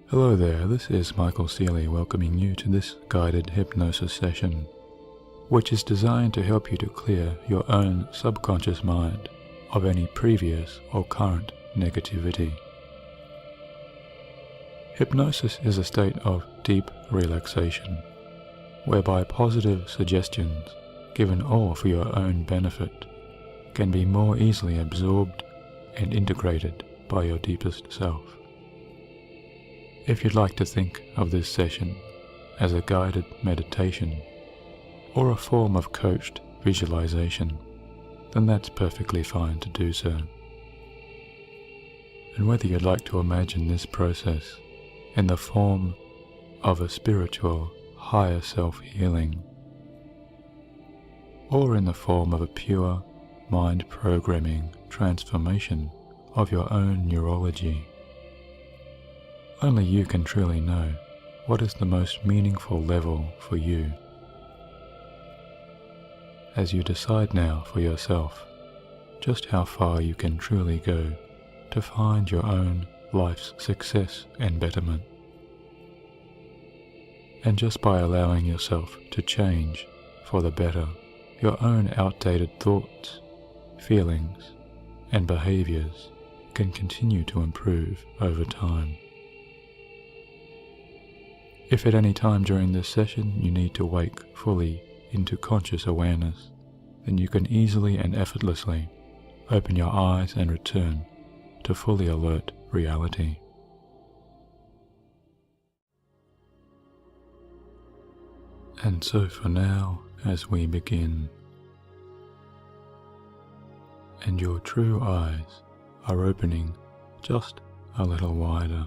Hello there, this is Michael Seeley welcoming you to this guided hypnosis session, which is designed to help you to clear your own subconscious mind of any previous or current negativity. Hypnosis is a state of deep relaxation, whereby positive suggestions, given all for your own benefit, can be more easily absorbed and integrated by your deepest self. If you'd like to think of this session as a guided meditation or a form of coached visualization, then that's perfectly fine to do so. And whether you'd like to imagine this process in the form of a spiritual, higher self-healing, or in the form of a pure mind programming transformation of your own neurology, only you can truly know what is the most meaningful level for you. As you decide now for yourself just how far you can truly go to find your own life's success and betterment. And just by allowing yourself to change for the better your own outdated thoughts, feelings, and behaviors can continue to improve over time. If at any time during this session you need to wake fully into conscious awareness, then you can easily and effortlessly open your eyes and return to fully alert reality. And so for now, as we begin, and your true eyes are opening just a little wider,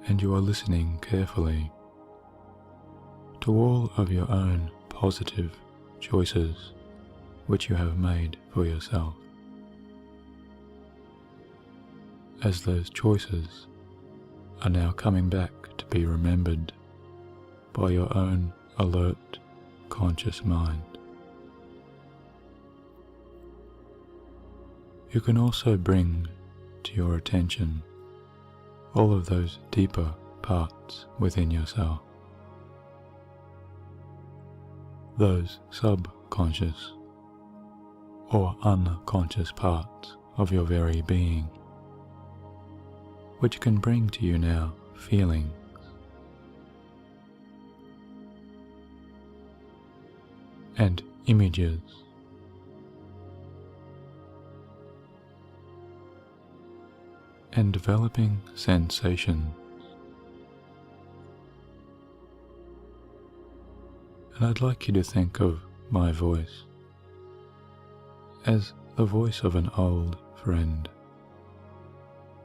and you are listening carefully to all of your own positive choices which you have made for yourself. As those choices are now coming back to be remembered by your own alert, conscious mind. You can also bring to your attention all of those deeper parts within yourself, those subconscious or unconscious parts of your very being, which can bring to you now feelings, and images, and developing sensations. And I'd like you to think of my voice as the voice of an old friend,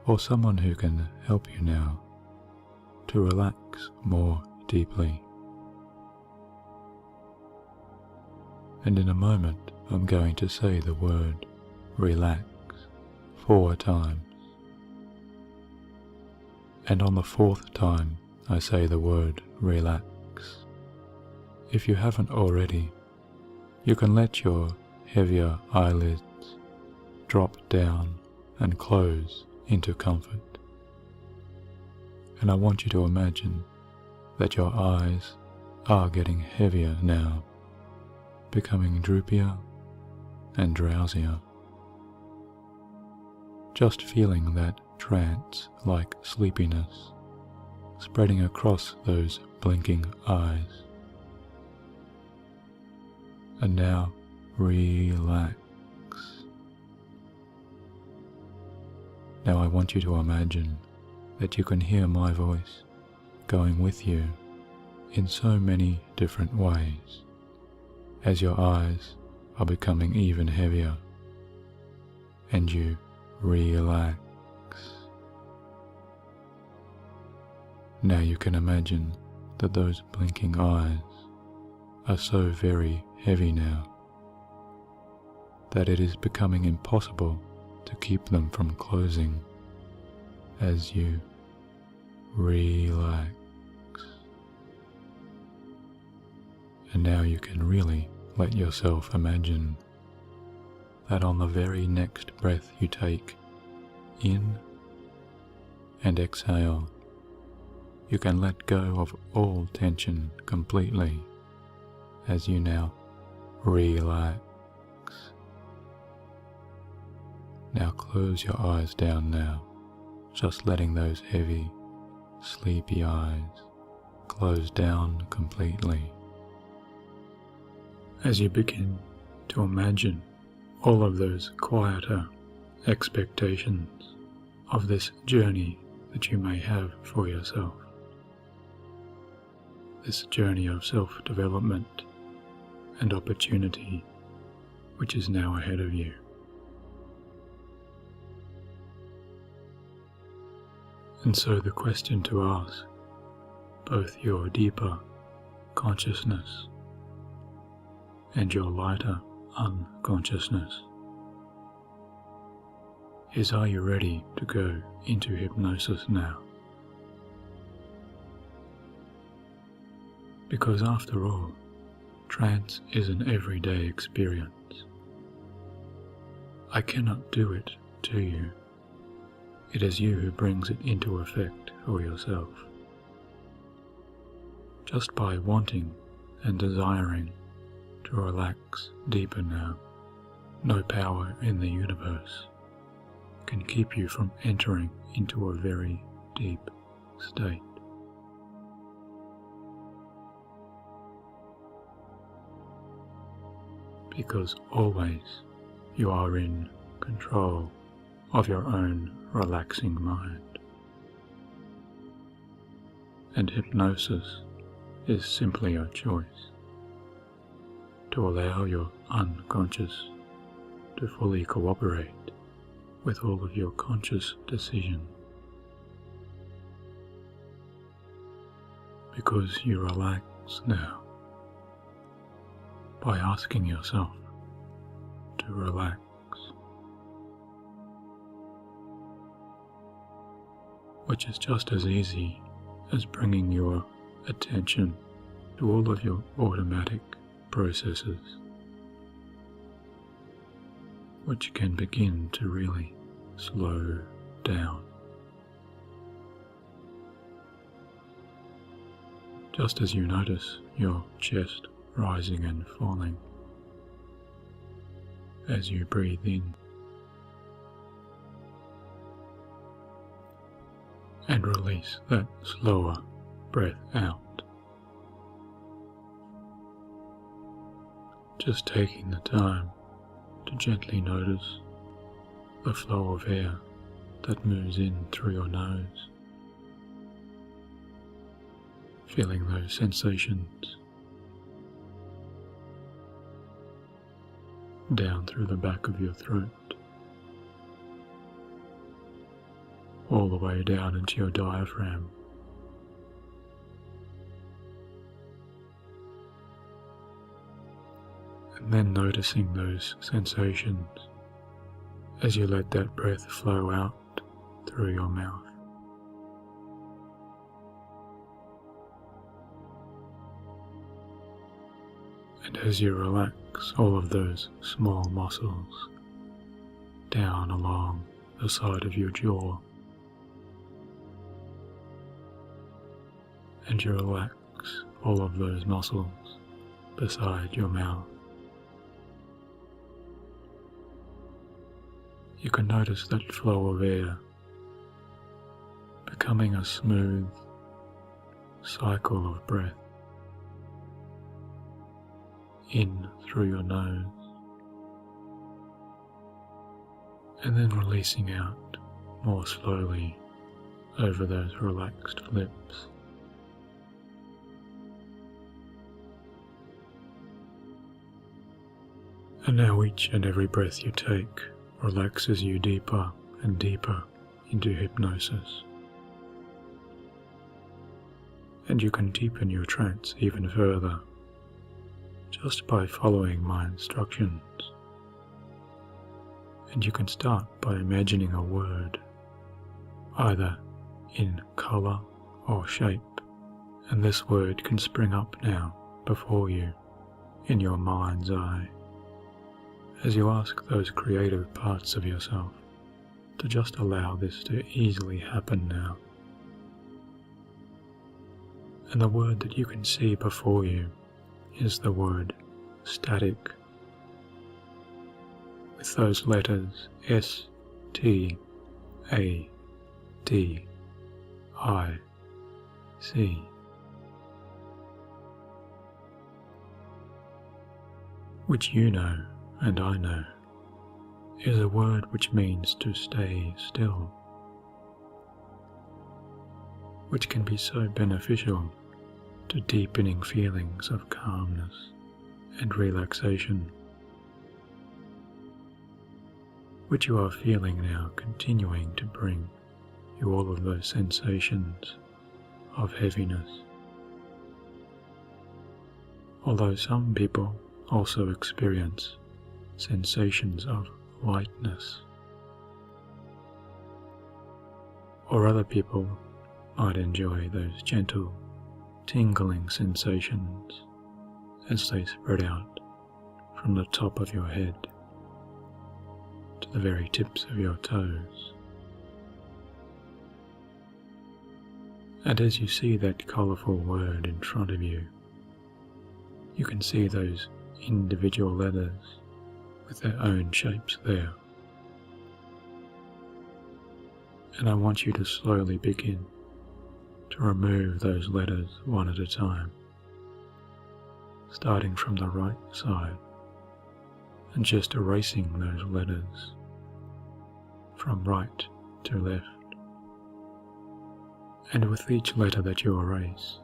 or someone who can help you now to relax more deeply. And in a moment I'm going to say the word relax 4 times. And on the 4th time I say the word relax, if you haven't already, you can let your heavier eyelids drop down and close into comfort. And I want you to imagine that your eyes are getting heavier now, becoming droopier and drowsier. Just feeling that trance-like sleepiness spreading across those blinking eyes. And now relax. Now I want you to imagine that you can hear my voice going with you in so many different ways as your eyes are becoming even heavier and you relax. Now you can imagine that those blinking eyes are so very heavy now that it is becoming impossible to keep them from closing as you relax. And now you can really let yourself imagine that on the very next breath you take in and exhale, you can let go of all tension completely as you now relax. Now close your eyes down now, just letting those heavy, sleepy eyes close down completely. As you begin to imagine all of those quieter expectations of this journey that you may have for yourself, this journey of self-development and opportunity which is now ahead of you. And so the question to ask both your deeper consciousness and your lighter unconsciousness is, are you ready to go into hypnosis now? Because after all, trance is an everyday experience. I cannot do it to you. It is you who brings it into effect for yourself. Just by wanting and desiring to relax deeper now, no power in the universe can keep you from entering into a very deep state. Because always you are in control of your own relaxing mind. And hypnosis is simply a choice to allow your unconscious to fully cooperate with all of your conscious decisions. Because you relax now by asking yourself to relax. Which is just as easy as bringing your attention to all of your automatic processes, which can begin to really slow down. Just as you notice your chest rising and falling as you breathe in and release that slower breath out. Just taking the time to gently notice the flow of air that moves in through your nose, feeling those sensations down through the back of your throat, all the way down into your diaphragm. And then noticing those sensations as you let that breath flow out through your mouth. And as you relax all of those small muscles down along the side of your jaw, and you relax all of those muscles beside your mouth, you can notice that flow of air becoming a smooth cycle of breath in through your nose and then releasing out more slowly over those relaxed lips. And now each and every breath you take relaxes you deeper and deeper into hypnosis. And you can deepen your trance even further just by following my instructions. And you can start by imagining a word, either in colour or shape, and this word can spring up now before you in your mind's eye as you ask those creative parts of yourself to just allow this to easily happen now. And the word that you can see before you is the word static, with those letters S, T, A, D, I, C. Which you know and I know is a word which means to stay still, which can be so beneficial to deepening feelings of calmness and relaxation, which you are feeling now continuing to bring you all of those sensations of heaviness. Although some people also experience sensations of lightness, or other people might enjoy those gentle, tingling sensations as they spread out from the top of your head to the very tips of your toes. And as you see that colourful word in front of you, you can see those individual letters with their own shapes there. And I want you to slowly begin to remove those letters one at a time, starting from the right side and just erasing those letters from right to left. And with each letter that you erase,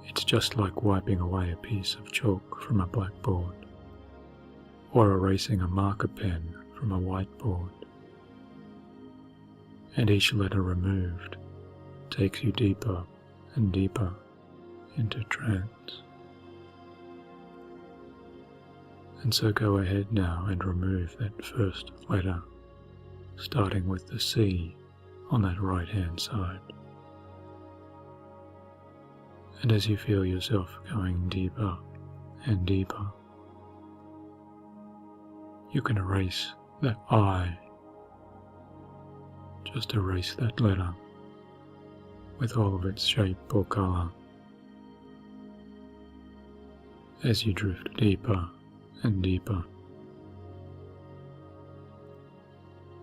it's just like wiping away a piece of chalk from a blackboard, or erasing a marker pen from a whiteboard. And each letter removed takes you deeper and deeper into trance. And so go ahead now and remove that first letter, starting with the C on that right hand side. And as you feel yourself going deeper and deeper, you can erase that I. Just erase that letter with all of its shape or colour as you drift deeper and deeper.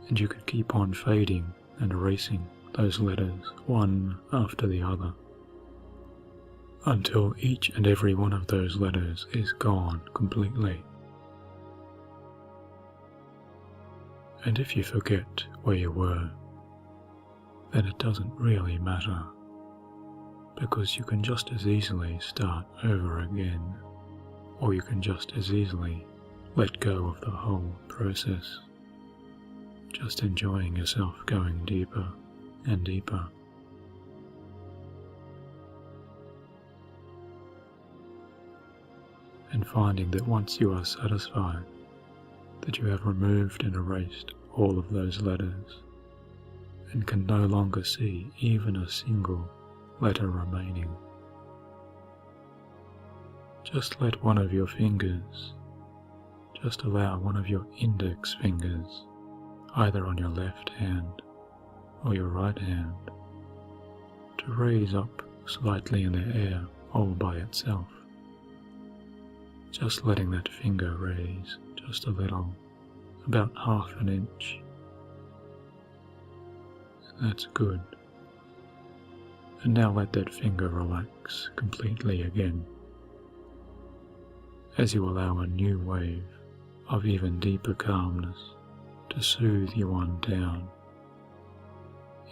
And you can keep on fading and erasing those letters one after the other, until each and every one of those letters is gone completely. And if you forget where you were, then it doesn't really matter, because you can just as easily start over again, or you can just as easily let go of the whole process, just enjoying yourself going deeper and deeper. And finding that once you are satisfied that you have removed and erased all of those letters and can no longer see even a single letter remaining, just let one of your fingers, just allow one of your index fingers, either on your left hand or your right hand, to raise up slightly in the air all by itself. Just letting that finger raise just a little, about half an inch. That's good. And now let that finger relax completely again, as you allow a new wave of even deeper calmness to soothe you on down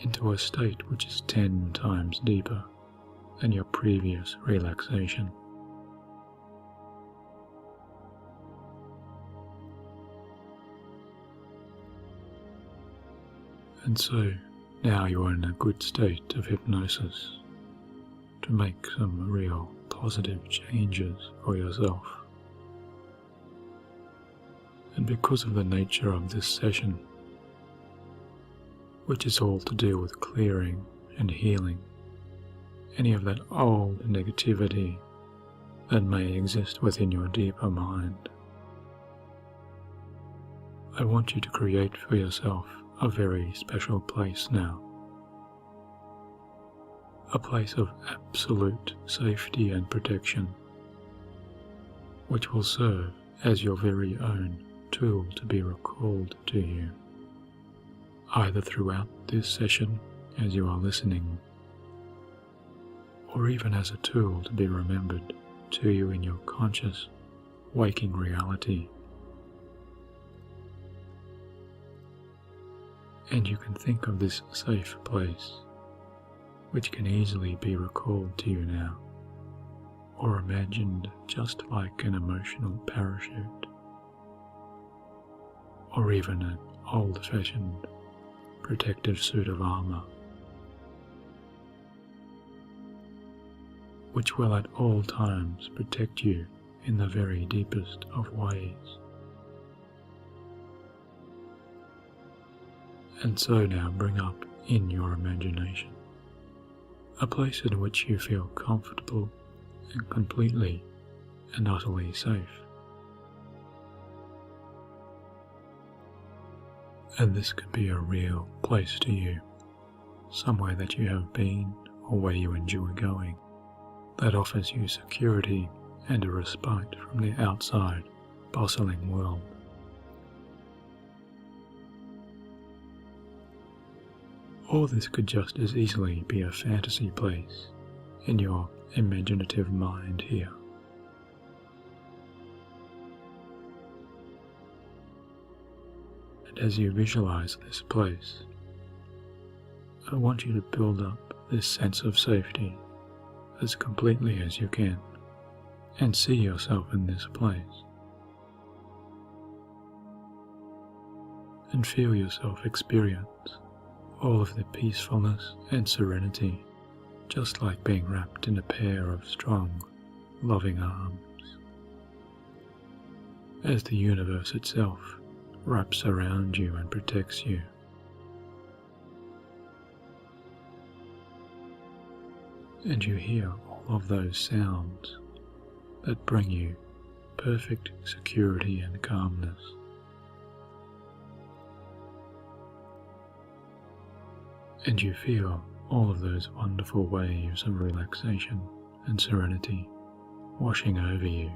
into a state which is 10 times deeper than your previous relaxation. And so, now you are in a good state of hypnosis to make some real positive changes for yourself. And because of the nature of this session, which is all to do with clearing and healing any of that old negativity that may exist within your deeper mind, I want you to create for yourself a very special place now. A place of absolute safety and protection, which will serve as your very own tool to be recalled to you, either throughout this session as you are listening, or even as a tool to be remembered to you in your conscious, waking reality. And you can think of this safe place, which can easily be recalled to you now, or imagined just like an emotional parachute, or even an old-fashioned protective suit of armor, which will at all times protect you in the very deepest of ways. And so now bring up in your imagination a place in which you feel comfortable and completely and utterly safe. And this could be a real place to you, somewhere that you have been or where you enjoy going, that offers you security and a respite from the outside, bustling world. Or this could just as easily be a fantasy place in your imaginative mind here. And as you visualize this place, I want you to build up this sense of safety as completely as you can, and see yourself in this place. And feel yourself experience all of the peacefulness and serenity, just like being wrapped in a pair of strong, loving arms, as the universe itself wraps around you and protects you. And you hear all of those sounds that bring you perfect security and calmness. And you feel all of those wonderful waves of relaxation and serenity washing over you.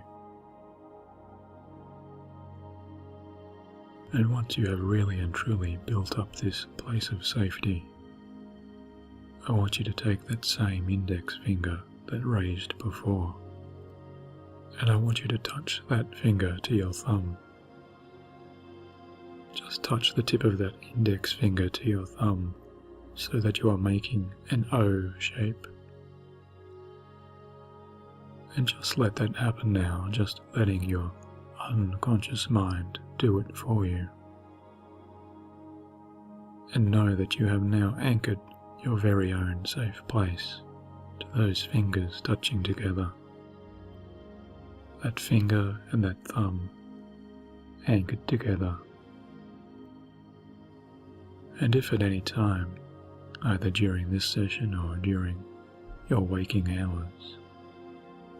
And once you have really and truly built up this place of safety, I want you to take that same index finger that raised before, and I want you to touch that finger to your thumb. Just touch the tip of that index finger to your thumb, so that you are making an O shape. And just let that happen now, just letting your unconscious mind do it for you. And know that you have now anchored your very own safe place to those fingers touching together. That finger and that thumb anchored together. And if at any time, either during this session or during your waking hours,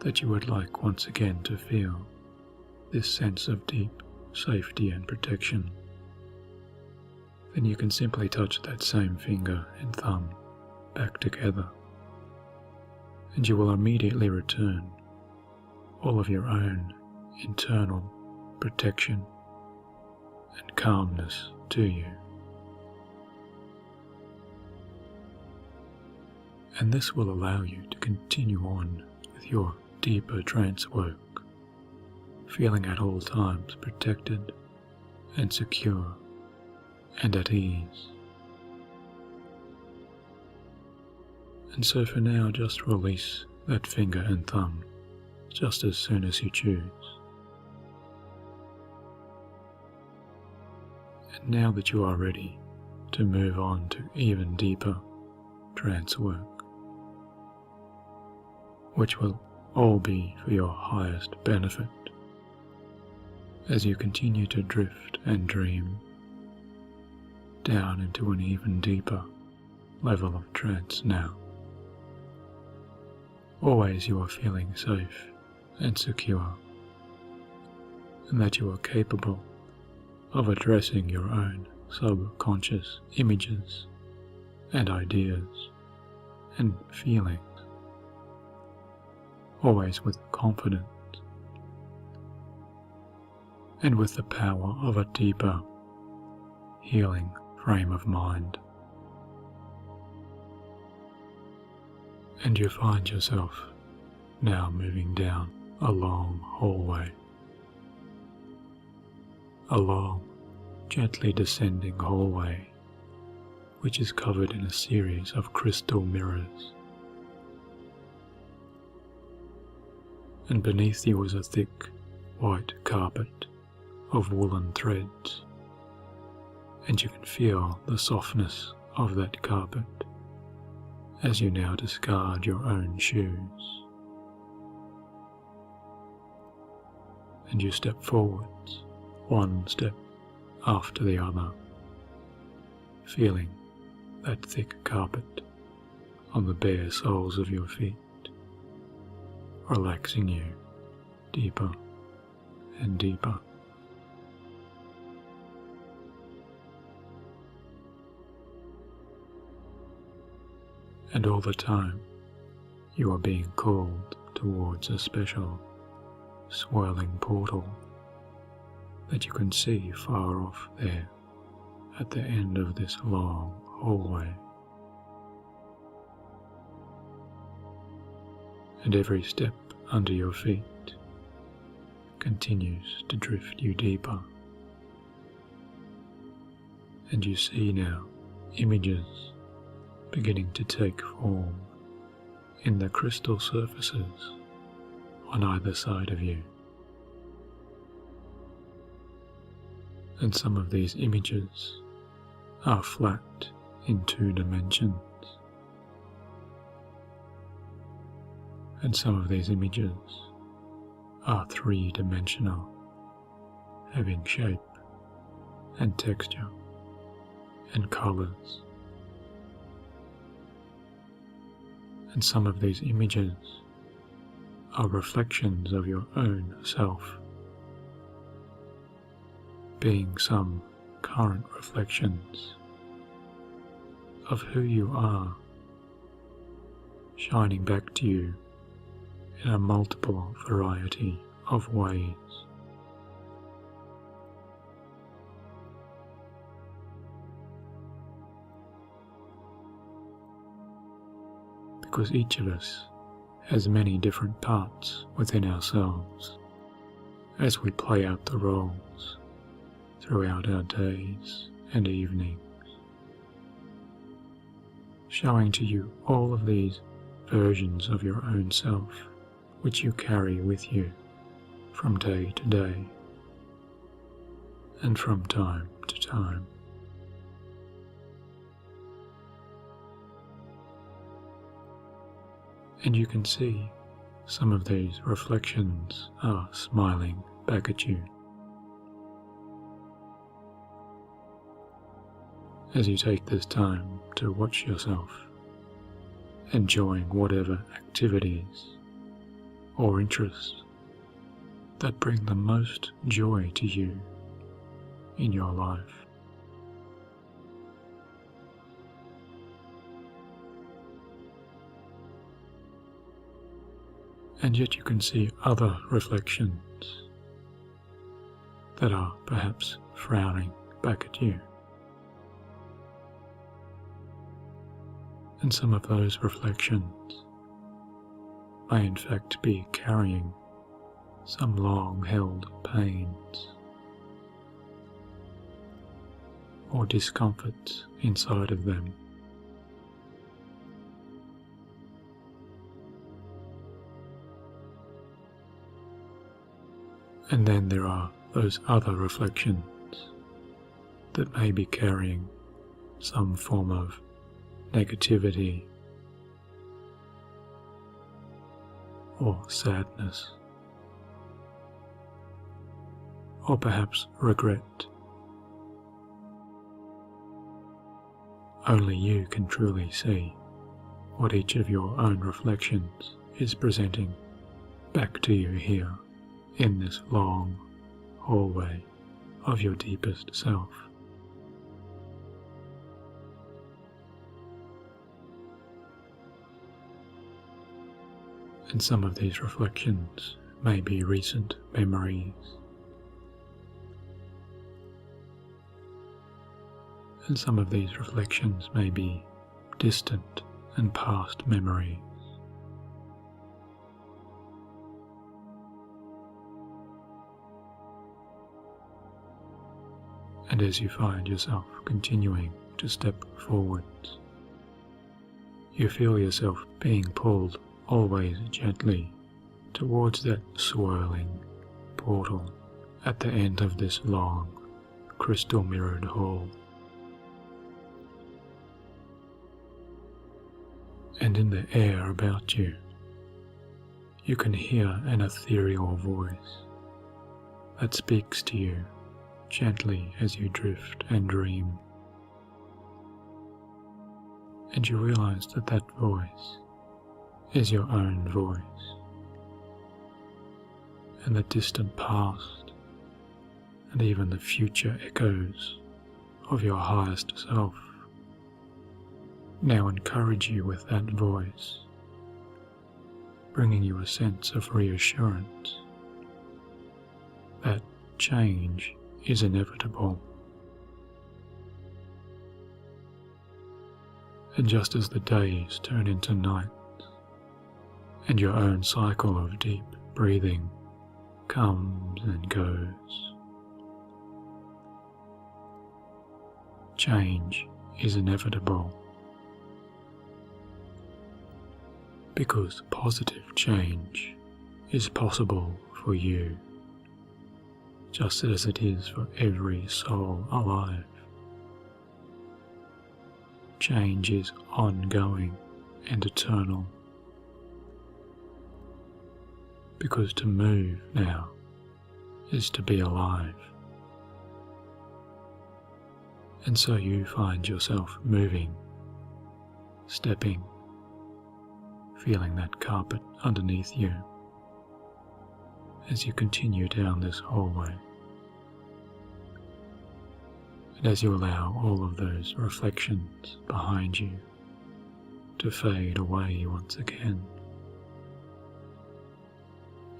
that you would like once again to feel this sense of deep safety and protection, then you can simply touch that same finger and thumb back together, and you will immediately return all of your own internal protection and calmness to you. And this will allow you to continue on with your deeper trance work, feeling at all times protected and secure and at ease. And so for now, just release that finger and thumb just as soon as you choose. And now that you are ready to move on to even deeper trance work, which will all be for your highest benefit, as you continue to drift and dream down into an even deeper level of trance now. Always you are feeling safe and secure, and that you are capable of addressing your own subconscious images and ideas and feelings, always with confidence and with the power of a deeper, healing frame of mind. And you find yourself now moving down a long hallway, a long, gently descending hallway which is covered in a series of crystal mirrors. And beneath you is a thick, white carpet of woolen threads, and you can feel the softness of that carpet as you now discard your own shoes. And you step forwards, one step after the other, feeling that thick carpet on the bare soles of your feet, relaxing you deeper and deeper. And all the time you are being called towards a special swirling portal that you can see far off there at the end of this long hallway. And every step under your feet continues to drift you deeper. And you see now images beginning to take form in the crystal surfaces on either side of you. And some of these images are flat in 2 dimensions, and some of these images are 3-dimensional, having shape and texture and colours. And some of these images are reflections of your own self, being some current reflections of who you are, shining back to you in a multiple variety of ways. Because each of us has many different parts within ourselves as we play out the roles throughout our days and evenings, showing to you all of these versions of your own self which you carry with you from day to day and from time to time. And you can see some of these reflections are smiling back at you as you take this time to watch yourself, enjoying whatever activities or interests that bring the most joy to you in your life. And yet you can see other reflections that are perhaps frowning back at you. And some of those reflections may in fact be carrying some long-held pains or discomforts inside of them. And then there are those other reflections that may be carrying some form of negativity or sadness, or perhaps regret. Only you can truly see what each of your own reflections is presenting back to you here in this long hallway of your deepest self. And some of these reflections may be recent memories. And some of these reflections may be distant and past memories. And as you find yourself continuing to step forwards, you feel yourself being pulled always gently towards that swirling portal at the end of this long, crystal mirrored hall. And in the air about you, you can hear an ethereal voice that speaks to you gently as you drift and dream. And you realize that that voice is your own voice, and the distant past and even the future echoes of your highest self now encourage you with that voice, bringing you a sense of reassurance that change is inevitable. And just as the days turn into nights, and your own cycle of deep breathing comes and goes, change is inevitable. Because positive change is possible for you, just as it is for every soul alive. Change is ongoing and eternal. Because to move now is to be alive. And so you find yourself moving, stepping, feeling that carpet underneath you as you continue down this hallway. And as you allow all of those reflections behind you to fade away once again,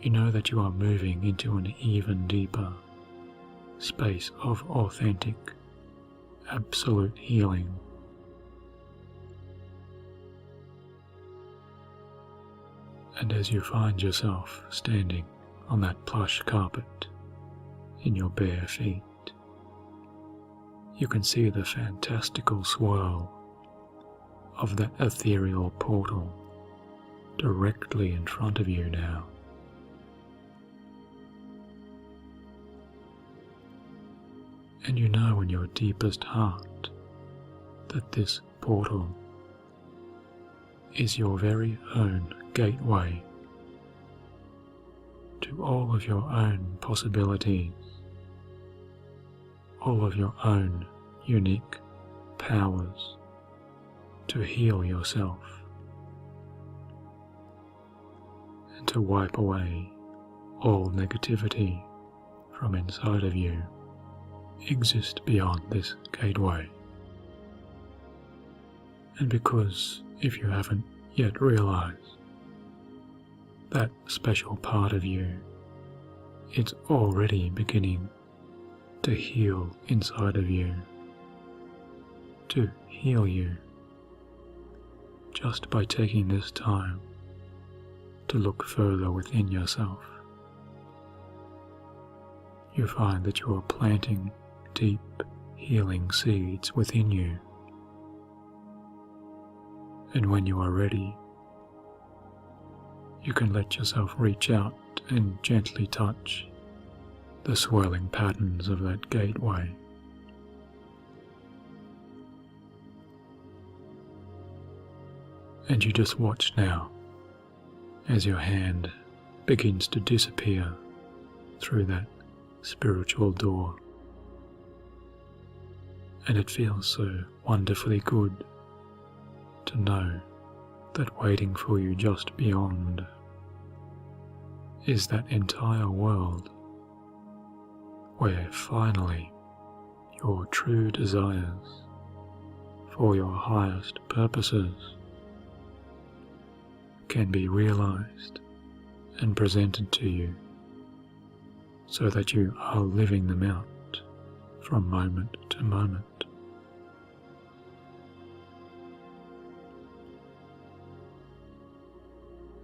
you know that you are moving into an even deeper space of authentic, absolute healing. And as you find yourself standing on that plush carpet in your bare feet, you can see the fantastical swirl of that ethereal portal directly in front of you now. And you know in your deepest heart that this portal is your very own gateway to all of your own possibilities, all of your own unique powers to heal yourself and to wipe away all negativity from inside of you. Exist beyond this gateway. And because, if you haven't yet realized, that special part of you, it's already beginning to heal inside of you, to heal you, just by taking this time to look further within yourself. You find that you are planting deep healing seeds within you. And when you are ready, you can let yourself reach out and gently touch the swirling patterns of that gateway. And you just watch now as your hand begins to disappear through that spiritual door. And it feels so wonderfully good to know that waiting for you just beyond is that entire world where finally your true desires for your highest purposes can be realized and presented to you, so that you are living them out from moment to moment.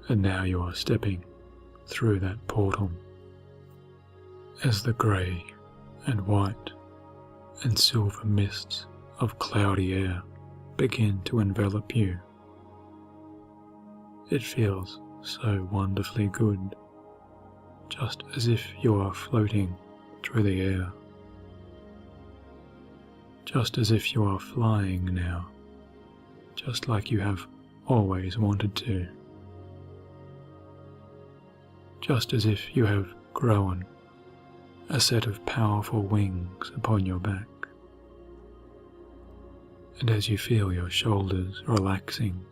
And now you are stepping through that portal as the grey and white and silver mists of cloudy air begin to envelop you. It feels so wonderfully good, just as if you are floating through the air, just as if you are flying now, just like you have always wanted to, just as if you have grown a set of powerful wings upon your back. And as you feel your shoulders relaxing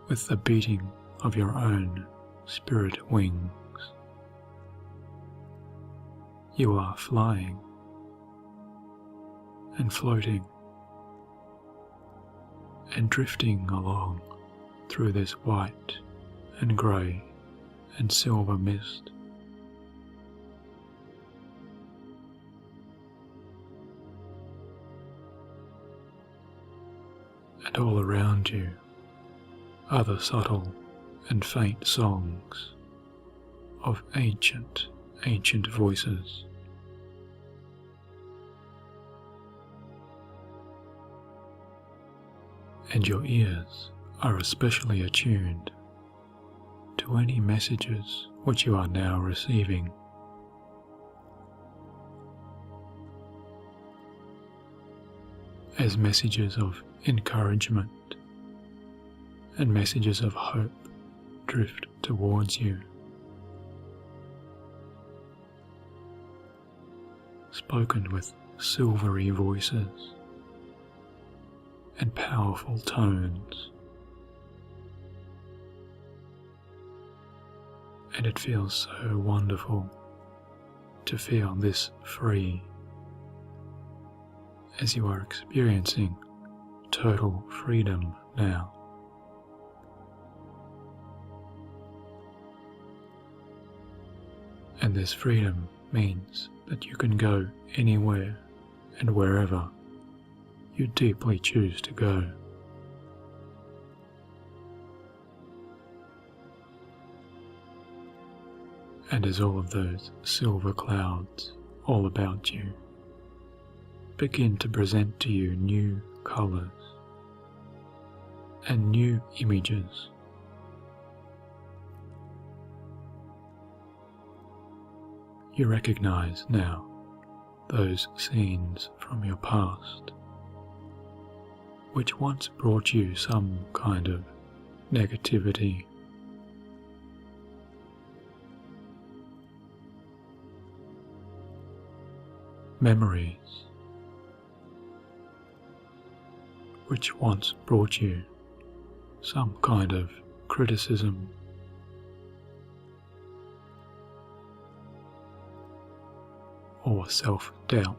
with the beating of your own spirit wings, you are flying and floating and drifting along through this white and grey and silver mist. And all around you are the subtle and faint songs of ancient voices. And your ears are especially attuned to any messages which you are now receiving. As messages of encouragement and messages of hope drift towards you, spoken with silvery voices and powerful tones. And it feels so wonderful to feel this free as you are experiencing total freedom now. And this freedom means that you can go anywhere and wherever you deeply choose to go. And as all of those silver clouds all about you begin to present to you new colours and new images, you recognize now those scenes from your past which once brought you some kind of negativity. Memories which once brought you some kind of criticism or self-doubt.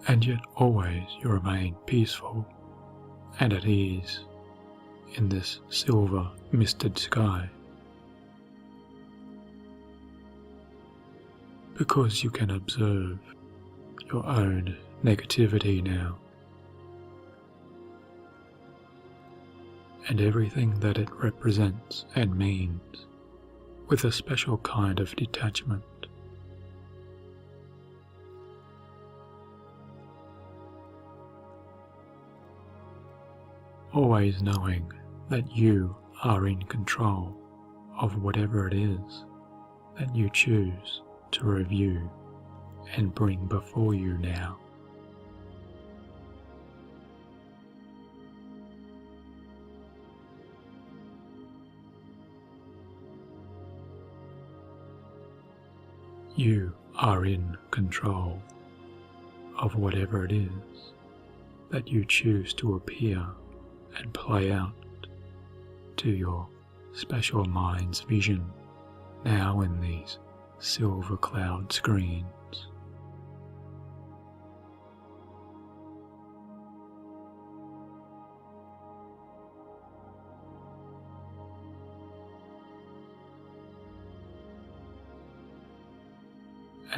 And yet always you remain peaceful and at ease in this silver misted sky, because you can observe your own negativity now and everything that it represents and means with a special kind of detachment. Always knowing that you are in control of whatever it is that you choose to review and bring before you now. You are in control of whatever it is that you choose to appear and play out to your special mind's vision now in these silver cloud screens.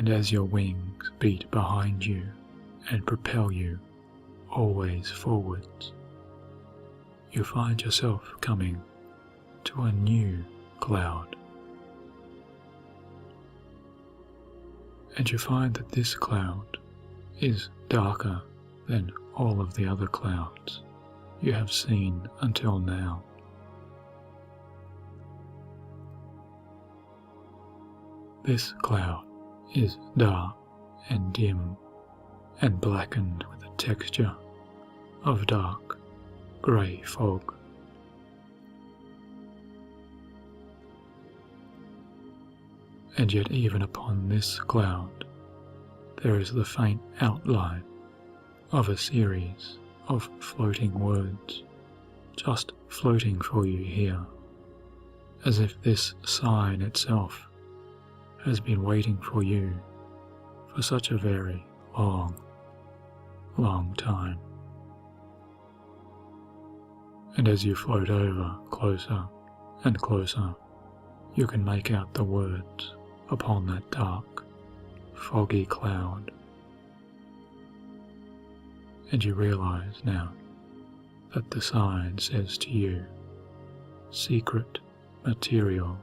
And as your wings beat behind you and propel you always forwards, you find yourself coming to a new cloud. And you find that this cloud is darker than all of the other clouds you have seen until now. This cloud is dark and dim and blackened with a texture of dark grey fog. And yet even upon this cloud there is the faint outline of a series of floating words, just floating for you here, as if this sign itself has been waiting for you for such a very long, long time. And as you float over closer and closer, you can make out the words upon that dark, foggy cloud. And you realize now that the sign says to you, secret material.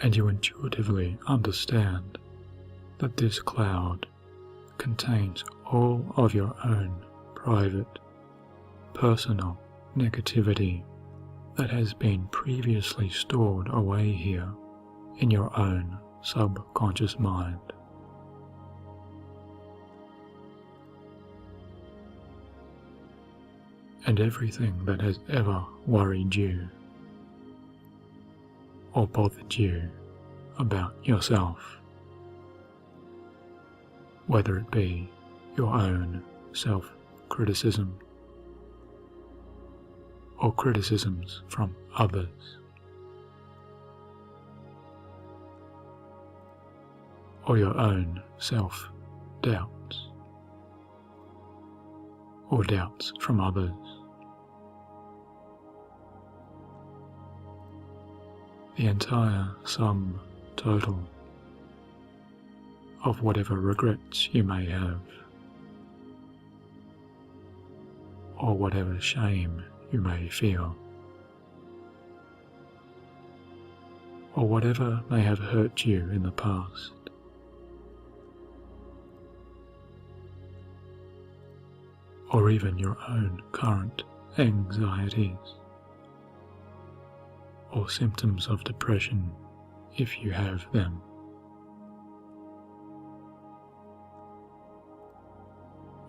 And you intuitively understand that this cloud contains all of your own private, personal negativity that has been previously stored away here in your own subconscious mind. And everything that has ever worried you or bothered you about yourself, whether it be your own self-criticism or criticisms from others, or your own self-doubts, or doubts from others. The entire sum total of whatever regrets you may have, or whatever shame you may feel, or whatever may have hurt you in the past, or even your own current anxieties, or symptoms of depression if you have them,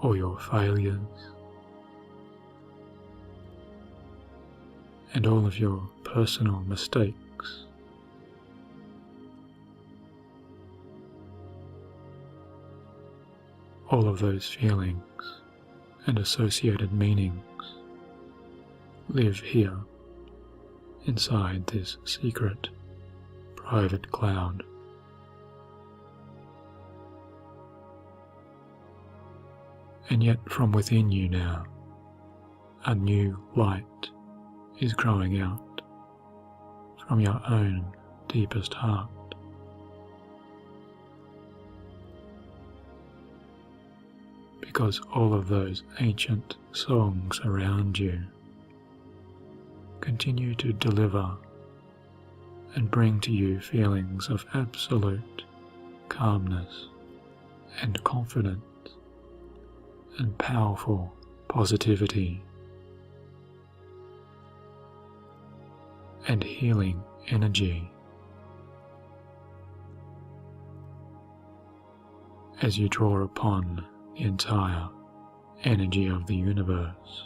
or your failures, and all of your personal mistakes, all of those feelings and associated meanings live here inside this secret, private cloud. And yet from within you now, a new light is growing out from your own deepest heart. Because all of those ancient songs around you continue to deliver and bring to you feelings of absolute calmness and confidence and powerful positivity and healing energy as you draw upon the entire energy of the universe.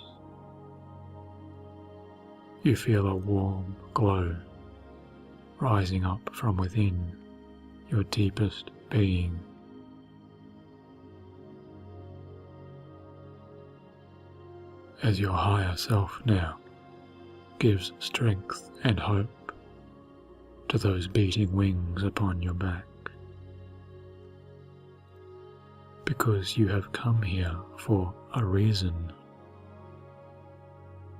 You feel a warm glow rising up from within your deepest being. As your higher self now gives strength and hope to those beating wings upon your back. Because you have come here for a reason,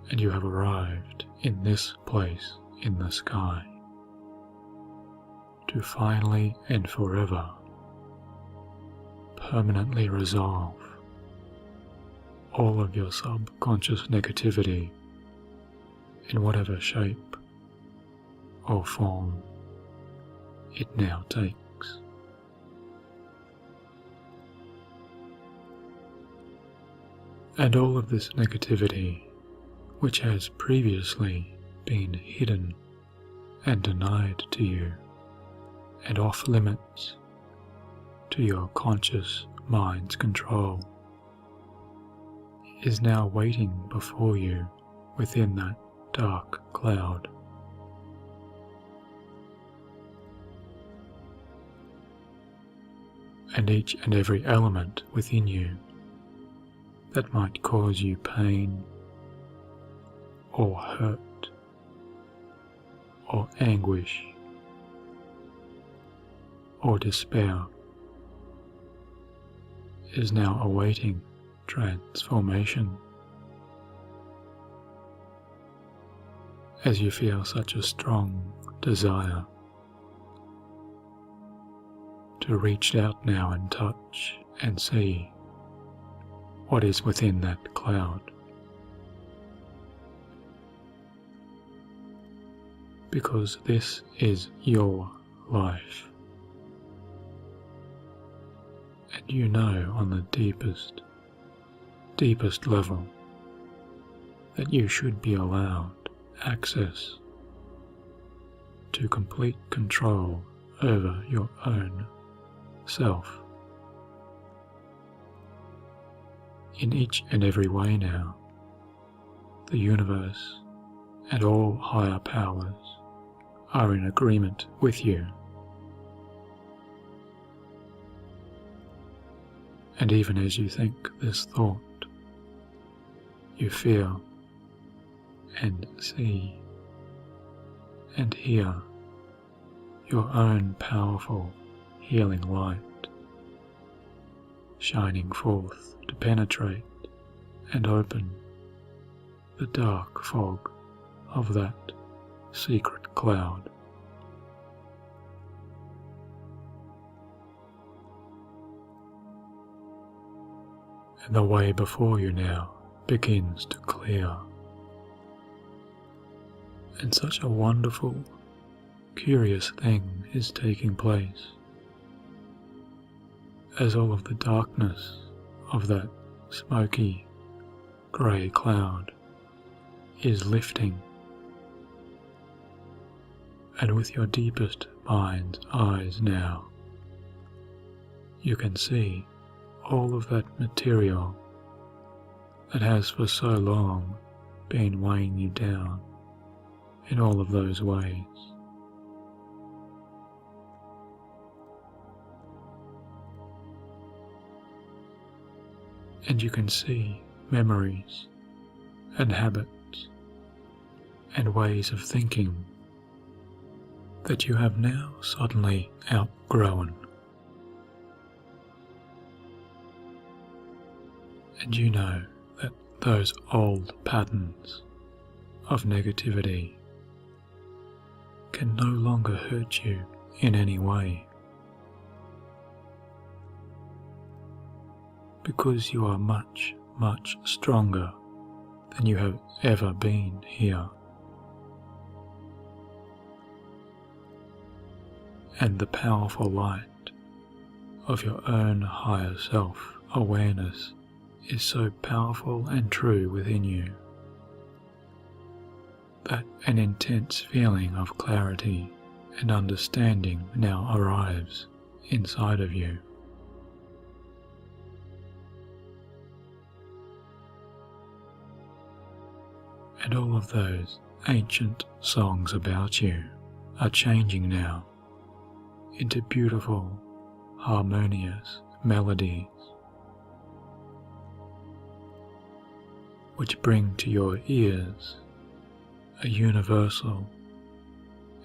and you have arrived in this place in the sky, to finally and forever permanently resolve all of your subconscious negativity in whatever shape or form it now takes. And all of this negativity, which has previously been hidden and denied to you and off limits to your conscious mind's control, is now waiting before you within that dark cloud. And each and every element within you that might cause you pain or hurt or anguish or despair is now awaiting transformation as you feel such a strong desire to reach out now and touch and see what is within that cloud. Because this is your life. And you know on the deepest level that you should be allowed access to complete control over your own self. In each and every way now, the universe and all higher powers are in agreement with you. And even as you think this thought, you feel and see and hear your own powerful healing light shining forth to penetrate and open the dark fog of that secret cloud. And the way before you now begins to clear. And such a wonderful, curious thing is taking place as all of the darkness of that smoky, grey cloud is lifting. And with your deepest mind's eyes now, you can see all of that material that has for so long been weighing you down in all of those ways. And you can see memories and habits and ways of thinking that you have now suddenly outgrown. And you know that those old patterns of negativity can no longer hurt you in any way, because you are much, much stronger than you have ever been here. And the powerful light of your own higher self-awareness is so powerful and true within you that an intense feeling of clarity and understanding now arrives inside of you. And all of those ancient songs about you are changing now into beautiful, harmonious melodies which bring to your ears a universal,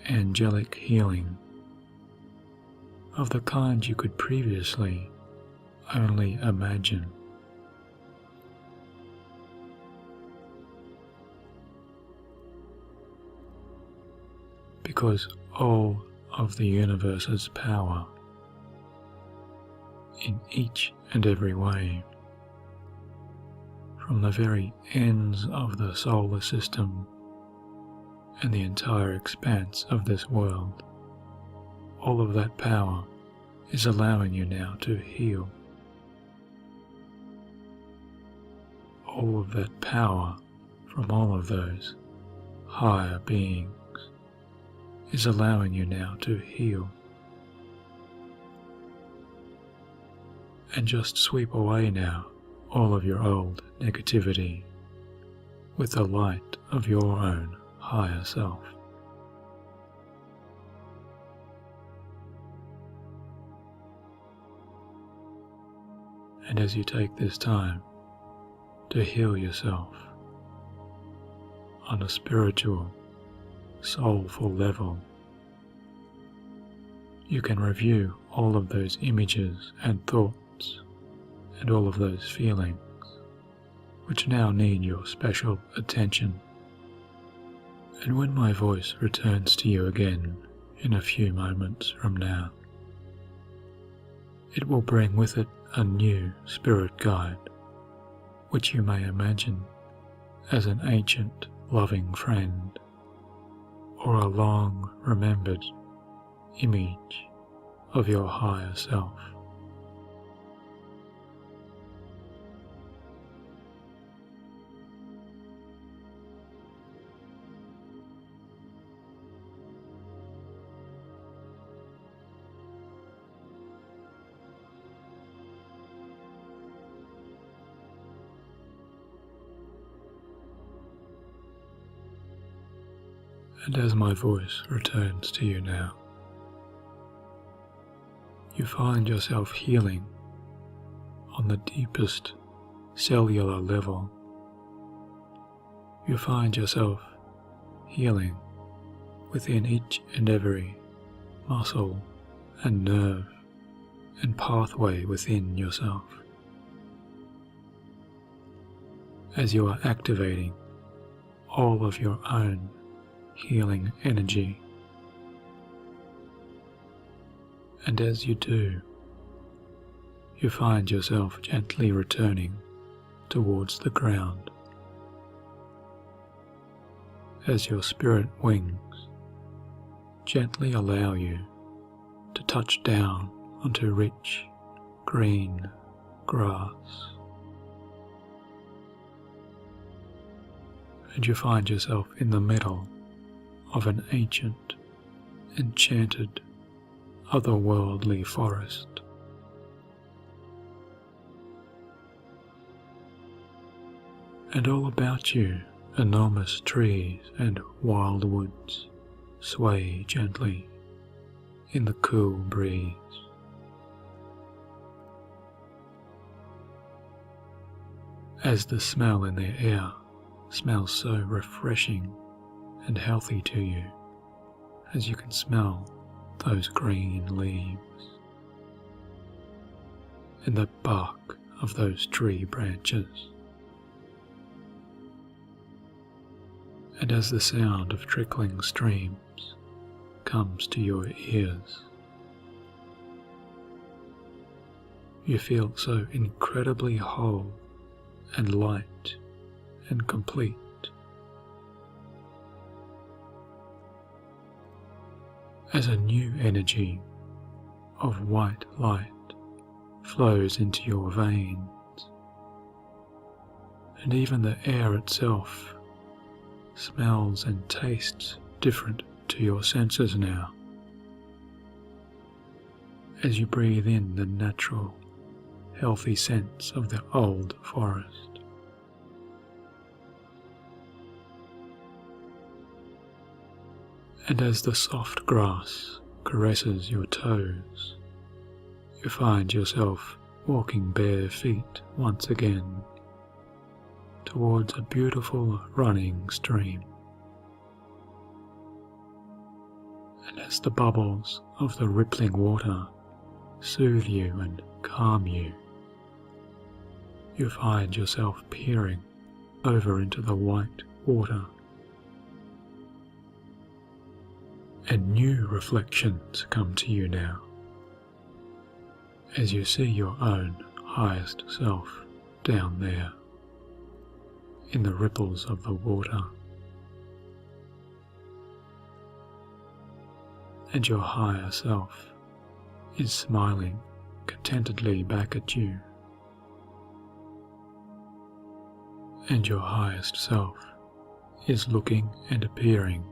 angelic healing of the kind you could previously only imagine. because all of the universe's power in each and every way, from the very ends of the solar system and the entire expanse of this world, all of that power is allowing you now to heal. All of that power from all of those higher beings is allowing you now to heal. And just sweep away now all of your old negativity with the light of your own higher self. And as you take this time to heal yourself on a spiritual, soulful level, you can review all of those images and thoughts and all of those feelings which now need your special attention. And when my voice returns to you again in a few moments from now, it will bring with it a new spirit guide, which you may imagine as an ancient loving friend or a long remembered image of your higher self. And as my voice returns to you now, you find yourself healing on the deepest cellular level. You find yourself healing within each and every muscle and nerve and pathway within yourself, as you are activating all of your own healing energy. And as you do, you find yourself gently returning towards the ground as your spirit wings gently allow you to touch down onto rich green grass. And you find yourself in the middle of an ancient, enchanted, otherworldly forest. And all about you, enormous trees and wild woods sway gently in the cool breeze. As the smell in the air smells so refreshing and healthy to you, as you can smell those green leaves and the bark of those tree branches, and as the sound of trickling streams comes to your ears, you feel so incredibly whole and light and complete. As a new energy of white light flows into your veins, and even the air itself smells and tastes different to your senses now, as you breathe in the natural, healthy scents of the old forest. And as the soft grass caresses your toes, you find yourself walking bare feet once again towards a beautiful running stream. And as the bubbles of the rippling water soothe you and calm you, you find yourself peering over into the white water. and new reflections come to you now, as you see your own highest self down there, in the ripples of the water, and your higher self is smiling contentedly back at you, and your highest self is looking and appearing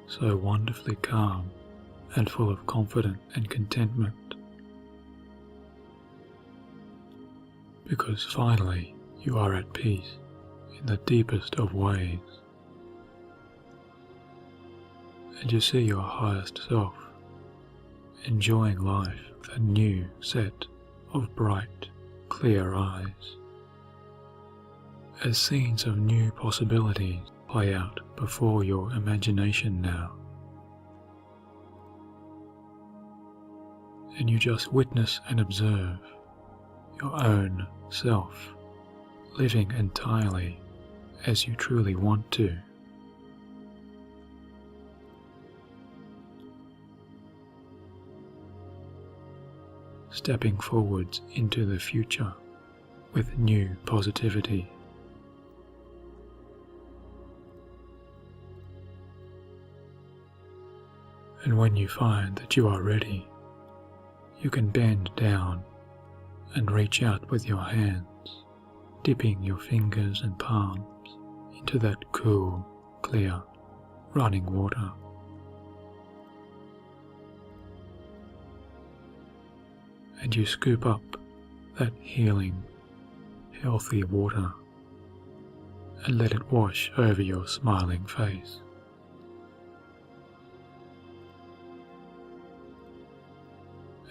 so wonderfully calm and full of confidence and contentment, because finally you are at peace in the deepest of ways, and you see your highest self enjoying life with a new set of bright, clear eyes, as scenes of new possibilities play out before your imagination now, and you just witness and observe your own self living entirely as you truly want to. Stepping forwards into the future with new positivity. And when you find that you are ready, you can bend down and reach out with your hands, dipping your fingers and palms into that cool, clear, running water. And you scoop up that healing, healthy water and let it wash over your smiling face.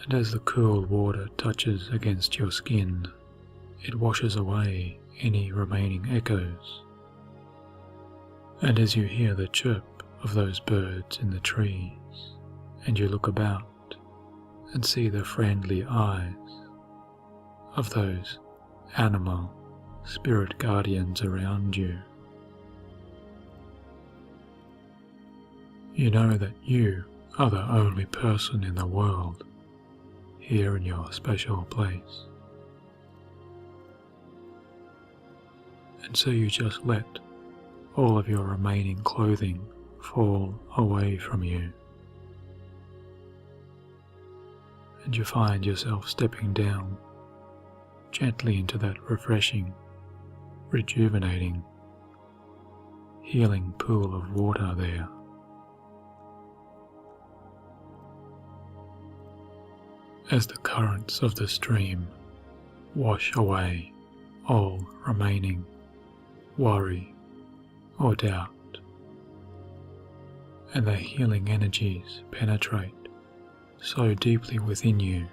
And as the cool water touches against your skin, it washes away any remaining echoes. And as you hear the chirp of those birds in the trees, and you look about and see the friendly eyes of those animal spirit guardians around you, you know that you are the only person in the world here in your special place. And so you just let all of your remaining clothing fall away from you. And you find yourself stepping down gently into that refreshing, rejuvenating, healing pool of water there. As the currents of the stream wash away all remaining worry or doubt, and the healing energies penetrate so deeply within you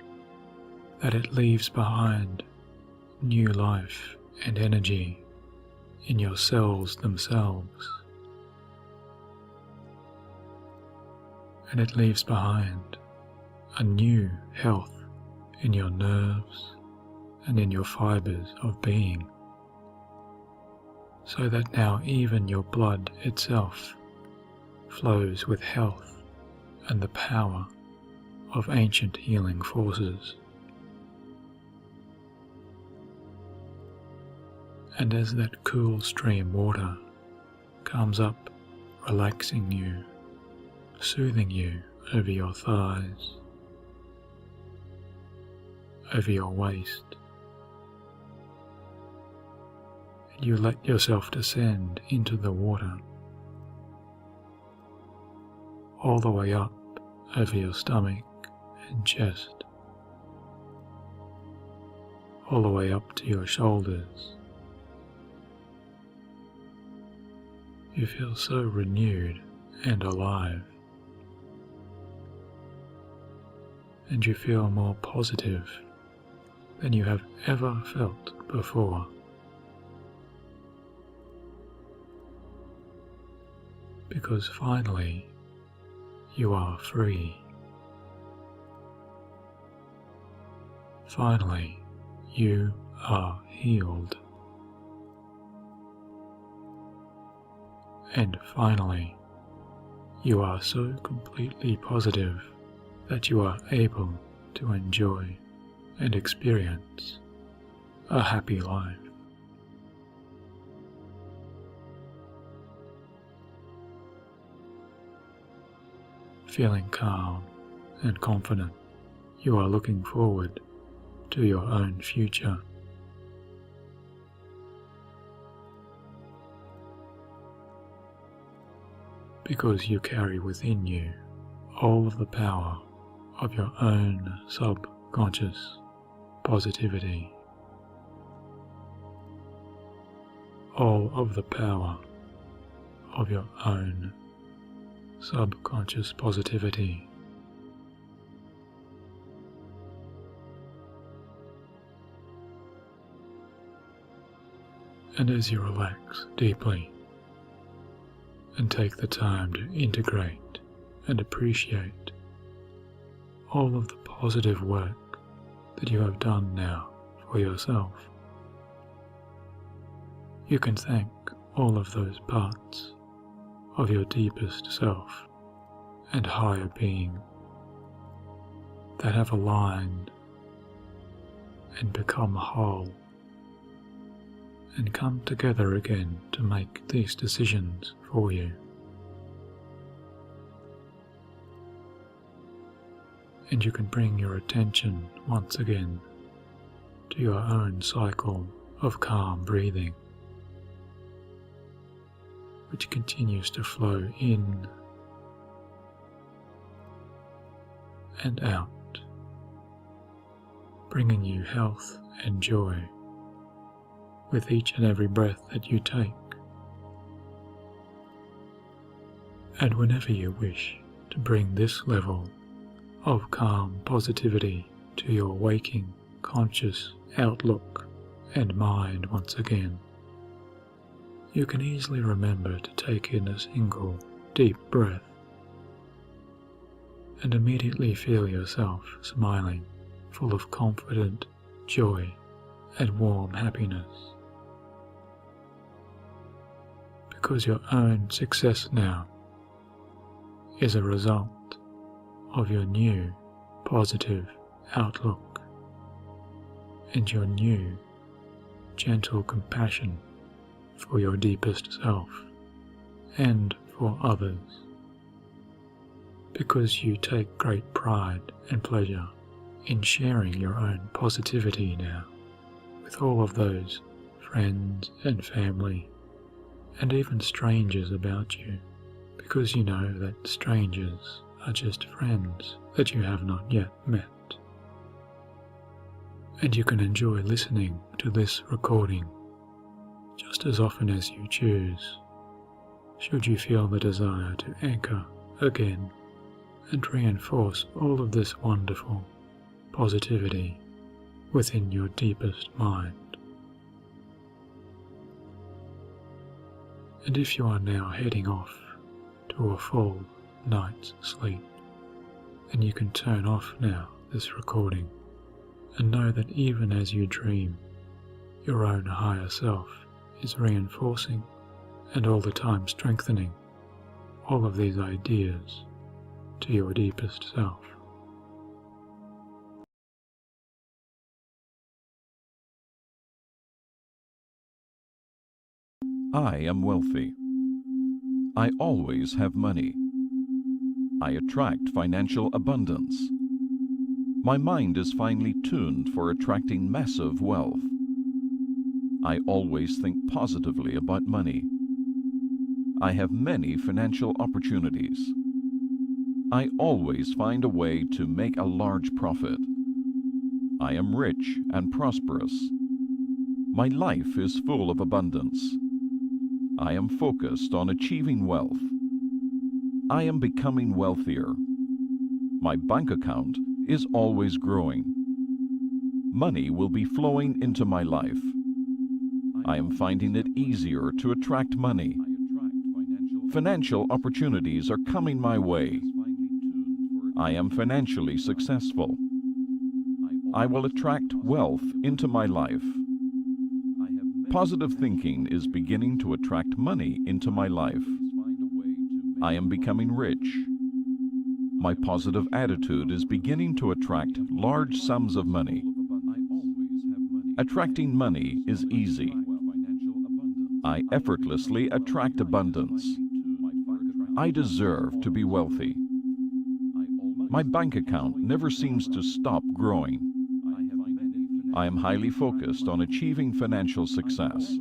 that it leaves behind new life and energy in your cells themselves, and it leaves behind a new health in your nerves and in your fibers of being, so that now even your blood itself flows with health and the power of ancient healing forces. And as that cool stream water comes up, relaxing you, soothing you over your thighs, over your waist, and you let yourself descend into the water, all the way up over your stomach and chest, all the way up to your shoulders. You feel so renewed and alive, and you feel more positive than you have ever felt before. Because finally you are free. Finally you are healed. And finally You are so completely positive that you are able to enjoy and experience a happy life. Feeling calm and confident, you are looking forward to your own future. Because you carry within you all of the power of your own subconscious positivity, all of the power of your own subconscious positivity. And as you relax deeply and take the time to integrate and appreciate all of the positive work that you have done now for yourself, you can thank all of those parts of your deepest self and higher being that have aligned and become whole and come together again to make these decisions for you. And you can bring your attention once again to your own cycle of calm breathing, which continues to flow in and out, bringing you health and joy with each and every breath that you take. And whenever you wish to bring this level of calm positivity to your waking, conscious outlook and mind once again, you can easily remember to take in a single deep breath and immediately feel yourself smiling, full of confident joy and warm happiness. Because your own success now is a result of your new positive outlook and your new gentle compassion for your deepest self and for others, because you take great pride and pleasure in sharing your own positivity now with all of those friends and family and even strangers about you, because you know that strangers are just friends that you have not yet met. And you can enjoy listening to this recording just as often as you choose, should you feel the desire to anchor again and reinforce all of this wonderful positivity within your deepest mind. And if you are now heading off to a full night's sleep, then you can turn off now this recording and know that even as you dream, your own higher self is reinforcing and all the time strengthening all of these ideas to your deepest self. I am wealthy. I always have money. I attract financial abundance. My mind is finely tuned for attracting massive wealth. I always think positively about money. I have many financial opportunities. I always find a way to make a large profit. I am rich and prosperous. My life is full of abundance. I am focused on achieving wealth. I am becoming wealthier. My bank account is always growing. Money will be flowing into my life. I am finding it easier to attract money. Financial opportunities are coming my way. I am financially successful. I will attract wealth into my life. Positive thinking is beginning to attract money into my life. I am becoming rich. My positive attitude is beginning to attract large sums of money. Attracting money is easy. I effortlessly attract abundance. I deserve to be wealthy. My bank account never seems to stop growing. I am highly focused on achieving financial success.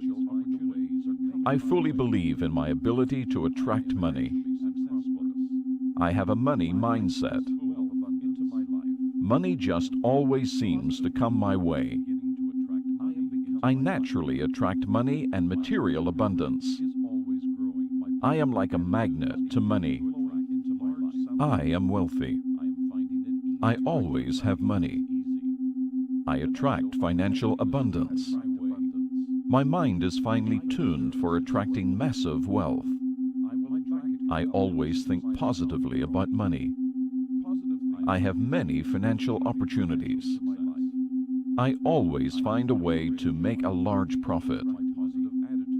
I fully believe in my ability to attract money. I have a money mindset. Money just always seems to come my way. I naturally attract money and material abundance. I am like a magnet to money. I am wealthy. I always have money. I attract financial abundance. My mind is finely tuned for attracting massive wealth. I always think positively about money. I have many financial opportunities. I always find a way to make a large profit.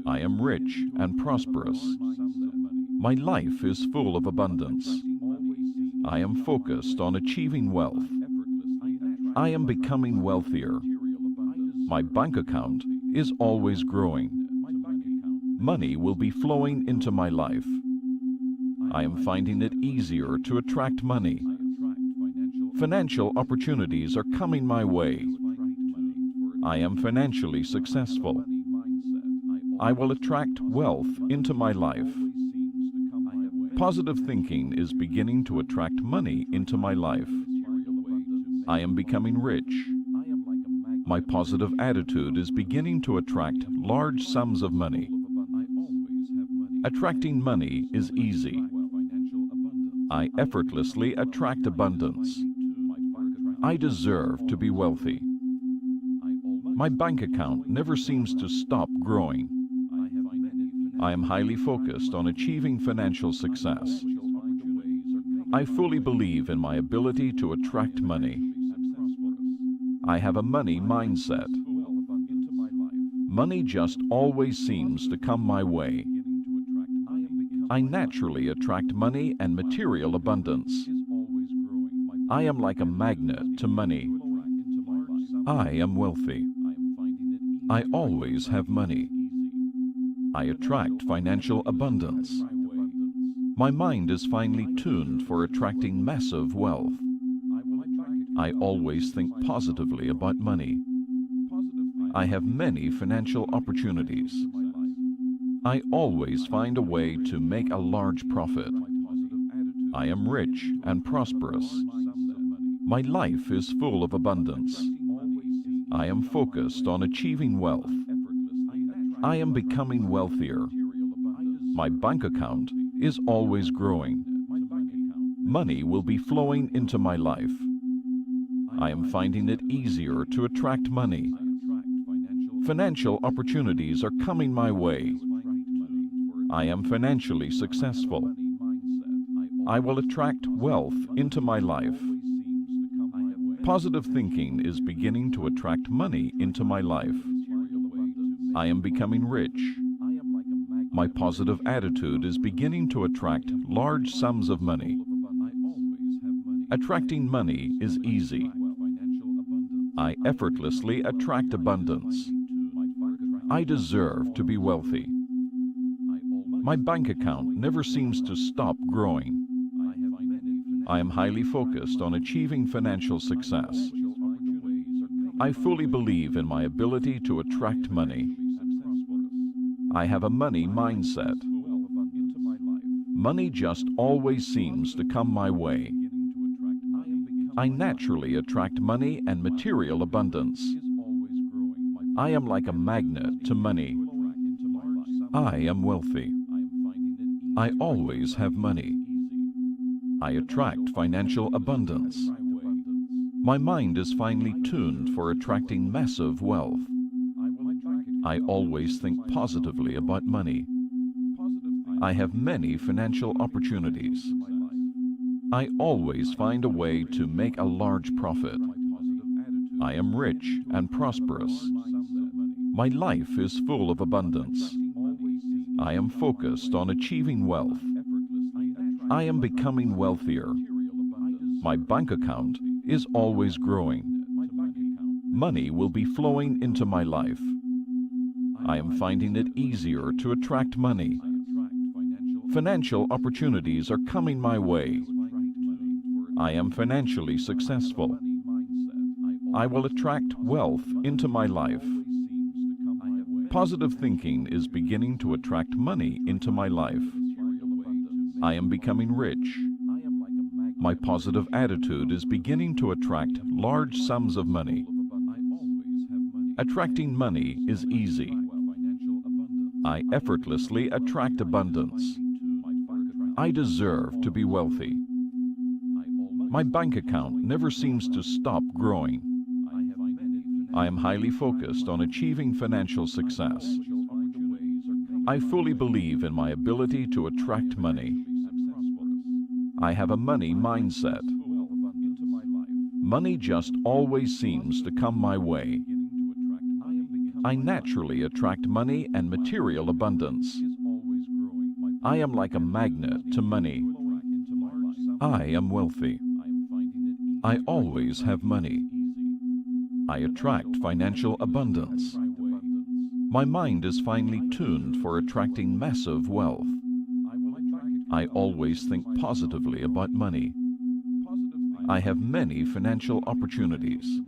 I am rich and prosperous. My life is full of abundance. I am focused on achieving wealth. I am becoming wealthier. My bank account is always growing. Money will be flowing into my life. I am finding it easier to attract money. Financial opportunities are coming my way. I am financially successful. I will attract wealth into my life. Positive thinking is beginning to attract money into my life. I am becoming rich. My positive attitude is beginning to attract large sums of money. Attracting money is easy. I effortlessly attract abundance. I deserve to be wealthy. My bank account never seems to stop growing. I am highly focused on achieving financial success. I fully believe in my ability to attract money. I have a money mindset. Money just always seems to come my way. I naturally attract money and material abundance. I am like a magnet to money. I am wealthy. I always have money. I attract financial abundance. My mind is finely tuned for attracting massive wealth. I always think positively about money. I have many financial opportunities. I always find a way to make a large profit. I am rich and prosperous. My life is full of abundance. I am focused on achieving wealth. I am becoming wealthier. My bank account is always growing. Money will be flowing into my life. I am finding it easier to attract money. Financial opportunities are coming my way. I am financially successful. I will attract wealth into my life. Positive thinking is beginning to attract money into my life. I am becoming rich. My positive attitude is beginning to attract large sums of money. Attracting money is easy. I effortlessly attract abundance. I deserve to be wealthy. My bank account never seems to stop growing. I am highly focused on achieving financial success. I fully believe in my ability to attract money. I have a money mindset. Money just always seems to come my way. I naturally attract money and material abundance. I am like a magnet to money. I am wealthy. I always have money. I attract financial abundance. My mind is finely tuned for attracting massive wealth. I always think positively about money. I have many financial opportunities. I always find a way to make a large profit. I am rich and prosperous. My life is full of abundance. I am focused on achieving wealth. I am becoming wealthier. My bank account is always growing. Money will be flowing into my life. I am finding it easier to attract money. Financial opportunities are coming my way. I am financially successful. I will attract wealth into my life. Positive thinking is beginning to attract money into my life. I am becoming rich. My positive attitude is beginning to attract large sums of money. Attracting money is easy. I effortlessly attract abundance. I deserve to be wealthy. My bank account never seems to stop growing. I am highly focused on achieving financial success. I fully believe in my ability to attract money. I have a money mindset. Money just always seems to come my way. I naturally attract money and material abundance. I am like a magnet to money. I am wealthy. I always have money. I attract financial abundance. My mind is finely tuned for attracting massive wealth. I always think positively about money. I have many financial opportunities.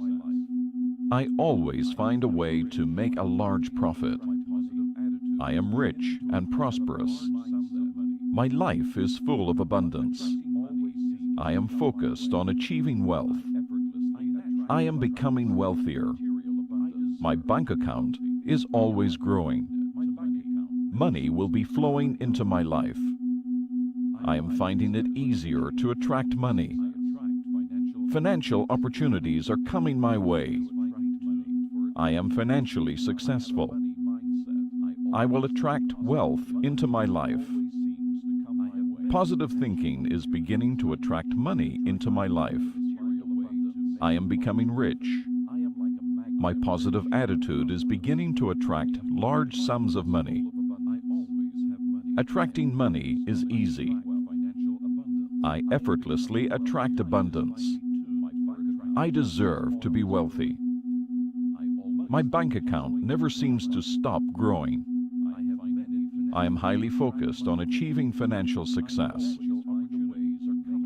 I always find a way to make a large profit. I am rich and prosperous. My life is full of abundance. I am focused on achieving wealth. I am becoming wealthier. My bank account is always growing. Money will be flowing into my life. I am finding it easier to attract money. Financial opportunities are coming my way. I am financially successful. I will attract wealth into my life. Positive thinking is beginning to attract money into my life. I am becoming rich. My positive attitude is beginning to attract large sums of money. Attracting money is easy. I effortlessly attract abundance. I deserve to be wealthy. My bank account never seems to stop growing. I am highly focused on achieving financial success.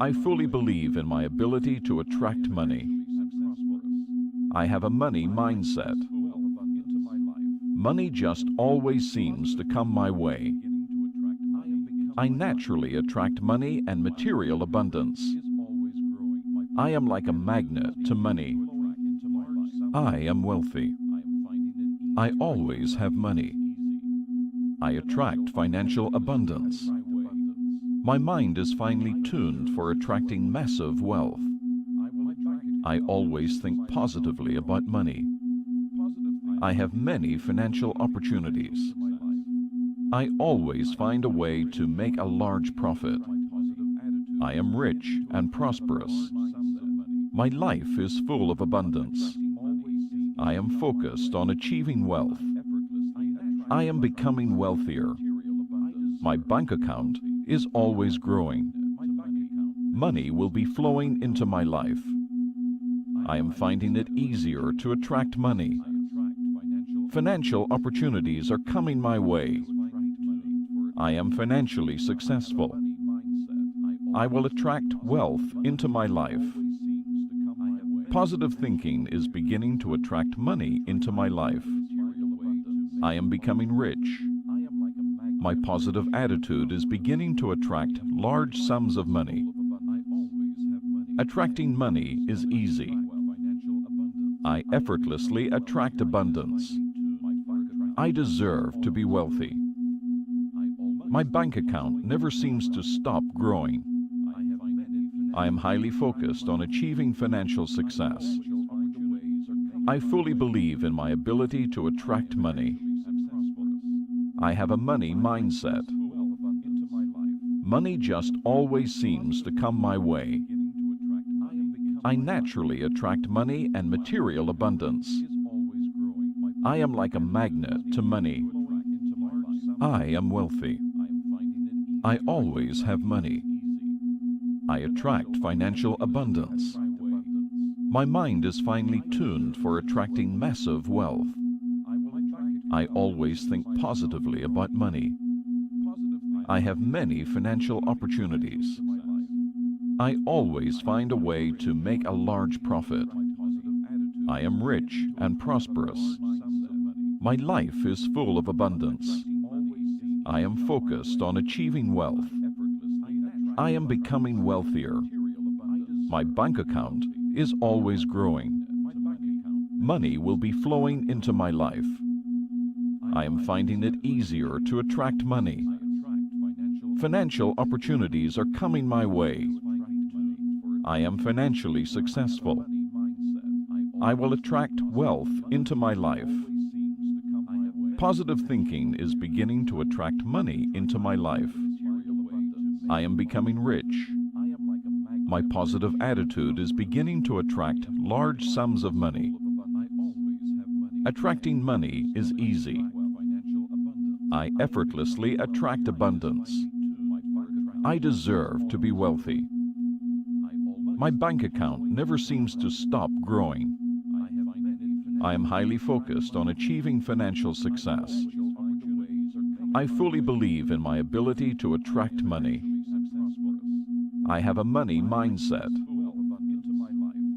I fully believe in my ability to attract money. I have a money mindset. Money just always seems to come my way. I naturally attract money and material abundance. I am like a magnet to money. I am wealthy. I always have money. I attract financial abundance. My mind is finely tuned for attracting massive wealth. I always think positively about money. I have many financial opportunities. I always find a way to make a large profit. I am rich and prosperous. My life is full of abundance. I am focused on achieving wealth. I am becoming wealthier. My bank account is always growing. Money will be flowing into my life. I am finding it easier to attract money. Financial opportunities are coming my way. I am financially successful. I will attract wealth into my life. Positive thinking is beginning to attract money into my life. I am becoming rich. My positive attitude is beginning to attract large sums of money. Attracting money is easy. I effortlessly attract abundance. I deserve to be wealthy. My bank account never seems to stop growing. I am highly focused on achieving financial success. I fully believe in my ability to attract money. I have a money mindset. Money just always seems to come my way. I naturally attract money and material abundance. I am like a magnet to money. I am wealthy. I always have money. I attract financial abundance. My mind is finely tuned for attracting massive wealth. I always think positively about money. I have many financial opportunities. I always find a way to make a large profit. I am rich and prosperous. My life is full of abundance. I am focused on achieving wealth. I am becoming wealthier. My bank account is always growing. Money will be flowing into my life. I am finding it easier to attract money. Financial opportunities are coming my way. I am financially successful. I will attract wealth into my life. Positive thinking is beginning to attract money into my life. I am becoming rich. My positive attitude is beginning to attract large sums of money. Attracting money is easy. I effortlessly attract abundance. I deserve to be wealthy. My bank account never seems to stop growing. I am highly focused on achieving financial success. I fully believe in my ability to attract money. I have a money mindset.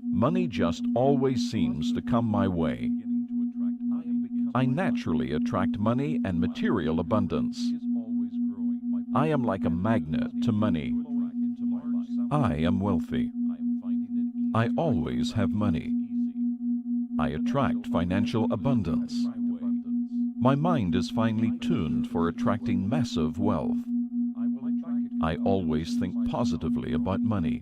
Money just always seems to come my way. I naturally attract money and material abundance. I am like a magnet to money. I am wealthy. I always have money. I attract financial abundance. My mind is finely tuned for attracting massive wealth. I always think positively about money.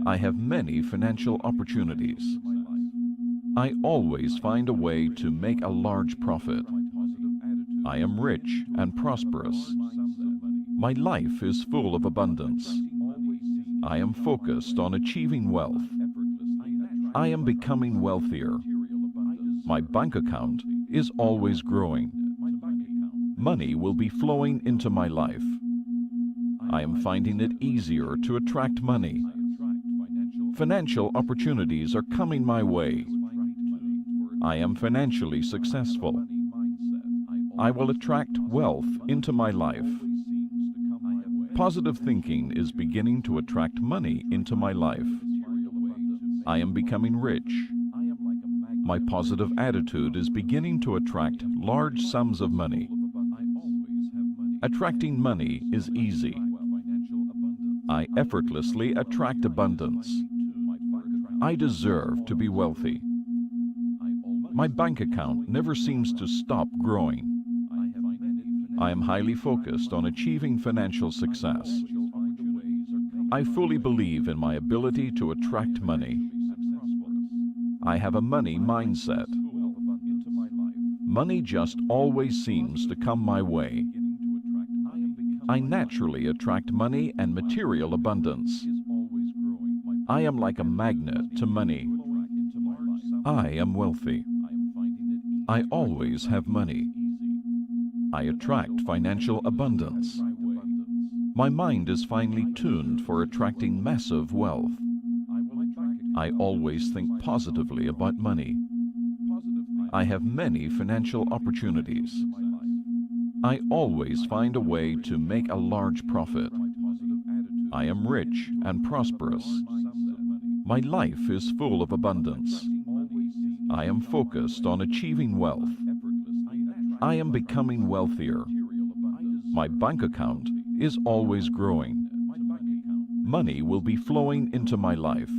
I have many financial opportunities. I always find a way to make a large profit. I am rich and prosperous. My life is full of abundance. I am focused on achieving wealth. I am becoming wealthier. My bank account is always growing. Money will be flowing into my life. I am finding it easier to attract money. Financial opportunities are coming my way. I am financially successful. I will attract wealth into my life. Positive thinking is beginning to attract money into my life. I am becoming rich. My positive attitude is beginning to attract large sums of money. Attracting money is easy. I effortlessly attract abundance. I deserve to be wealthy. My bank account never seems to stop growing. I am highly focused on achieving financial success. I fully believe in my ability to attract money. I have a money mindset. Money just always seems to come my way. I naturally attract money and material abundance. I am like a magnet to money. I am wealthy. I always have money. I attract financial abundance. My mind is finely tuned for attracting massive wealth. I always think positively about money. I have many financial opportunities. I always find a way to make a large profit. I am rich and prosperous. My life is full of abundance. I am focused on achieving wealth. I am becoming wealthier. My bank account is always growing. Money will be flowing into my life.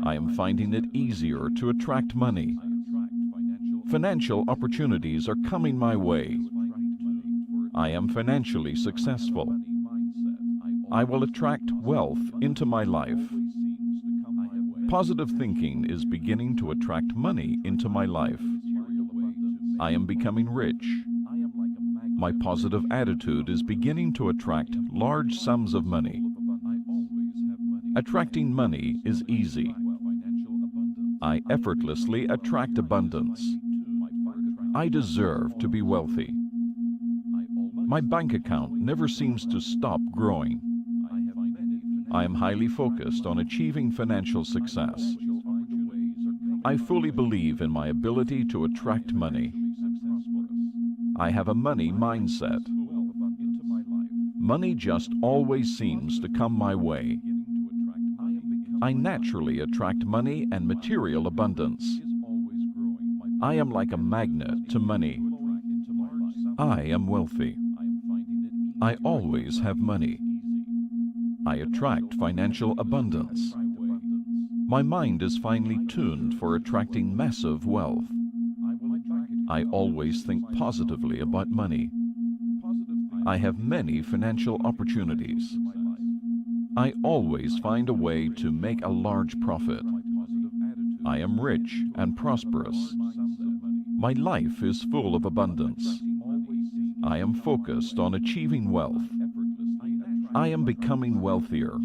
I am finding it easier to attract money. Financial opportunities are coming my way. I am financially successful. I will attract wealth into my life. Positive thinking is beginning to attract money into my life. I am becoming rich. My positive attitude is beginning to attract large sums of money. Attracting money is easy. I effortlessly attract abundance. I deserve to be wealthy. My bank account never seems to stop growing. I am highly focused on achieving financial success. I fully believe in my ability to attract money. I have a money mindset. Money just always seems to come my way. I naturally attract money and material abundance. I am like a magnet to money. I am wealthy. I always have money. I attract financial abundance. My mind is finely tuned for attracting massive wealth. I always think positively about money. I have many financial opportunities. I always find a way to make a large profit. I am rich and prosperous. My life is full of abundance. I am focused on achieving wealth. I am becoming wealthier.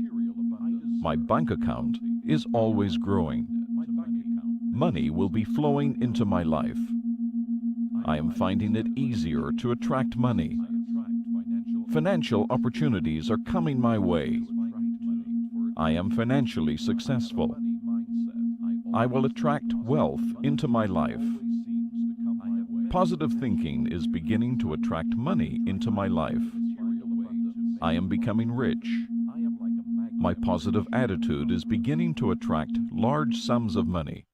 My bank account is always growing. Money will be flowing into my life. I am finding it easier to attract money. Financial opportunities are coming my way. I am financially successful. I will attract wealth into my life. Positive thinking is beginning to attract money into my life. I am becoming rich. My positive attitude is beginning to attract large sums of money.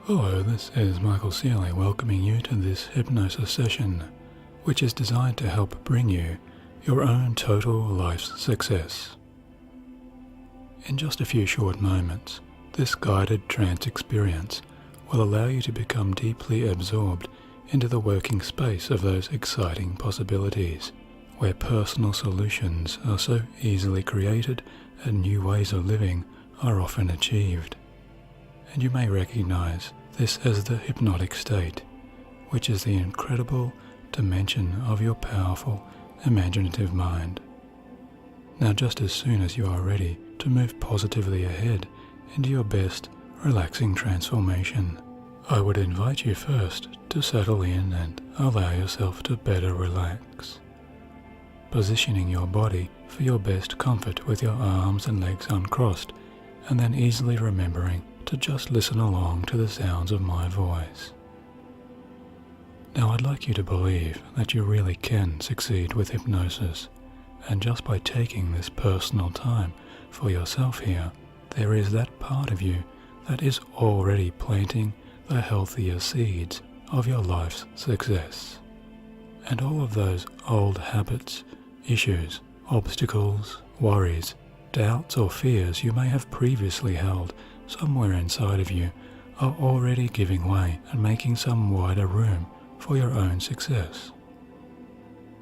Hello, this is Michael Seeley welcoming you to this hypnosis session, which is designed to help bring you your own total life's success. In just a few short moments, this guided trance experience will allow you to become deeply absorbed into the working space of those exciting possibilities, where personal solutions are so easily created and new ways of living are often achieved. And you may recognize this as the hypnotic state, which is the incredible dimension of your powerful, imaginative mind. Now, just as soon as you are ready to move positively ahead into your best, relaxing transformation, I would invite you first to settle in and allow yourself to better relax, positioning your body for your best comfort with your arms and legs uncrossed, and then easily remembering to just listen along to the sounds of my voice. Now, I'd like you to believe that you really can succeed with hypnosis, and just by taking this personal time for yourself here, there is that part of you that is already planting the healthier seeds of your life's success. And all of those old habits, issues, obstacles, worries, doubts or fears you may have previously held somewhere inside of you are already giving way and making some wider room for your own success.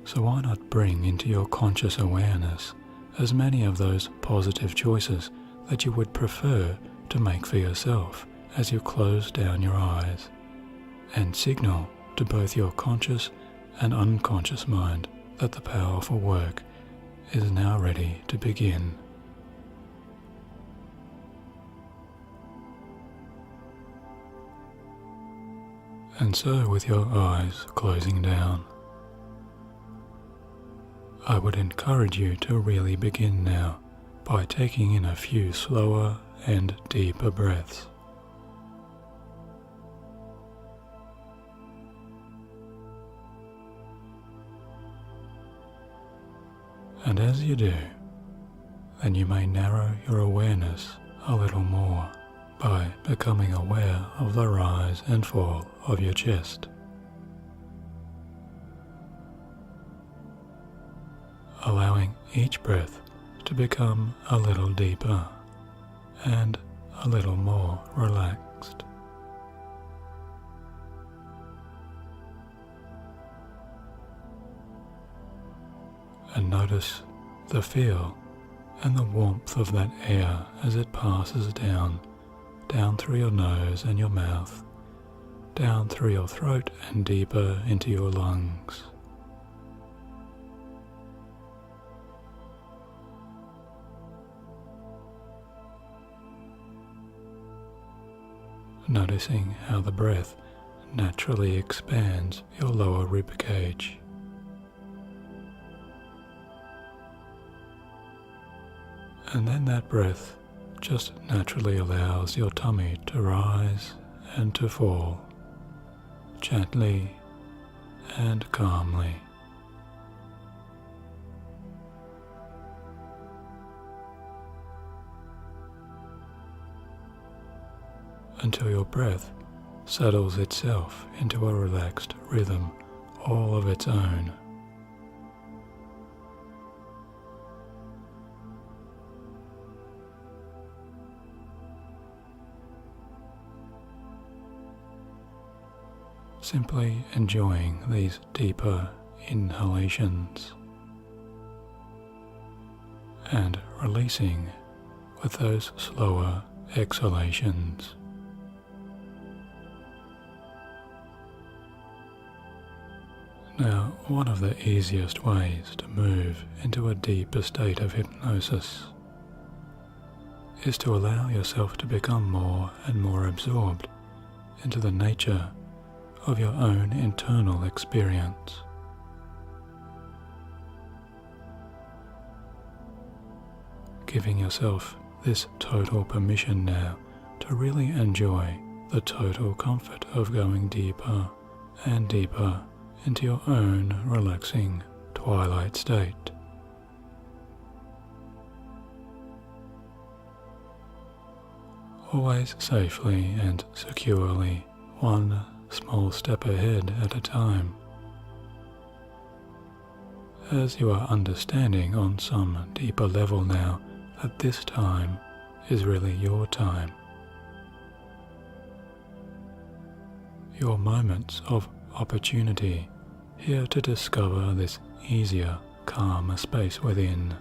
So why not bring into your conscious awareness as many of those positive choices that you would prefer to make for yourself as you close down your eyes, and signal to both your conscious and unconscious mind that the powerful work is now ready to begin. And so, with your eyes closing down, I would encourage you to really begin now by taking in a few slower and deeper breaths. And as you do, then you may narrow your awareness a little more by becoming aware of the rise and fall of your chest, allowing each breath to become a little deeper and a little more relaxed. And notice the feel and the warmth of that air as it passes down through your nose and your mouth, down through your throat and deeper into your lungs. Noticing how the breath naturally expands your lower rib cage And then that breath just naturally allows your tummy to rise and to fall, gently and calmly. Until your breath settles itself into a relaxed rhythm all of its own. Simply enjoying these deeper inhalations and releasing with those slower exhalations. Now, one of the easiest ways to move into a deeper state of hypnosis is to allow yourself to become more and more absorbed into the nature of your own internal experience. Giving yourself this total permission now to really enjoy the total comfort of going deeper and deeper into your own relaxing twilight state. Always safely and securely, one small step ahead at a time, as you are understanding on some deeper level now that this time is really your time. Your moments of opportunity here to discover this easier, calmer space within.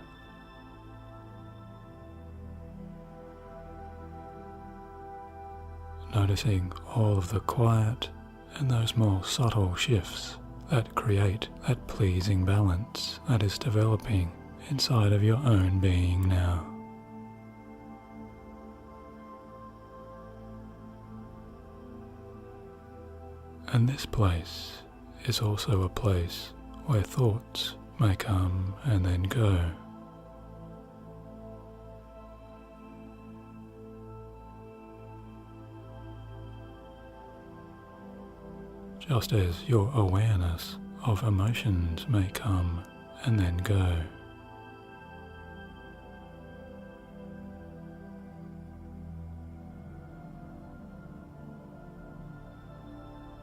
Noticing all of the quiet and those more subtle shifts that create that pleasing balance that is developing inside of your own being now. And this place is also a place where thoughts may come and then go. Just as your awareness of emotions may come and then go.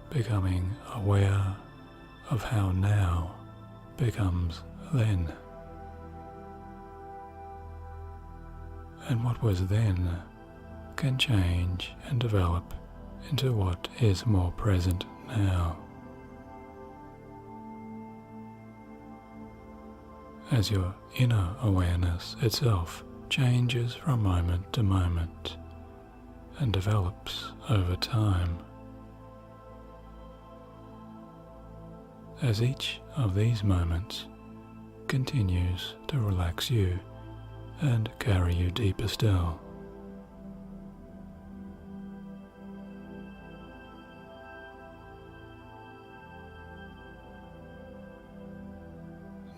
Becoming aware of how now becomes then. And what was then can change and develop into what is more present now. As your inner awareness itself changes from moment to moment and develops over time. As each of these moments continues to relax you and carry you deeper still.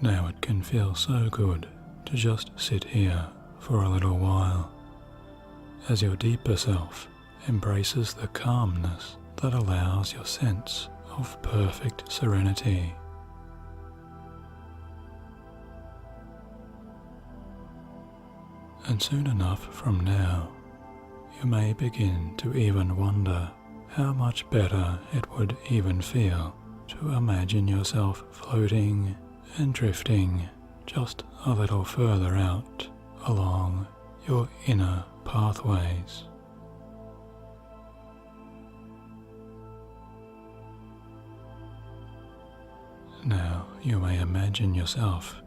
Now it can feel so good to just sit here for a little while, as your deeper self embraces the calmness that allows your sense of perfect serenity. And soon enough from now, you may begin to even wonder how much better it would even feel to imagine yourself floating and drifting just a little further out along your inner pathways. Now you may imagine yourself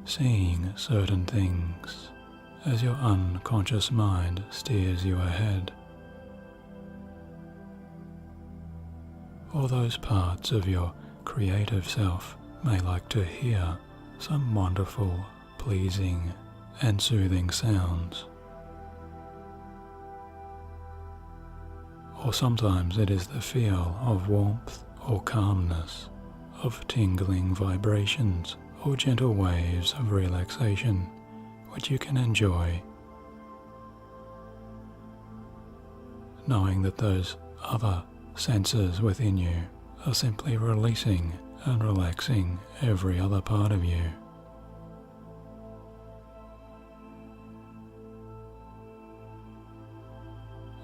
seeing certain things as your unconscious mind steers you ahead. Or those parts of your creative self may like to hear some wonderful, pleasing and soothing sounds. Or sometimes it is the feel of warmth or calmness, of tingling vibrations or gentle waves of relaxation which you can enjoy, knowing that those other senses within you are simply releasing and relaxing every other part of you.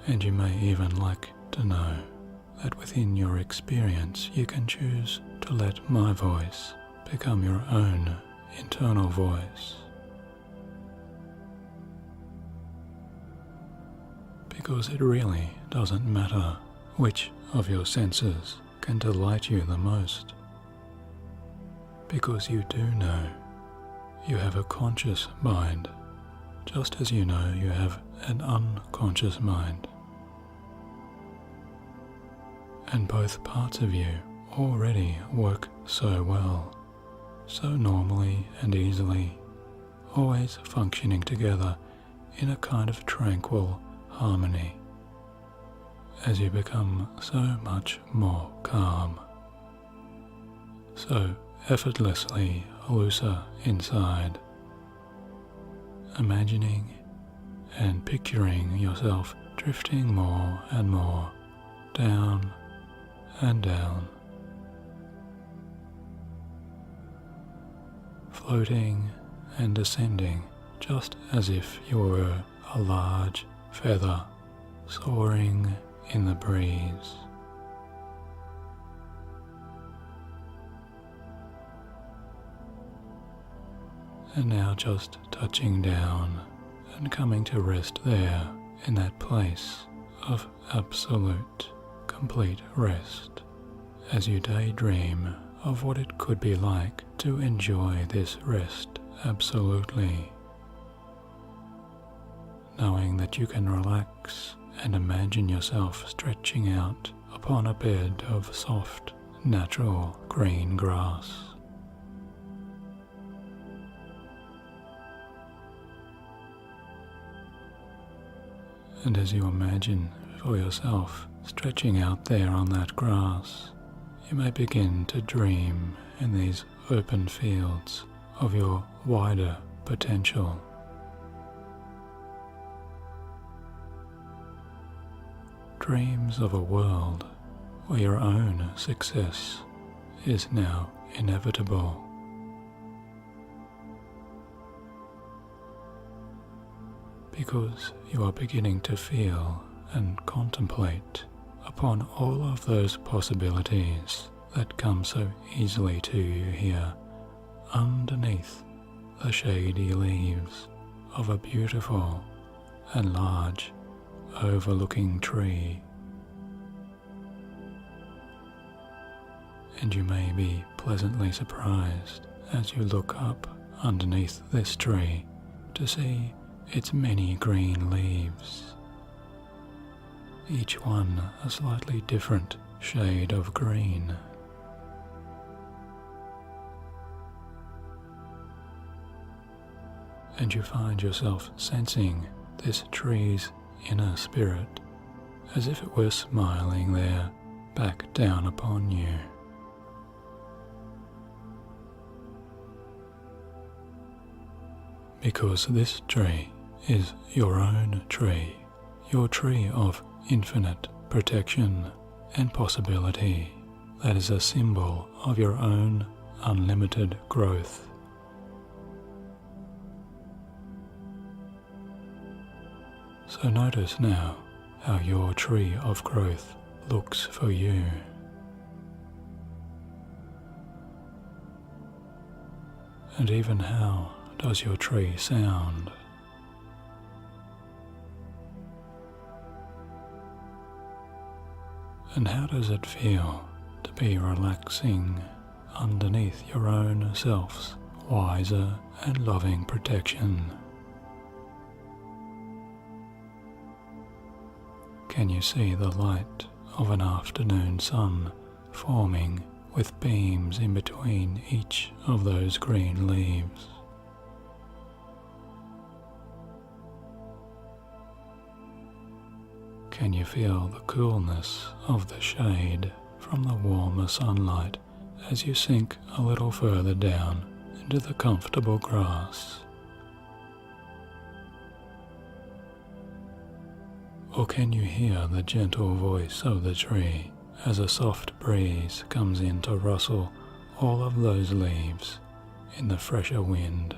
And you may even like to know that within your experience you can choose to let my voice become your own internal voice. Because it really doesn't matter which of your senses can delight you the most. Because you do know you have a conscious mind, just as you know you have an unconscious mind. And both parts of you already work so well, so normally and easily, always functioning together in a kind of tranquil harmony, as you become so much more calm, so effortlessly looser inside, imagining and picturing yourself drifting more and more down and down, floating and descending just as if you were a large feather soaring in the breeze. And now just touching down and coming to rest there in that place of absolute, complete rest, as you daydream of what it could be like to enjoy this rest absolutely, knowing that you can relax and imagine yourself stretching out upon a bed of soft, natural green grass. And as you imagine for yourself stretching out there on that grass, you may begin to dream in these open fields of your wider potential. Dreams of a world where your own success is now inevitable. Because you are beginning to feel and contemplate upon all of those possibilities that come so easily to you here underneath the shady leaves of a beautiful and large overlooking tree. And you may be pleasantly surprised as you look up underneath this tree to see its many green leaves, each one a slightly different shade of green. And you find yourself sensing this tree's inner spirit as if it were smiling there back down upon you. Because this tree is your own tree, your tree of infinite protection and possibility, that is a symbol of your own unlimited growth. So notice now how your tree of growth looks for you. And even how does your tree sound? And how does it feel to be relaxing underneath your own self's wiser and loving protection? Can you see the light of an afternoon sun forming with beams in between each of those green leaves? Can you feel the coolness of the shade from the warmer sunlight as you sink a little further down into the comfortable grass? Or can you hear the gentle voice of the tree as a soft breeze comes in to rustle all of those leaves in the fresher wind?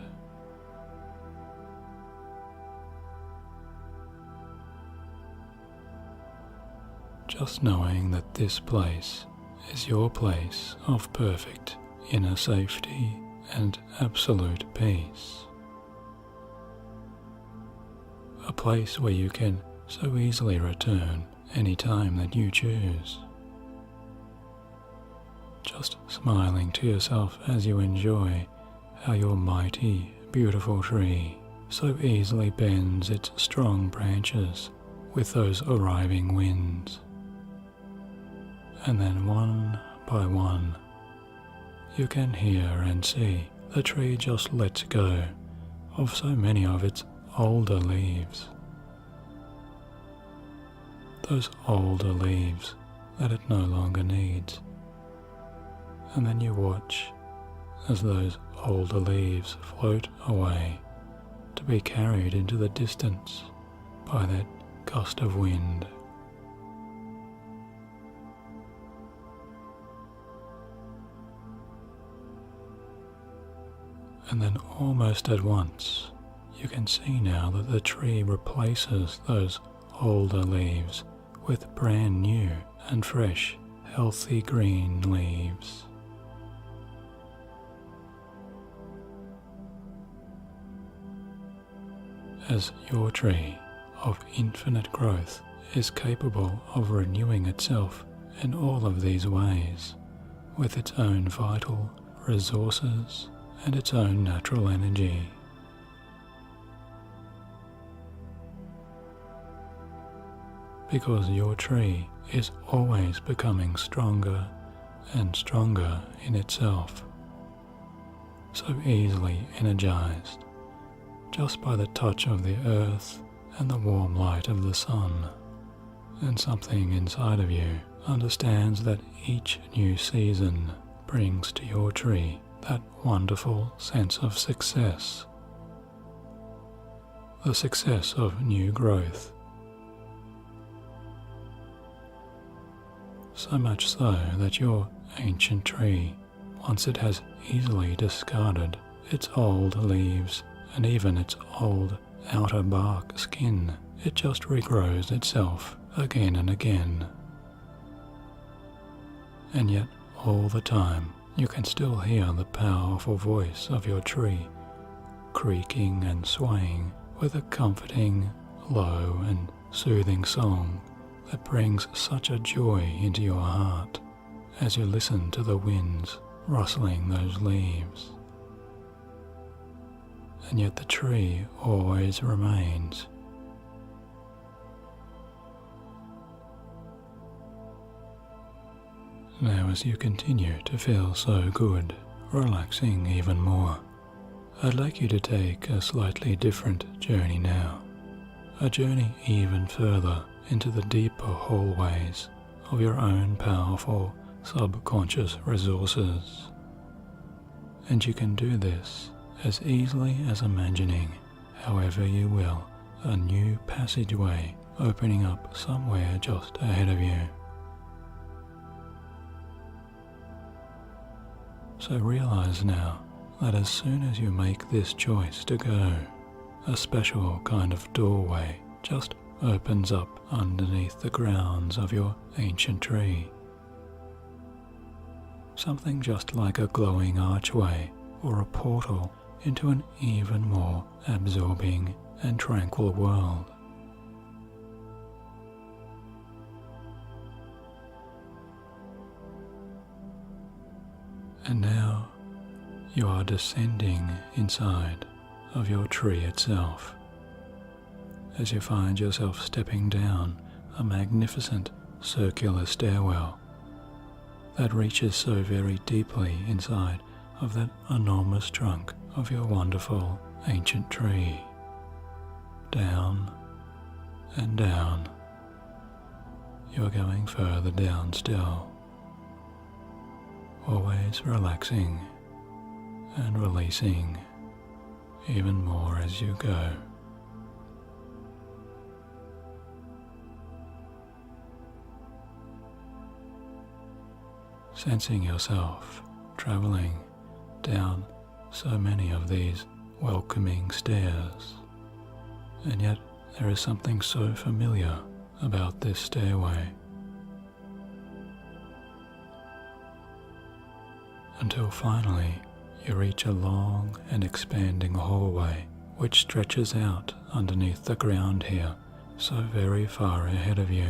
Just knowing that this place is your place of perfect inner safety and absolute peace. A place where you can so easily return any time that you choose. Just smiling to yourself as you enjoy how your mighty, beautiful tree so easily bends its strong branches with those arriving winds. And then one by one, you can hear and see the tree just lets go of so many of its older leaves. Those older leaves that it no longer needs. And then you watch as those older leaves float away to be carried into the distance by that gust of wind. And then almost at once, you can see now that the tree replaces those older leaves with brand new and fresh, healthy green leaves. As your tree of infinite growth is capable of renewing itself in all of these ways, with its own vital resources and its own natural energy. Because your tree is always becoming stronger and stronger in itself, so easily energized just by the touch of the earth and the warm light of the sun. And something inside of you understands that each new season brings to your tree that wonderful sense of success, the success of new growth. So much so that your ancient tree, once it has easily discarded its old leaves and even its old outer bark skin, it just regrows itself again and again. And yet all the time you can still hear the powerful voice of your tree creaking and swaying with a comforting, low and soothing song that brings such a joy into your heart as you listen to the winds rustling those leaves. And yet the tree always remains. Now as you continue to feel so good, relaxing even more, I'd like you to take a slightly different journey now. A journey even further into the deeper hallways of your own powerful subconscious resources. And you can do this as easily as imagining, however you will, a new passageway opening up somewhere just ahead of you. So realize now that as soon as you make this choice to go, a special kind of doorway just opens up underneath the grounds of your ancient tree. Something just like a glowing archway or a portal into an even more absorbing and tranquil world. And now you are descending inside of your tree itself, as you find yourself stepping down a magnificent circular stairwell that reaches so very deeply inside of that enormous trunk of your wonderful ancient tree. Down and down. You are going further down still, always relaxing and releasing even more as you go. sensing yourself traveling down so many of these welcoming stairs. And yet there is something so familiar about this stairway. Until finally you reach a long and expanding hallway which stretches out underneath the ground here, so very far ahead of you.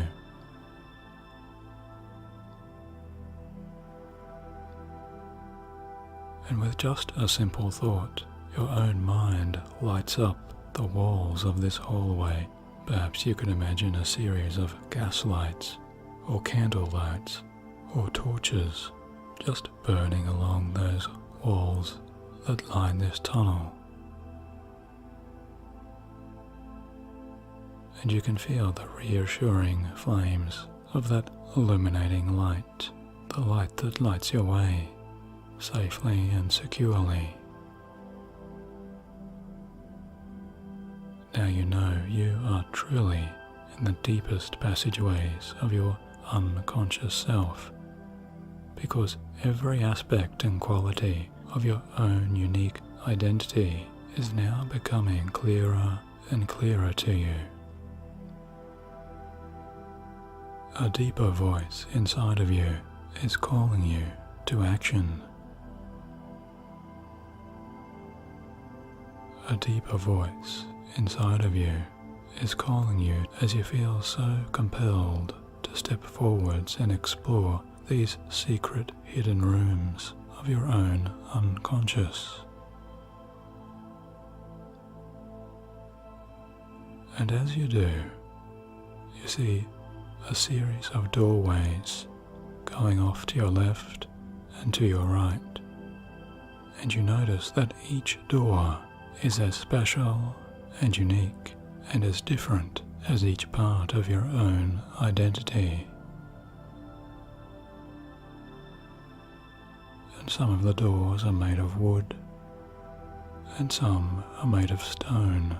And with just a simple thought, your own mind lights up the walls of this hallway. Perhaps you can imagine a series of gas lights, or candle lights, or torches just burning along those walls that line this tunnel. And you can feel the reassuring flames of that illuminating light, the light that lights your way safely and securely. Now you know you are truly in the deepest passageways of your unconscious self, because every aspect and quality of your own unique identity is now becoming clearer and clearer to you. A deeper voice inside of you is calling you to action. A deeper voice inside of you is calling you as you feel so compelled to step forwards and explore these secret hidden rooms of your own unconscious. And as you do, you see a series of doorways going off to your left and to your right, and you notice that each door is as special and unique and as different as each part of your own identity. And some of the doors are made of wood, and some are made of stone.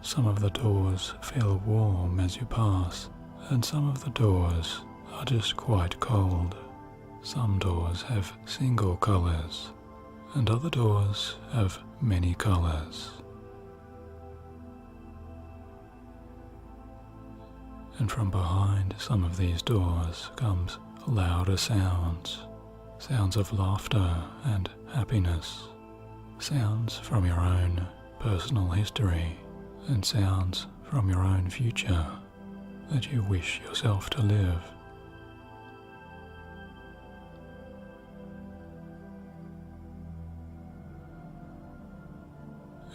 Some of the doors feel warm as you pass, and some of the doors are just quite cold. Some doors have single colors, and other doors have many colors. And from behind some of these doors comes louder sounds, sounds of laughter and happiness, sounds from your own personal history, and sounds from your own future that you wish yourself to live.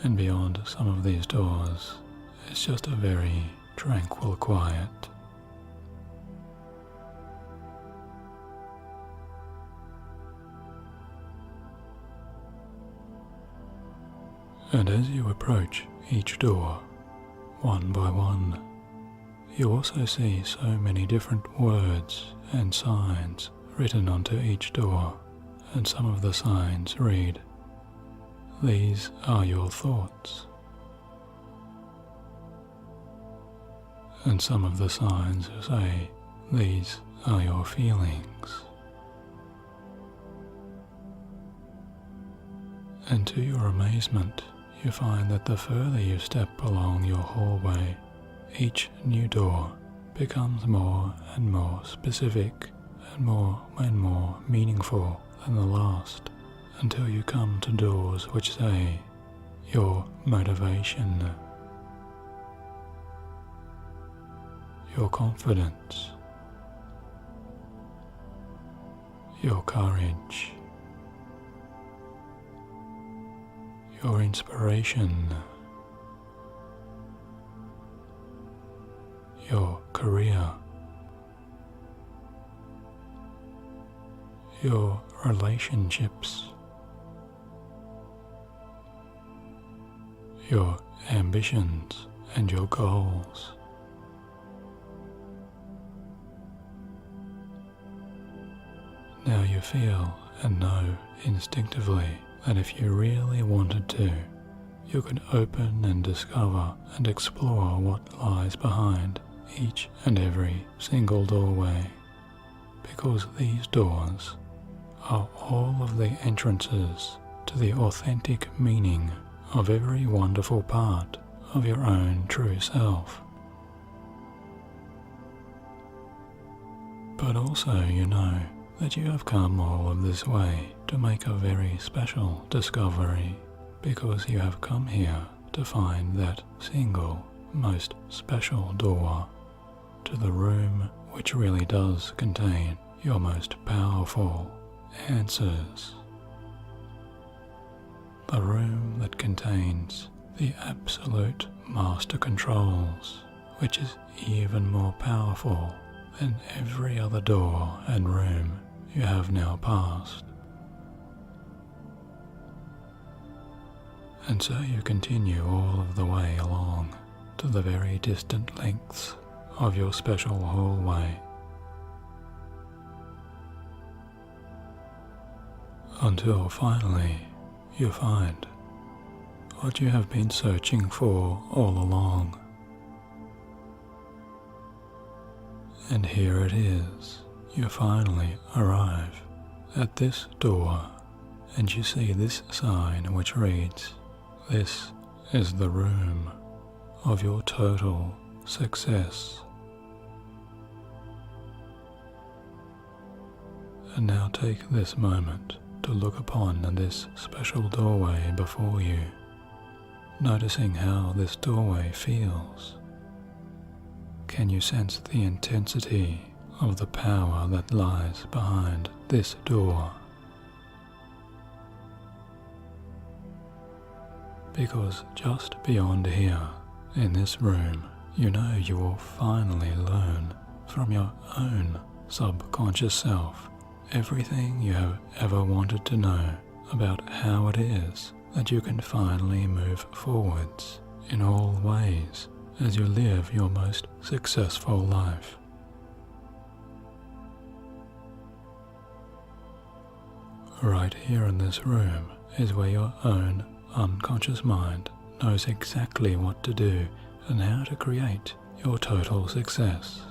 And beyond some of these doors is just a very tranquil quiet. And as you approach each door, one by one, you also see so many different words and signs written onto each door, and some of the signs read, "These are your thoughts." And some of the signs say, "These are your feelings." And to your amazement, you find that the further you step along your hallway, each new door becomes more and more specific and more meaningful than the last, until you come to doors which say, your motivation, your confidence, your courage, your inspiration, your career, your relationships, your ambitions and your goals. Now you feel and know instinctively that if you really wanted to, you could open and discover and explore what lies behind each and every single doorway, because these doors are all of the entrances to the authentic meaning of every wonderful part of your own true self. But also you know that you have come all of this way to make a very special discovery, because you have come here to find that single most special door to the room which really does contain your most powerful answers. The room that contains the absolute master controls, which is even more powerful than every other door and room you have now passed. And so you continue all of the way along to the very distant lengths of your special hallway, until finally you find what you have been searching for all along. And here it is. You finally arrive at this door, and you see this sign which reads, "This is the room of your total success." And now take this moment to look upon this special doorway before you, noticing how this doorway feels. Can you sense the intensity of the power that lies behind this door? Because just beyond here, in this room, you know you will finally learn from your own subconscious self everything you have ever wanted to know about how it is that you can finally move forwards in all ways as you live your most successful life. Right here in this room is where your own unconscious mind knows exactly what to do and how to create your total success.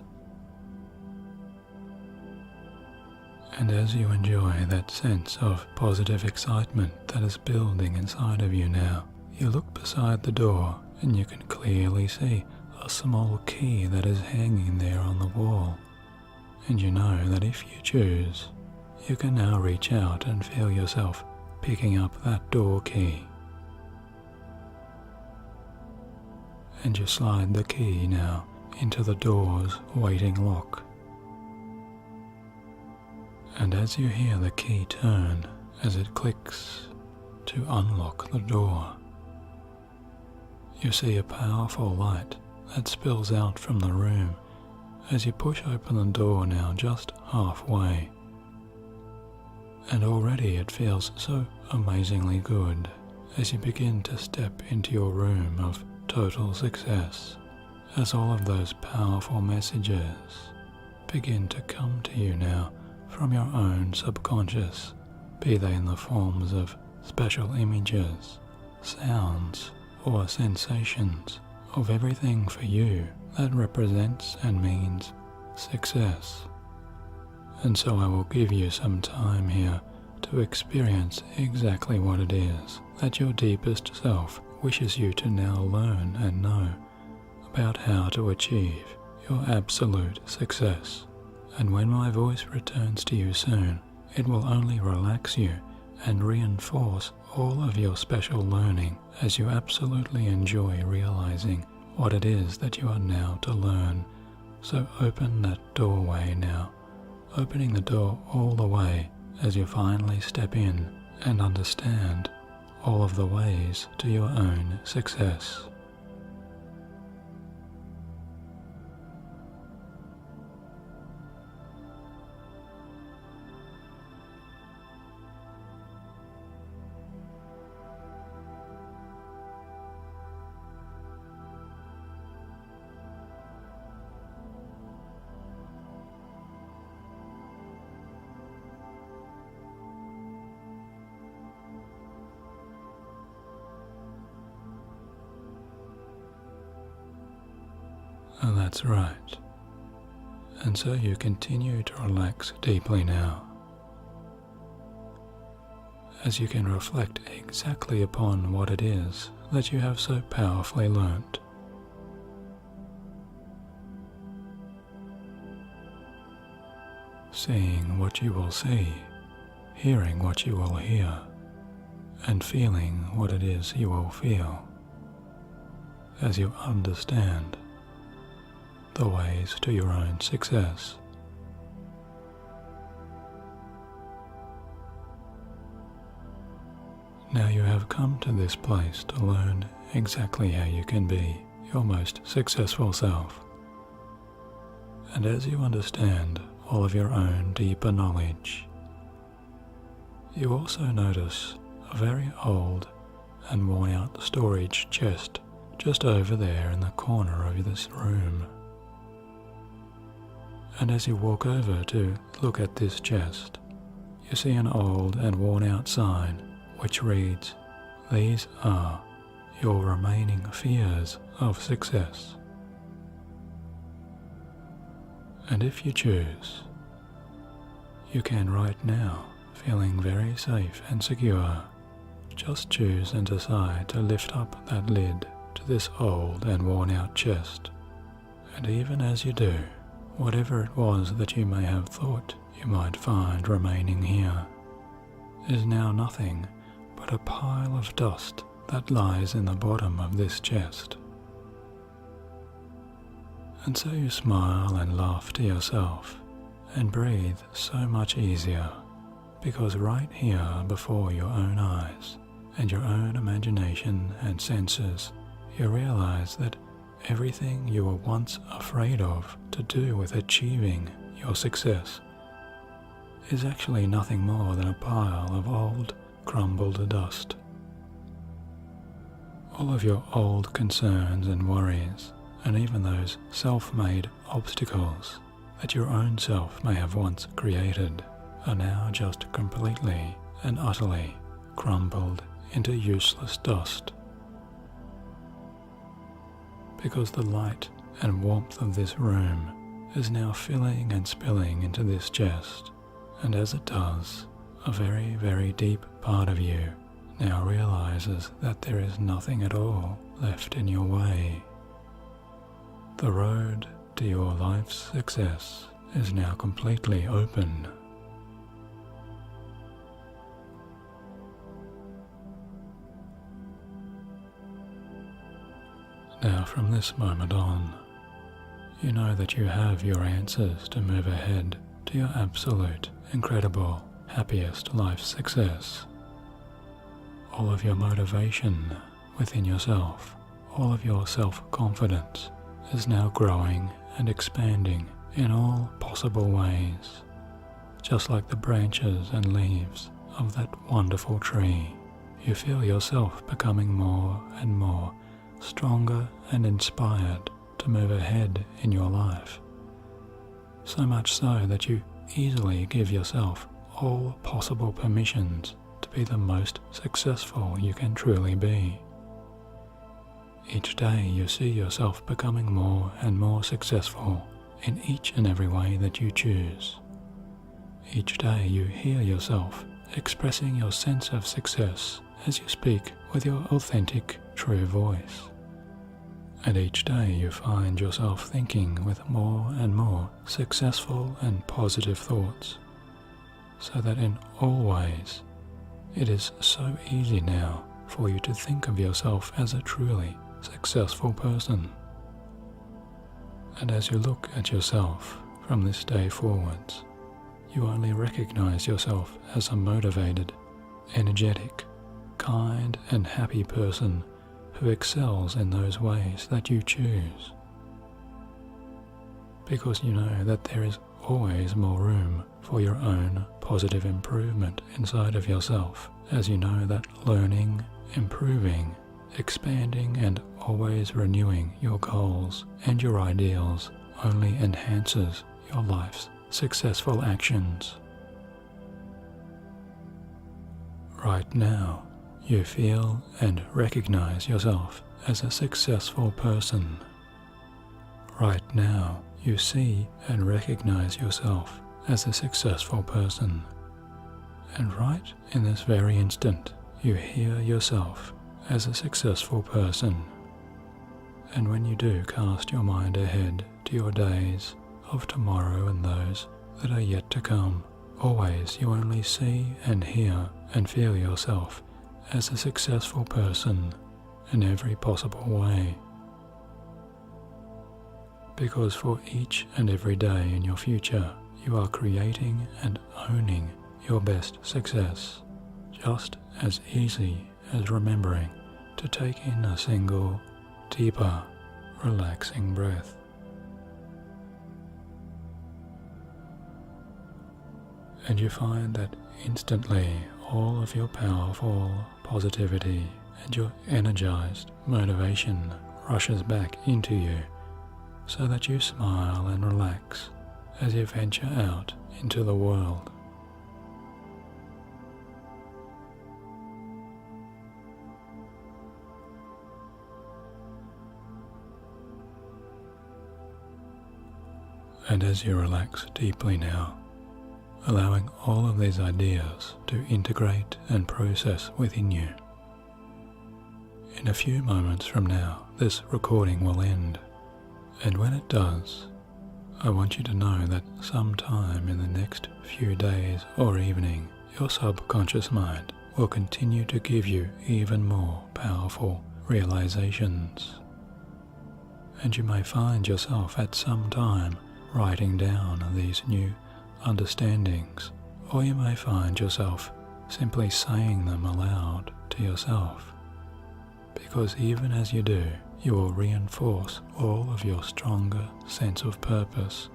And as you enjoy that sense of positive excitement that is building inside of you now, you look beside the door and you can clearly see a small key that is hanging there on the wall. And you know that if you choose, you can now reach out and feel yourself picking up that door key. And you slide the key now into the door's waiting lock. And as you hear the key turn as it clicks to unlock the door, you see a powerful light that spills out from the room as you push open the door now just halfway. And already it feels so amazingly good as you begin to step into your room of total success, as all of those powerful messages begin to come to you now from your own subconscious, be they in the forms of special images, sounds, or sensations of everything for you that represents and means success. And so I will give you some time here to experience exactly what it is that your deepest self wishes you to now learn and know about how to achieve your absolute success. And when my voice returns to you soon, it will only relax you and reinforce all of your special learning as you absolutely enjoy realizing what it is that you are now to learn. So open that doorway now, opening the door all the way as you finally step in and understand all of the ways to your own success. And that's right. And so you continue to relax deeply now, as you can reflect exactly upon what it is that you have so powerfully learnt. Seeing what you will see, hearing what you will hear, and feeling what it is you will feel, as you understand the ways to your own success. Now you have come to this place to learn exactly how you can be your most successful self. And as you understand all of your own deeper knowledge, you also notice a very old and worn out storage chest just over there in the corner of this room. And as you walk over to look at this chest, you see an old and worn out sign which reads, "These are your remaining fears of success." And if you choose, you can right now, feeling very safe and secure, just choose and decide to lift up that lid to this old and worn out chest. And even as you do, whatever it was that you may have thought you might find remaining here is now nothing but a pile of dust that lies in the bottom of this chest. And so you smile and laugh to yourself and breathe so much easier, because right here before your own eyes and your own imagination and senses, you realize that everything you were once afraid of to do with achieving your success is actually nothing more than a pile of old, crumbled dust. All of your old concerns and worries, and even those self-made obstacles that your own self may have once created, are now just completely and utterly crumbled into useless dust. Because the light and warmth of this room is now filling and spilling into this chest, and as it does, a very, very deep part of you now realizes that there is nothing at all left in your way. The road to your life's success is now completely open. Now from this moment on, you know that you have your answers to move ahead to your absolute, incredible, happiest life success. All of your motivation within yourself, all of your self-confidence is now growing and expanding in all possible ways, just like the branches and leaves of that wonderful tree. You feel yourself becoming more and more stronger and inspired to move ahead in your life, so much so that you easily give yourself all possible permissions to be the most successful you can truly be. Each day you see yourself becoming more and more successful in each and every way that you choose. Each day you hear yourself expressing your sense of success as you speak with your authentic, true voice. And each day you find yourself thinking with more and more successful and positive thoughts, so that in all ways it is so easy now for you to think of yourself as a truly successful person. And as you look at yourself from this day forwards, you only recognize yourself as a motivated, energetic, kind and happy person who excels in those ways that you choose. Because you know that there is always more room for your own positive improvement inside of yourself, as you know that learning, improving, expanding and always renewing your goals and your ideals only enhances your life's successful actions. Right now, you feel and recognize yourself as a successful person. Right now, you see and recognize yourself as a successful person. And right in this very instant, you hear yourself as a successful person. And when you do cast your mind ahead to your days of tomorrow and those that are yet to come, always you only see and hear and feel yourself as a successful person in every possible way. Because for each and every day in your future, you are creating and owning your best success, just as easy as remembering to take in a single, deeper, relaxing breath. And you find that instantly all of your powerful positivity and your energized motivation rushes back into you, so that you smile and relax as you venture out into the world. And as you relax deeply now, allowing all of these ideas to integrate and process within you, in a few moments from now, this recording will end. And when it does, I want you to know that sometime in the next few days or evening, your subconscious mind will continue to give you even more powerful realizations. And you may find yourself at some time writing down these new understandings, or you may find yourself simply saying them aloud to yourself. Because even as you do, you will reinforce all of your stronger sense of purpose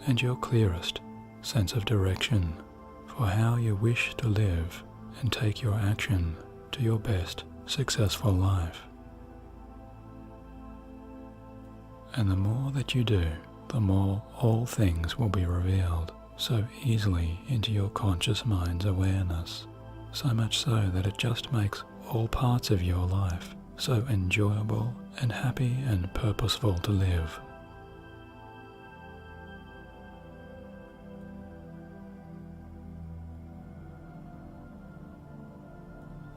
and your clearest sense of direction for how you wish to live and take your action to your best successful life. And the more that you do, the more all things will be revealed so easily into your conscious mind's awareness, so much so that it just makes all parts of your life so enjoyable and happy and purposeful to live.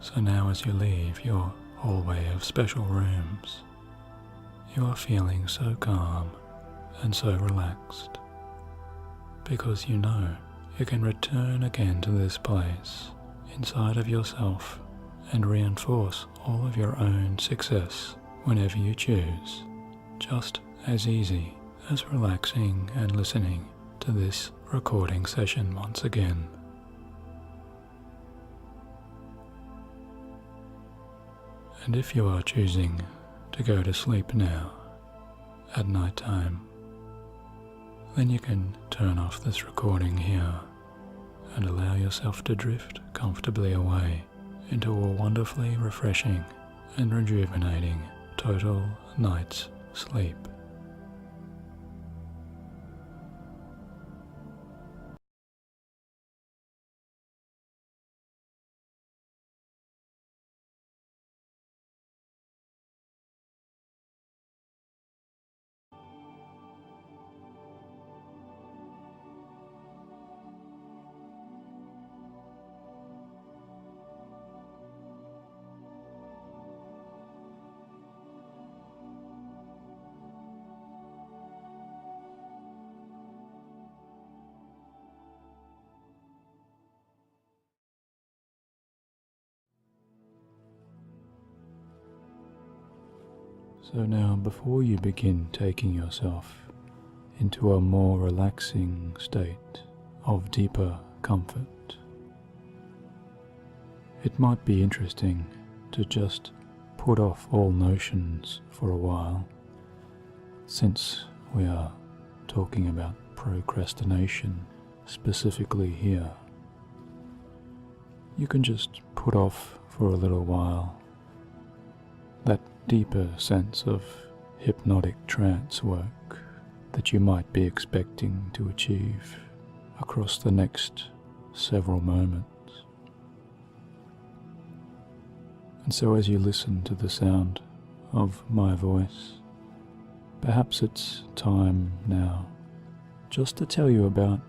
So now as you leave your hallway of special rooms, you are feeling so calm and so relaxed, because you know you can return again to this place inside of yourself and reinforce all of your own success whenever you choose, just as easy as relaxing and listening to this recording session once again. And if you are choosing to go to sleep now, at night time, then you can turn off this recording here and allow yourself to drift comfortably away into a wonderfully refreshing and rejuvenating total night's sleep. So now, before you begin taking yourself into a more relaxing state of deeper comfort, it might be interesting to just put off all notions for a while, since we are talking about procrastination specifically here. You can just put off for a little while that deeper sense of hypnotic trance work that you might be expecting to achieve across the next several moments. And so as you listen to the sound of my voice, perhaps it's time now just to tell you about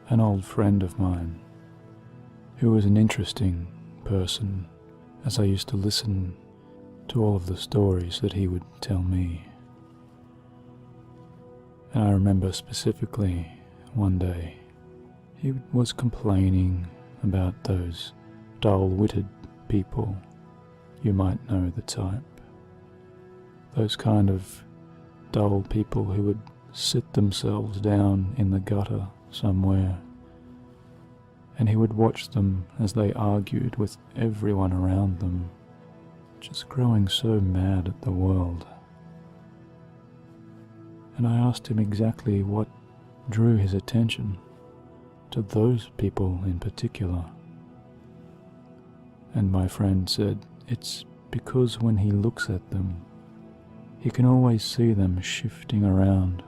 an old friend of mine who was an interesting person, as I used to listen to all of the stories that he would tell me. And I remember specifically one day he was complaining about those dull-witted people. You might know the type. Those kind of dull people who would sit themselves down in the gutter somewhere, and he would watch them as they argued with everyone around them, just growing so mad at the world. And I asked him exactly what drew his attention to those people in particular. And my friend said it's because when he looks at them, he can always see them shifting around,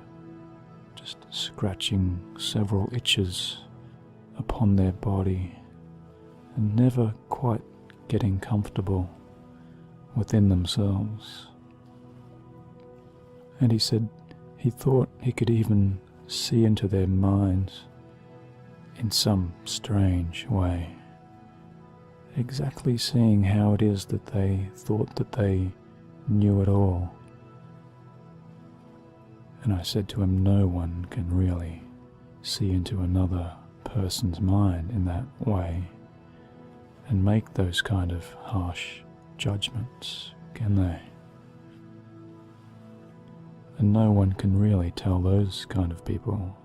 just scratching several itches upon their body and never quite getting comfortable within themselves. And he said he thought he could even see into their minds in some strange way, exactly seeing how it is that they thought that they knew it all. And I said to him, no one can really see into another person's mind in that way and make those kind of harsh judgments, can they? And no one can really tell those kind of people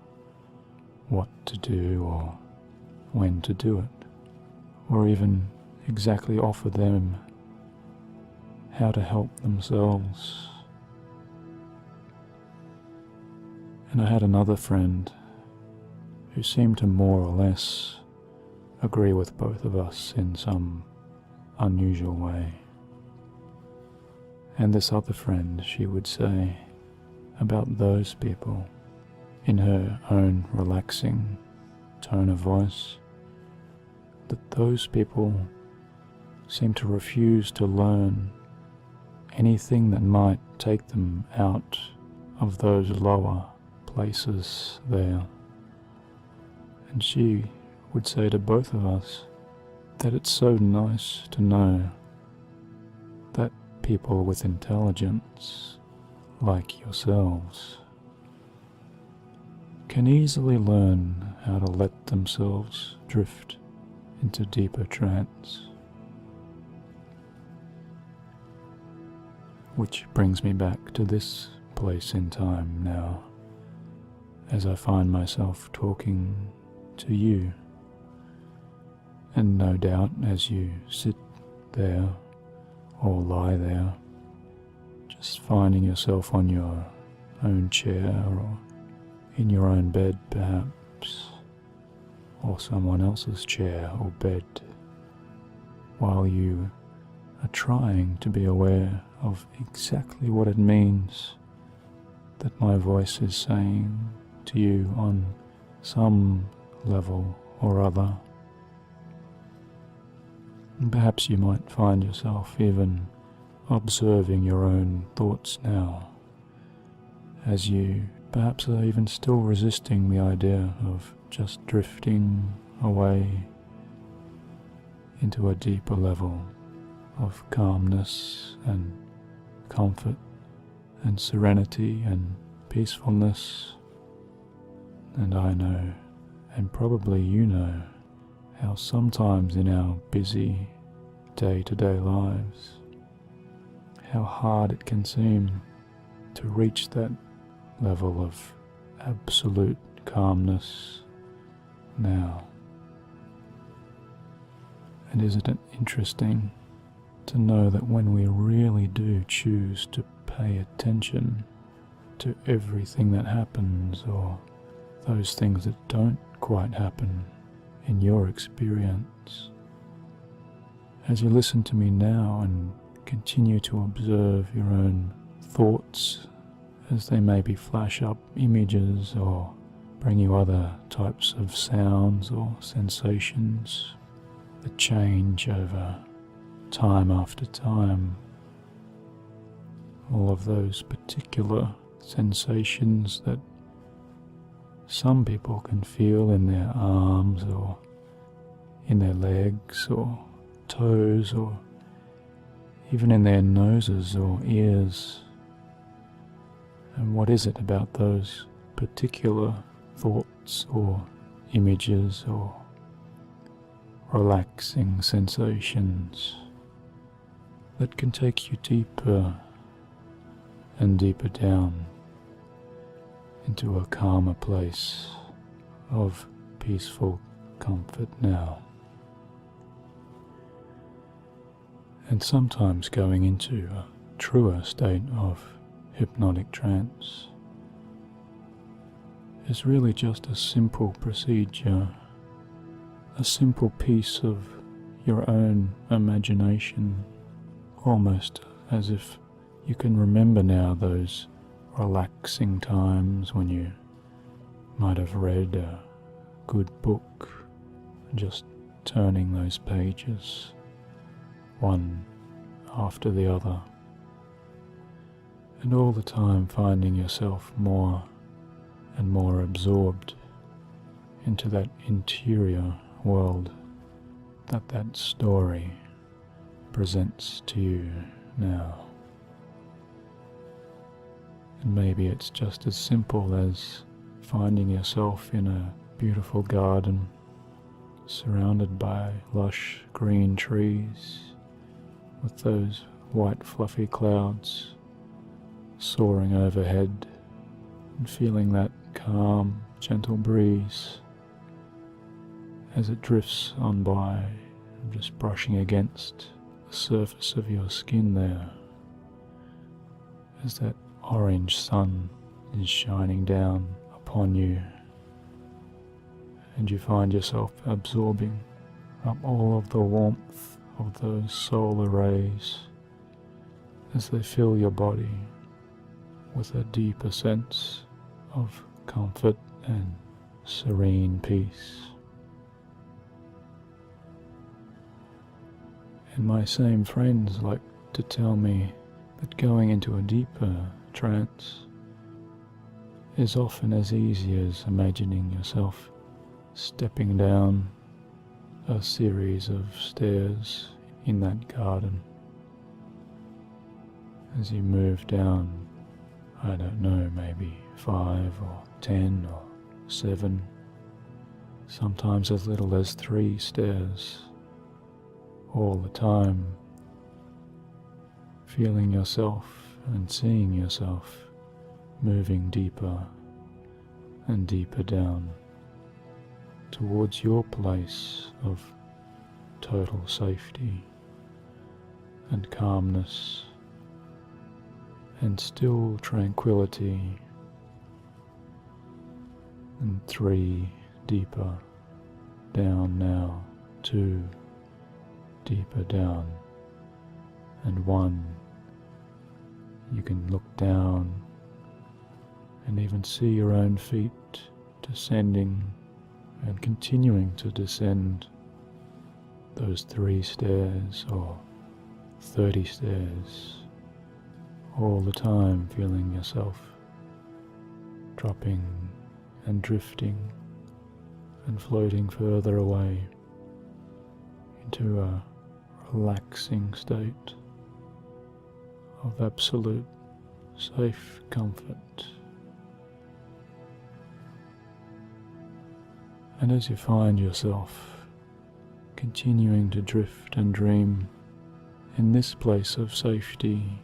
what to do or when to do it, or even exactly offer them how to help themselves. And I had another friend who seemed to more or less agree with both of us in some unusual way. And this other friend, she would say about those people in her own relaxing tone of voice, that those people seem to refuse to learn anything that might take them out of those lower places there. And she would say to both of us that it's so nice to know that people with intelligence like yourselves can easily learn how to let themselves drift into deeper trance. Which brings me back to this place in time now, as I find myself talking to you. And no doubt as you sit there or lie there, just finding yourself on your own chair or in your own bed perhaps, or someone else's chair or bed, while you are trying to be aware of exactly what it means that my voice is saying to you on some level or other. And perhaps you might find yourself even observing your own thoughts now, as you perhaps are even still resisting the idea of just drifting away into a deeper level of calmness and comfort and serenity and peacefulness. And I know, and probably you know, how sometimes in our busy day-to-day lives, how hard it can seem to reach that level of absolute calmness now. And isn't it interesting to know that when we really do choose to pay attention to everything that happens, or those things that don't quite happen in your experience, as you listen to me now and continue to observe your own thoughts as they maybe flash up images or bring you other types of sounds or sensations that change over time after time, all of those particular sensations that some people can feel in their arms or in their legs or toes or even in their noses or ears. And what is it about those particular thoughts or images or relaxing sensations that can take you deeper and deeper down into a calmer place of peaceful comfort now? And sometimes going into a truer state of hypnotic trance is really just a simple procedure, a simple piece of your own imagination, almost as if you can remember now those relaxing times when you might have read a good book, just turning those pages one after the other, and all the time finding yourself more and more absorbed into that interior world that story presents to you now. And maybe it's just as simple as finding yourself in a beautiful garden surrounded by lush green trees with those white fluffy clouds soaring overhead, and feeling that calm, gentle breeze as it drifts on by, just brushing against the surface of your skin there, as that orange sun is shining down upon you, and you find yourself absorbing up all of the warmth of those solar rays as they fill your body with a deeper sense of comfort and serene peace. And my same friends like to tell me that going into a deeper trance is often as easy as imagining yourself stepping down a series of stairs in that garden. As you move down, I don't know, maybe 5 or 10 or 7, sometimes as little as 3 stairs, all the time feeling yourself and seeing yourself moving deeper and deeper down towards your place of total safety and calmness and still tranquility, and 3 deeper down now, 2 deeper down, and 1 you can look down and even see your own feet descending and continuing to descend those 3 stairs or 30 stairs, all the time feeling yourself dropping and drifting and floating further away into a relaxing state of absolute safe comfort. And as you find yourself continuing to drift and dream in this place of safety,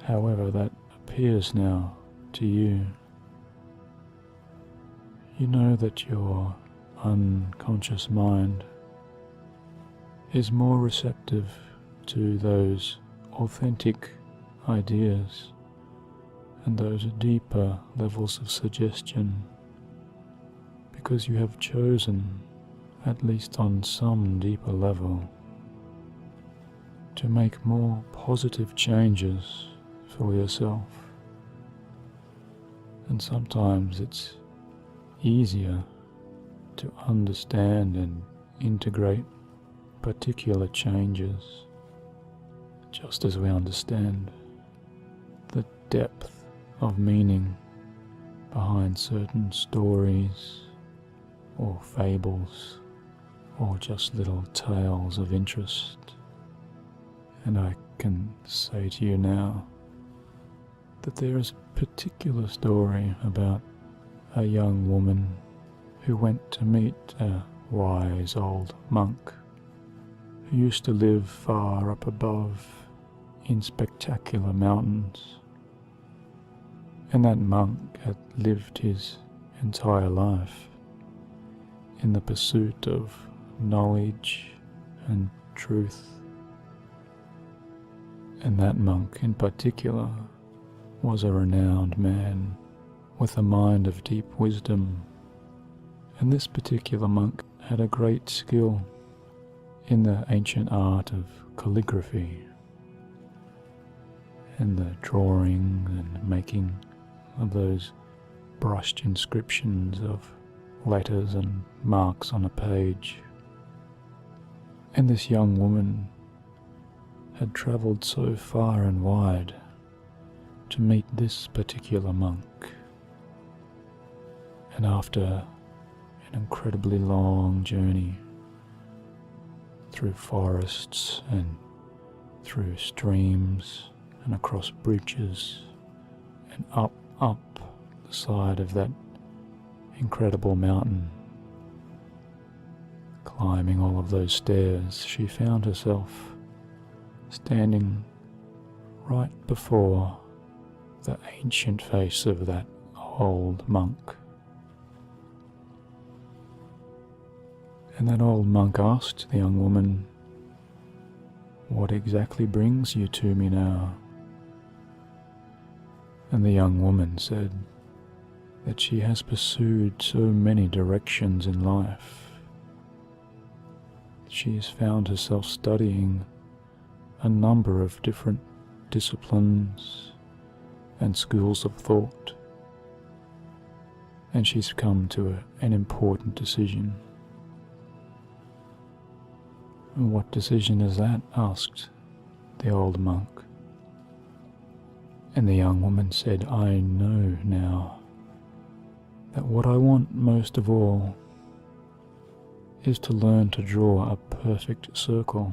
however that appears now to you, you know that your unconscious mind is more receptive to those authentic ideas and those deeper levels of suggestion, because you have chosen, at least on some deeper level, to make more positive changes for yourself. And sometimes it's easier to understand and integrate particular changes, just as we understand the depth of meaning behind certain stories or fables or just little tales of interest. And I can say to you now that there is a particular story about a young woman who went to meet a wise old monk who used to live far up above in spectacular mountains. And that monk had lived his entire life in the pursuit of knowledge and truth. And that monk in particular was a renowned man with a mind of deep wisdom. And this particular monk had a great skill in the ancient art of calligraphy and the drawing and making of those brushed inscriptions of letters and marks on a page. And this young woman had travelled so far and wide to meet this particular monk. And after an incredibly long journey through forests and through streams and across bridges and up the side of that incredible mountain, climbing all of those stairs, she found herself standing right before the ancient face of that old monk. And that old monk asked the young woman, "What exactly brings you to me now?" And the young woman said that she has pursued so many directions in life. She has found herself studying a number of different disciplines and schools of thought, and she's come to an important decision. "And what decision is that?" asked the old monk. And the young woman said, "I know now that what I want most of all is to learn to draw a perfect circle,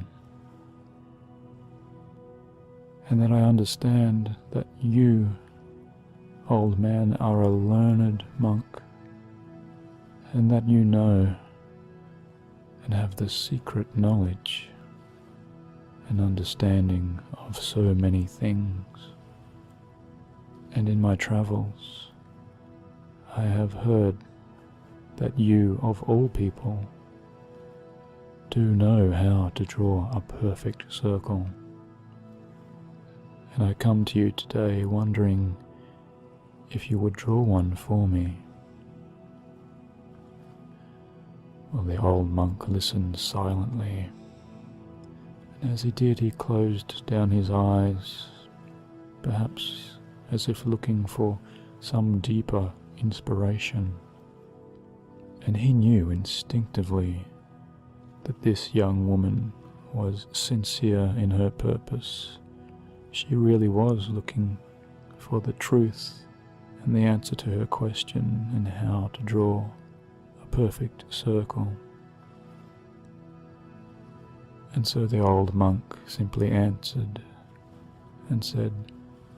and that I understand that you, old man, are a learned monk, and that you know and have the secret knowledge and understanding of so many things. And in my travels, I have heard that you, of all people, do know how to draw a perfect circle. And I come to you today wondering if you would draw one for me." Well, the old monk listened silently, and as he did, he closed down his eyes, perhaps as if looking for some deeper inspiration. And he knew instinctively that this young woman was sincere in her purpose. She really was looking for the truth and the answer to her question and how to draw a perfect circle. And so the old monk simply answered and said,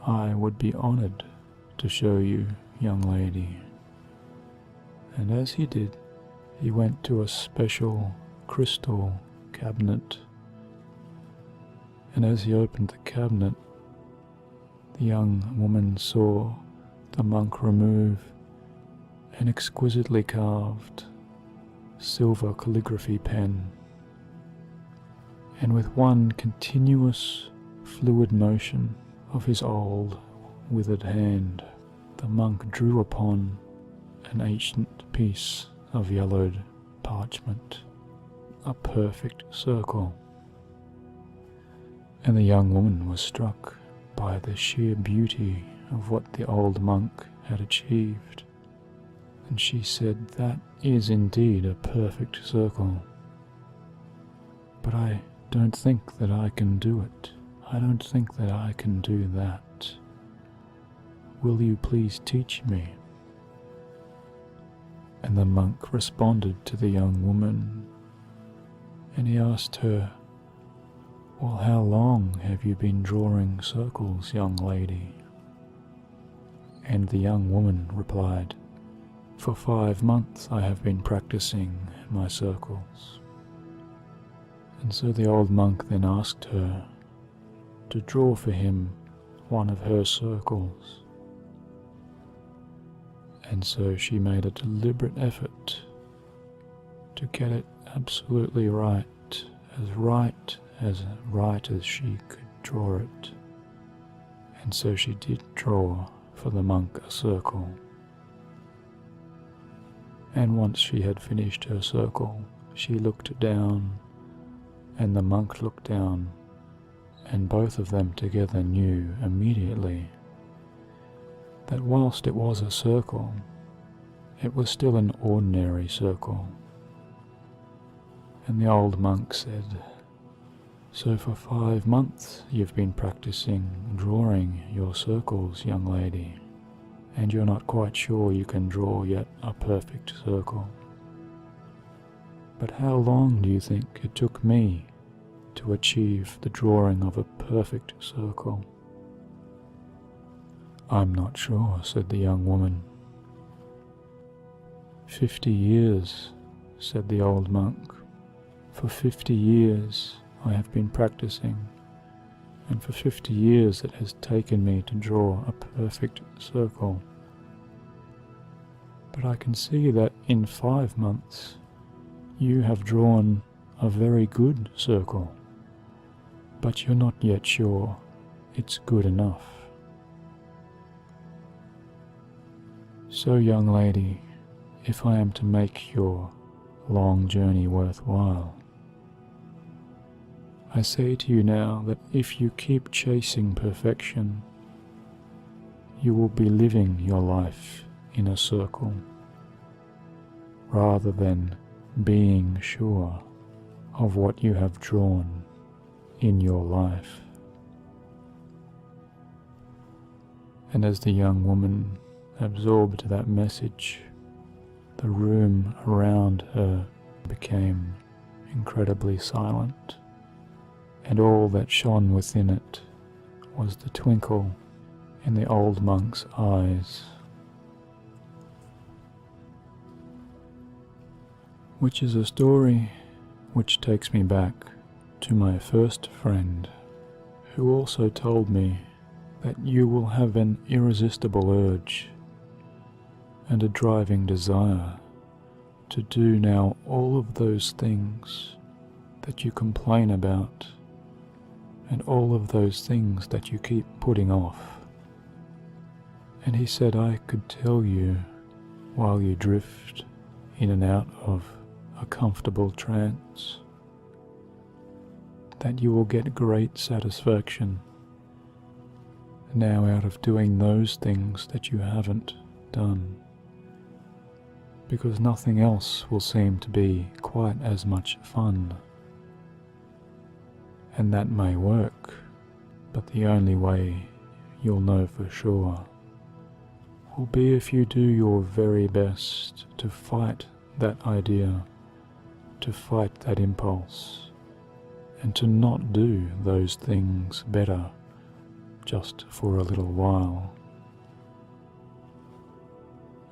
"I would be honored to show you, young lady." And as he did, he went to a special crystal cabinet. And as he opened the cabinet, the young woman saw the monk remove an exquisitely carved silver calligraphy pen. And with one continuous fluid motion of his old withered hand, the monk drew upon an ancient piece of yellowed parchment a perfect circle. And the young woman was struck by the sheer beauty of what the old monk had achieved, and she said, "That is indeed a perfect circle, but I don't think that I can do it. I don't think that I can do that. will you please teach me?" And the monk responded to the young woman, and he asked her, "Well, how long have you been drawing circles, young lady?" And the young woman replied, "For 5 months I have been practicing my circles." And so the old monk then asked her to draw for him one of her circles. And so she made a deliberate effort to get it absolutely right as she could draw it. And so she did draw for the monk a circle. And once she had finished her circle, she looked down, and the monk looked down, and both of them together knew immediately that whilst it was a circle, it was still an ordinary circle. And the old monk said, "So for 5 months you've been practicing drawing your circles, young lady, and you're not quite sure you can draw yet a perfect circle. But how long do you think it took me to achieve the drawing of a perfect circle?" "I'm not sure," said the young woman. 50 years, said the old monk. "For 50 years I have been practicing, and for 50 years it has taken me to draw a perfect circle. But I can see that in 5 months you have drawn a very good circle, but you're not yet sure it's good enough. So, young lady, if I am to make your long journey worthwhile, I say to you now that if you keep chasing perfection, you will be living your life in a circle, rather than being sure of what you have drawn in your life." And as the young woman absorbed that message, the room around her became incredibly silent, and all that shone within it was the twinkle in the old monk's eyes. Which is a story which takes me back to my first friend, who also told me that you will have an irresistible urge and a driving desire to do now all of those things that you complain about and all of those things that you keep putting off. And he said I could tell you, while you drift in and out of a comfortable trance, that you will get great satisfaction now out of doing those things that you haven't done, because nothing else will seem to be quite as much fun. And that may work, but the only way you'll know for sure will be if you do your very best to fight that idea, to fight that impulse, and to not do those things better just for a little while.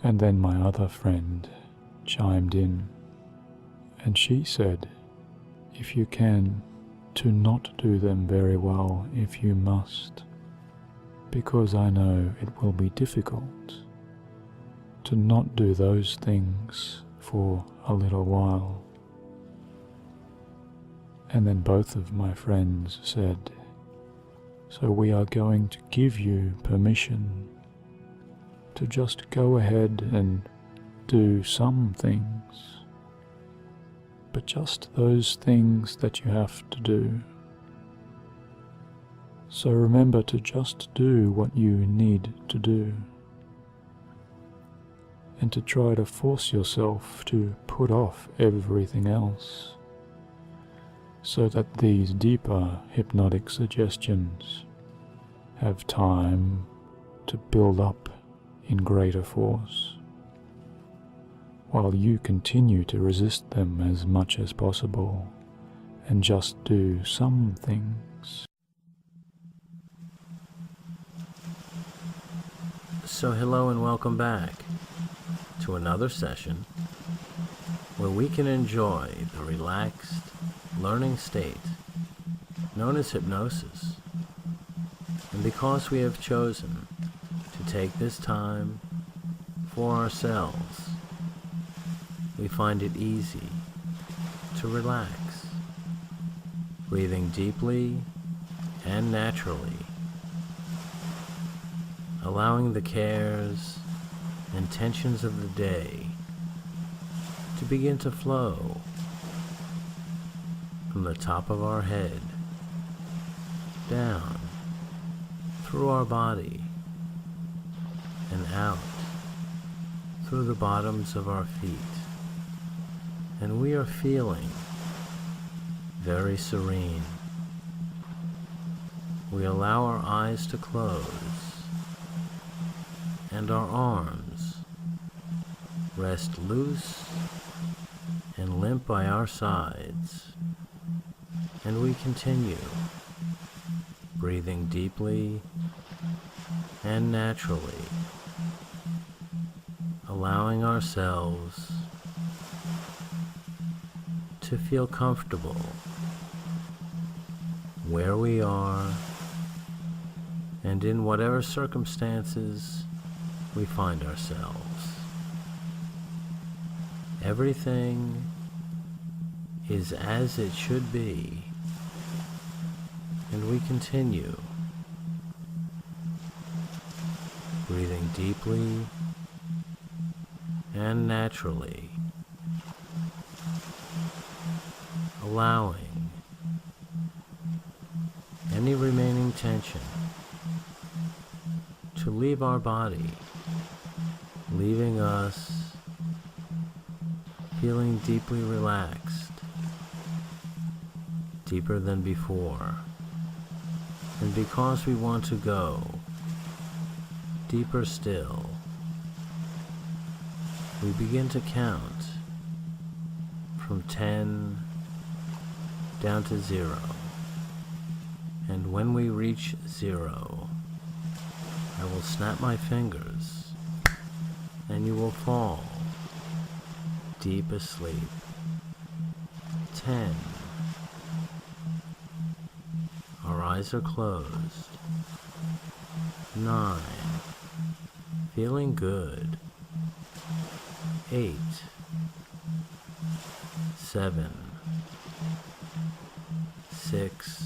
And then my other friend chimed in, and she said, if you can, to not do them very well if you must, because I know it will be difficult to not do those things for a little while. And then both of my friends said, so we are going to give you permission to just go ahead and do some things, but just those things that you have to do. So remember to just do what you need to do, and to try to force yourself to put off everything else, so that these deeper hypnotic suggestions have time to build up in greater force, while you continue to resist them as much as possible and just do some things. So hello and welcome back to another session where we can enjoy the relaxed learning state known as hypnosis. And because we have chosen to take this time for ourselves, we find it easy to relax, breathing deeply and naturally, allowing the cares and tensions of the day to begin to flow from the top of our head down through our body and out through the bottoms of our feet. And we are feeling very serene. We allow our eyes to close and our arms rest loose and limp by our sides, and we continue breathing deeply and naturally, allowing ourselves to feel comfortable where we are and in whatever circumstances we find ourselves. Everything is as it should be, and we continue breathing deeply and naturally, allowing any remaining tension to leave our body, leaving us feeling deeply relaxed, deeper than before. And because we want to go deeper still, we begin to count from 10 down to 0. And when we reach 0, I will snap my fingers and you will fall deep asleep. 10. Our eyes are closed. 9. Feeling good. 8. 7. 6.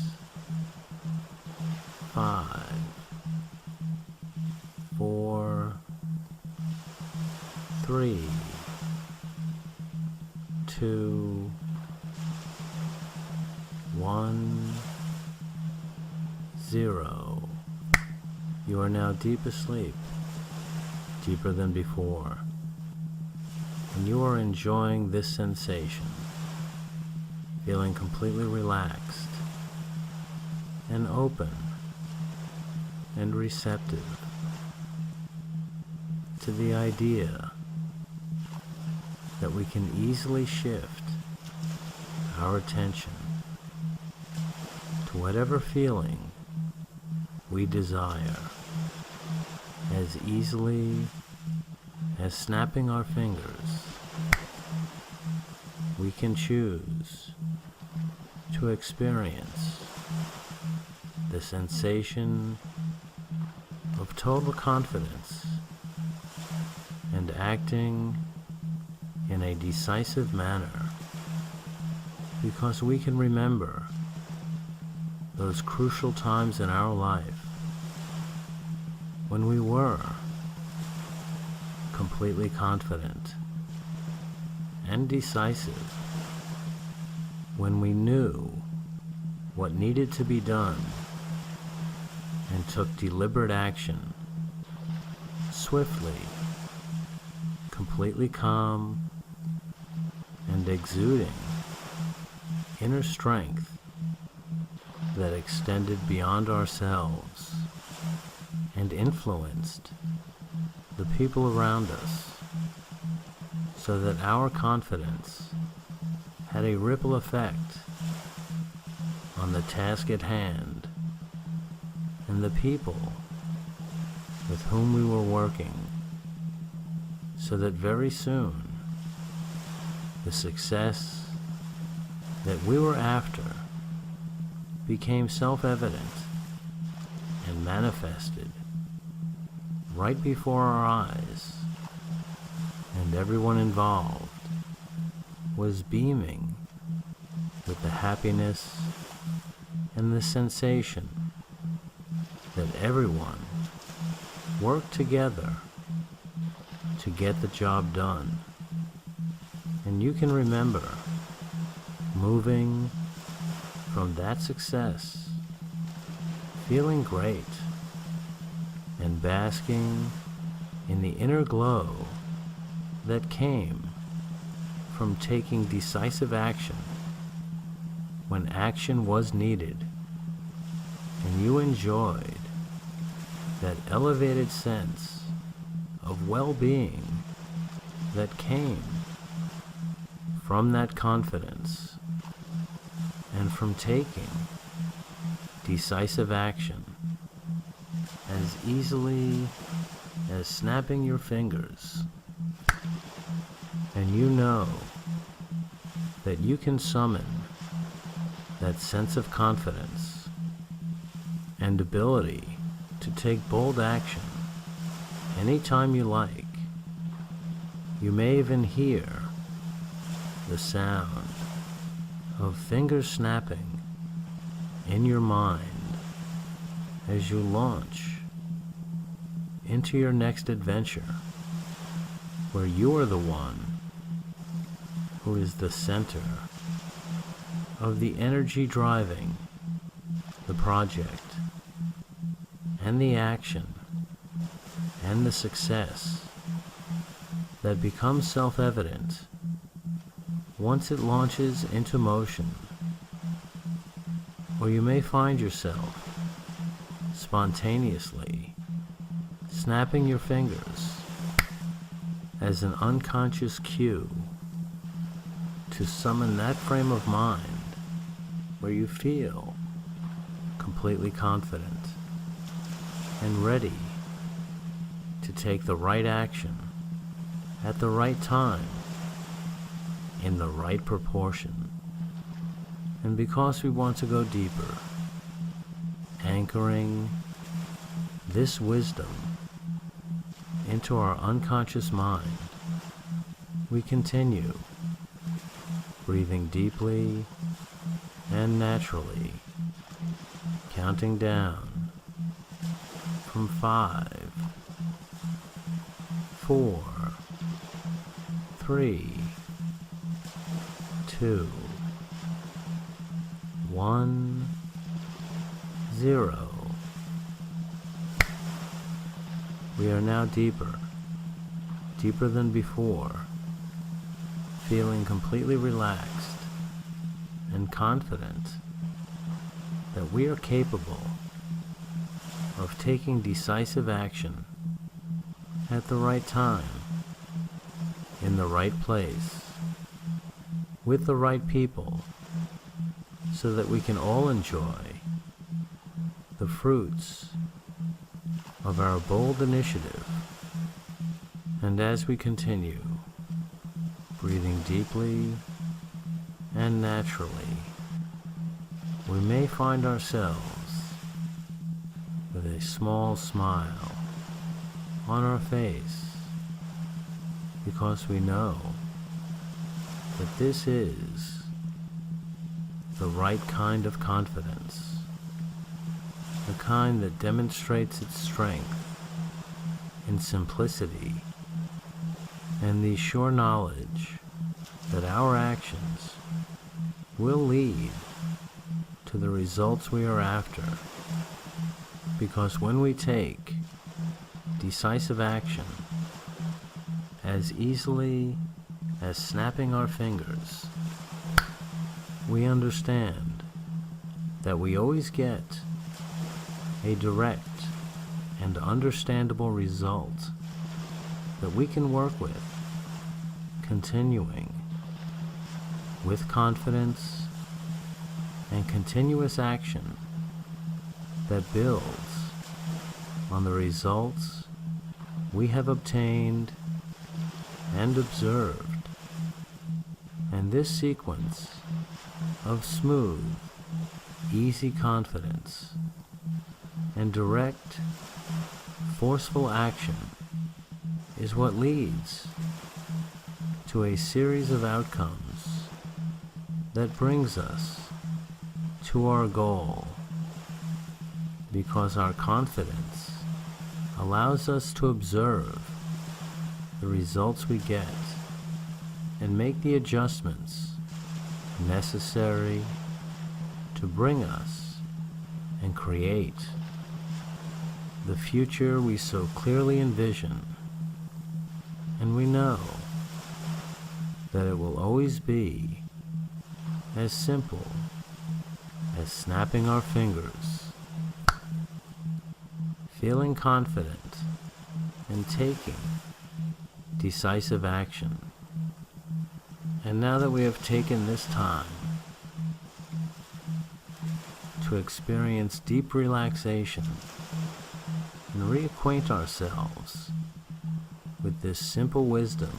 5. 4. 3. 2. 1. 0. You are now deep asleep, deeper than before, and you are enjoying this sensation, feeling completely relaxed and open and receptive to the idea that we can easily shift our attention to whatever feeling we desire as easily as snapping our fingers. We can choose to experience the sensation of total confidence and acting in a decisive manner, because we can remember those crucial times in our life when we were completely confident and decisive, when we knew what needed to be done and took deliberate action, swiftly, completely calm, and exuding inner strength that extended beyond ourselves and influenced the people around us, so that our confidence had a ripple effect on the task at hand and the people with whom we were working, so that very soon the success that we were after became self-evident and manifested right before our eyes, and everyone involved was beaming with the happiness and the sensation that everyone worked together to get the job done. And you can remember moving from that success, feeling great, and basking in the inner glow that came from taking decisive action when action was needed, and you enjoyed that elevated sense of well-being that came from that confidence and from taking decisive action as easily as snapping your fingers. And you know that you can summon that sense of confidence and ability to take bold action anytime you like. You may even hear the sound of fingers snapping in your mind as you launch into your next adventure, where you are the one who is the center of the energy driving the project and the action and the success that becomes self-evident once it launches into motion. Or you may find yourself spontaneously snapping your fingers as an unconscious cue to summon that frame of mind where you feel completely confident and ready to take the right action at the right time in the right proportion. And because we want to go deeper, anchoring this wisdom into our unconscious mind, we continue breathing deeply and naturally, counting down from 5, 4, 3, 2, 1, 0. We are now deeper than before, feeling completely relaxed and confident that we are capable of taking decisive action at the right time, in the right place, with the right people, so that we can all enjoy the fruits of our bold initiative. And as we continue breathing deeply and naturally, we may find ourselves with a small smile on our face, because we know that this is the right kind of confidence, the kind that demonstrates its strength in simplicity and the sure knowledge that our actions will lead to the results we are after. Because when we take decisive action as easily as snapping our fingers, we understand that we always get a direct and understandable result that we can work with, continuing with confidence and continuous action that builds on the results we have obtained and observed. And this sequence of smooth, easy confidence and direct, forceful action is what leads to a series of outcomes that brings us to our goal, because our confidence allows us to observe the results we get and make the adjustments necessary to bring us and create the future we so clearly envision. And we know that it will always be as simple as snapping our fingers, feeling confident, and taking decisive action. And now that we have taken this time to experience deep relaxation and reacquaint ourselves with this simple wisdom,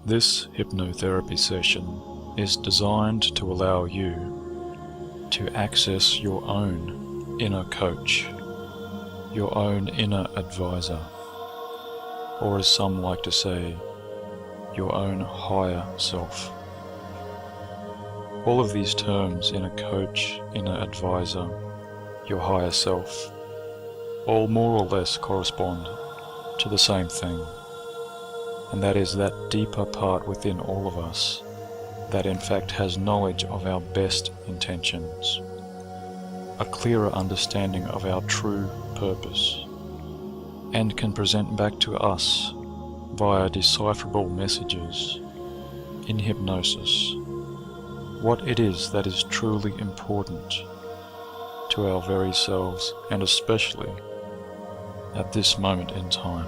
This hypnotherapy session is designed to allow you to access your own inner coach, your own inner advisor, or as some like to say, your own higher self. All of these terms, inner coach, inner advisor, your higher self, all more or less correspond to the same thing. And that is that deeper part within all of us that in fact has knowledge of our best intentions, a clearer understanding of our true purpose, and can present back to us via decipherable messages in hypnosis what it is that is truly important to our very selves, and especially at this moment in time.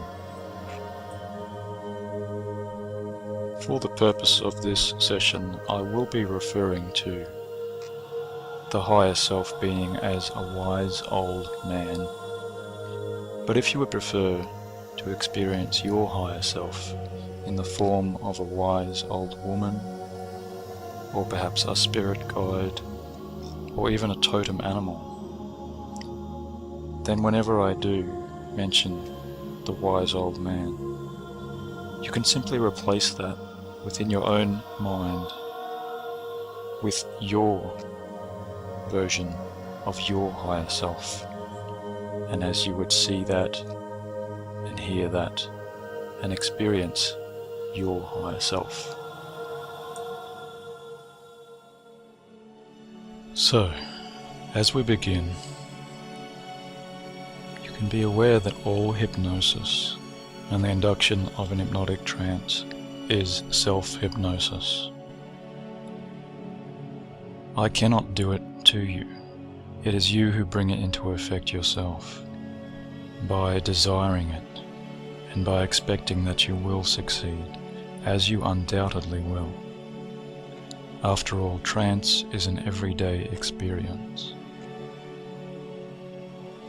For the purpose of this session, I will be referring to the higher self being as a wise old man. But if you would prefer to experience your higher self in the form of a wise old woman, or perhaps a spirit guide, or even a totem animal, then whenever I do mention the wise old man, you can simply replace that within your own mind with your version of your higher self. And as you would see that and hear that and experience your higher self. So, as we begin, you can be aware that all hypnosis and the induction of an hypnotic trance is self-hypnosis. I cannot do it to you. It is you who bring it into effect yourself, by desiring it, and by expecting that you will succeed, as you undoubtedly will. After all, trance is an everyday experience.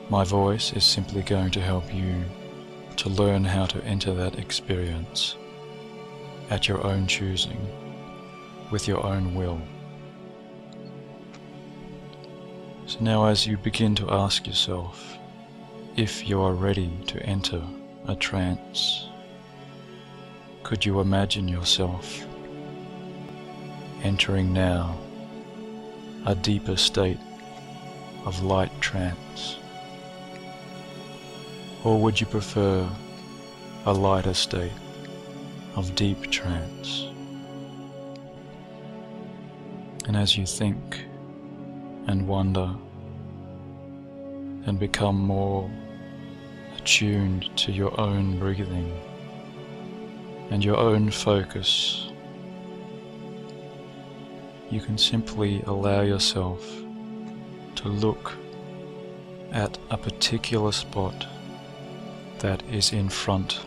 My voice is simply going to help you to learn how to enter that experience at your own choosing, with your own will. So now as you begin to ask yourself if you are ready to enter a trance, could you imagine yourself entering now a deeper state of light trance? Or would you prefer a lighter state of deep trance? And as you think and wonder and become more attuned to your own breathing and your own focus, you can simply allow yourself to look at a particular spot that is in front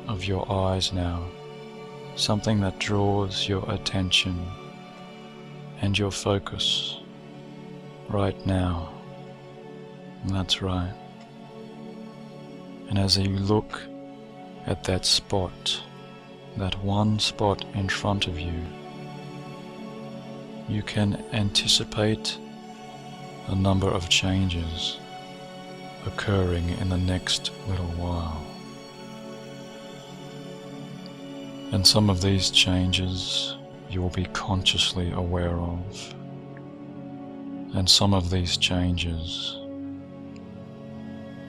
of your eyes now, something that draws your attention and your focus right now. And that's right. And as you look at that spot, that one spot in front of you, you can anticipate a number of changes occurring in the next little while. And some of these changes you will be consciously aware of, and some of these changes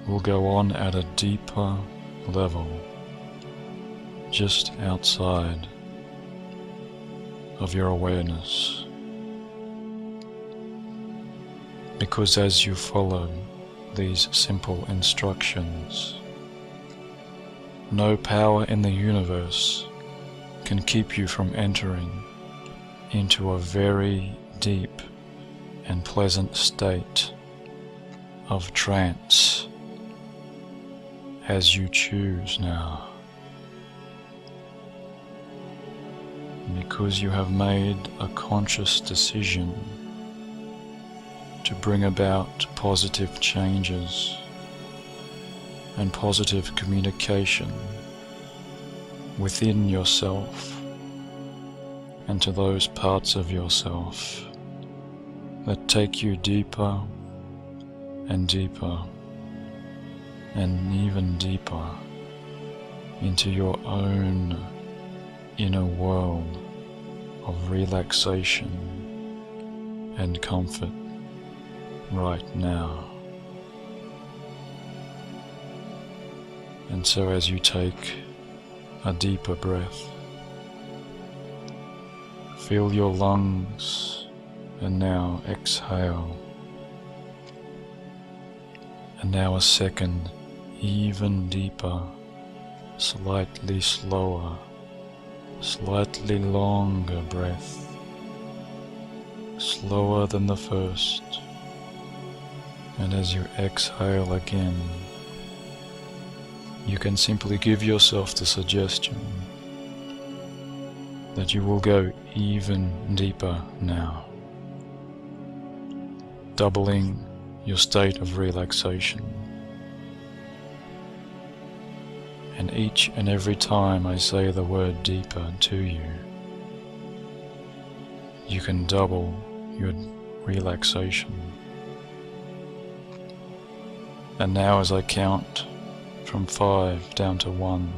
will go on at a deeper level, just outside of your awareness. Because as you follow these simple instructions, no power in the universe can keep you from entering into a very deep and pleasant state of trance as you choose now. Because you have made a conscious decision to bring about positive changes and positive communication within yourself and to those parts of yourself that take you deeper and deeper and even deeper into your own inner world of relaxation and comfort right now. And so as you take a deeper breath, fill your lungs and now exhale. And now a second, even deeper, slightly slower, slightly longer breath, slower than the first. And as you exhale again, you can simply give yourself the suggestion that you will go even deeper now, doubling your state of relaxation. And each and every time I say the word deeper to you, you can double your relaxation. And now as I count from 5 down to 1,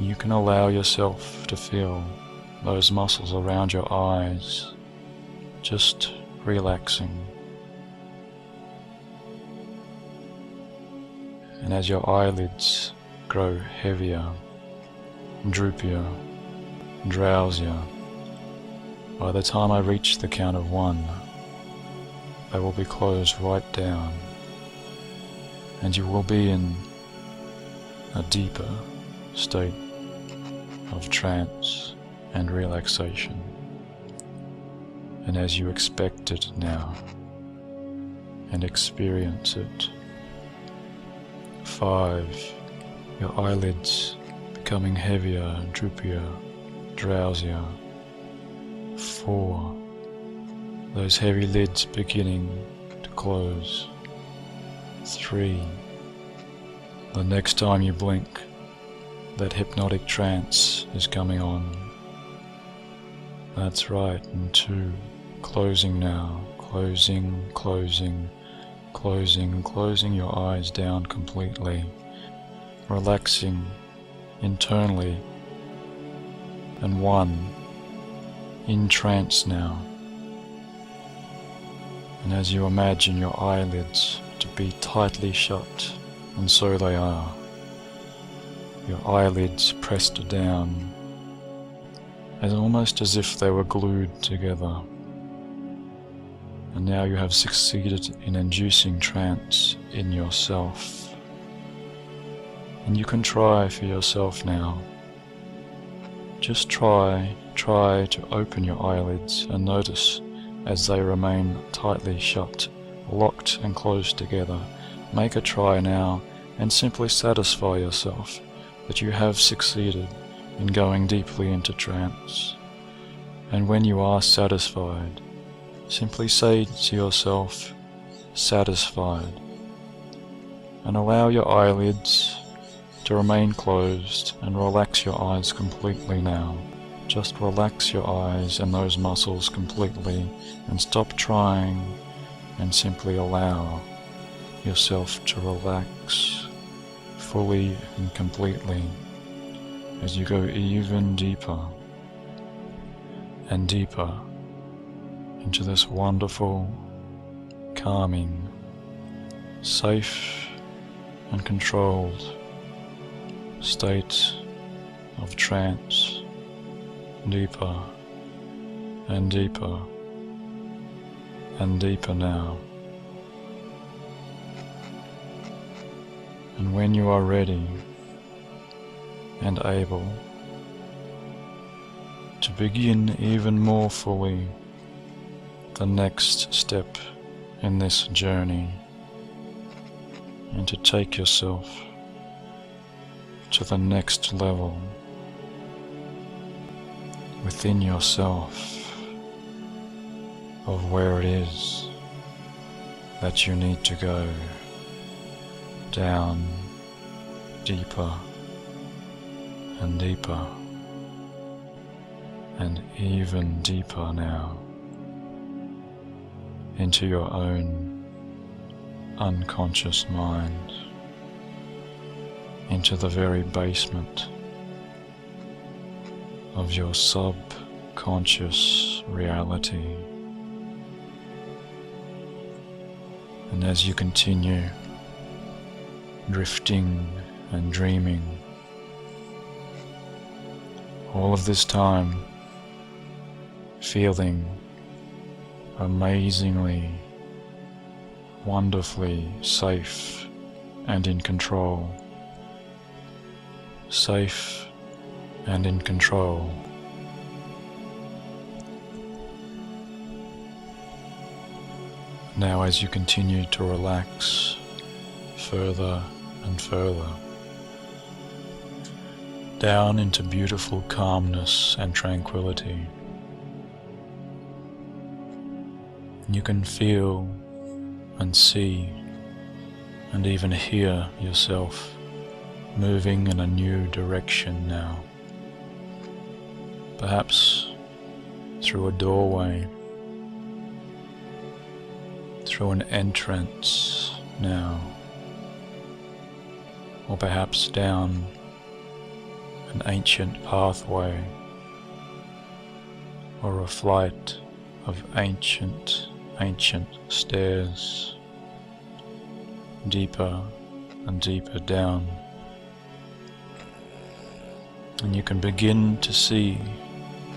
you can allow yourself to feel those muscles around your eyes just relaxing. And as your eyelids grow heavier, droopier, drowsier, by the time I reach the count of 1, they will be closed right down, and you will be in a deeper state of trance and relaxation. And as you expect it now and experience it, 5, your eyelids becoming heavier, droopier, drowsier. 4, those heavy lids beginning to close. 3. The next time you blink, that hypnotic trance is coming on. That's right. And 2. Closing now. Closing, closing, closing, closing your eyes down completely. Relaxing internally. And 1. In trance now. And as you imagine your eyelids to be tightly shut, and so they are, your eyelids pressed down, almost as if they were glued together. And now you have succeeded in inducing trance in yourself. And you can try for yourself now. Just try to open your eyelids and notice as they remain tightly shut, locked and closed together. Make a try now and simply satisfy yourself that you have succeeded in going deeply into trance. And when you are satisfied, simply say to yourself, satisfied, and allow your eyelids to remain closed and relax your eyes completely now. Just relax your eyes and those muscles completely and stop trying and simply allow yourself to relax fully and completely as you go even deeper and deeper into this wonderful, calming, safe and controlled state of trance, deeper and deeper and deeper now. And when you are ready and able to begin even more fully the next step in this journey, and to take yourself to the next level within yourself of where it is that you need to go down deeper and deeper and even deeper now into your own unconscious mind, into the very basement of your subconscious reality. And as you continue drifting and dreaming, all of this time feeling amazingly, wonderfully safe and in control. Safe and in control. Now as you continue to relax further and further, down into beautiful calmness and tranquility, you can feel and see and even hear yourself moving in a new direction now. Perhaps through a doorway, through an entrance now, or perhaps down an ancient pathway, or a flight of ancient stairs, deeper and deeper down. And you can begin to see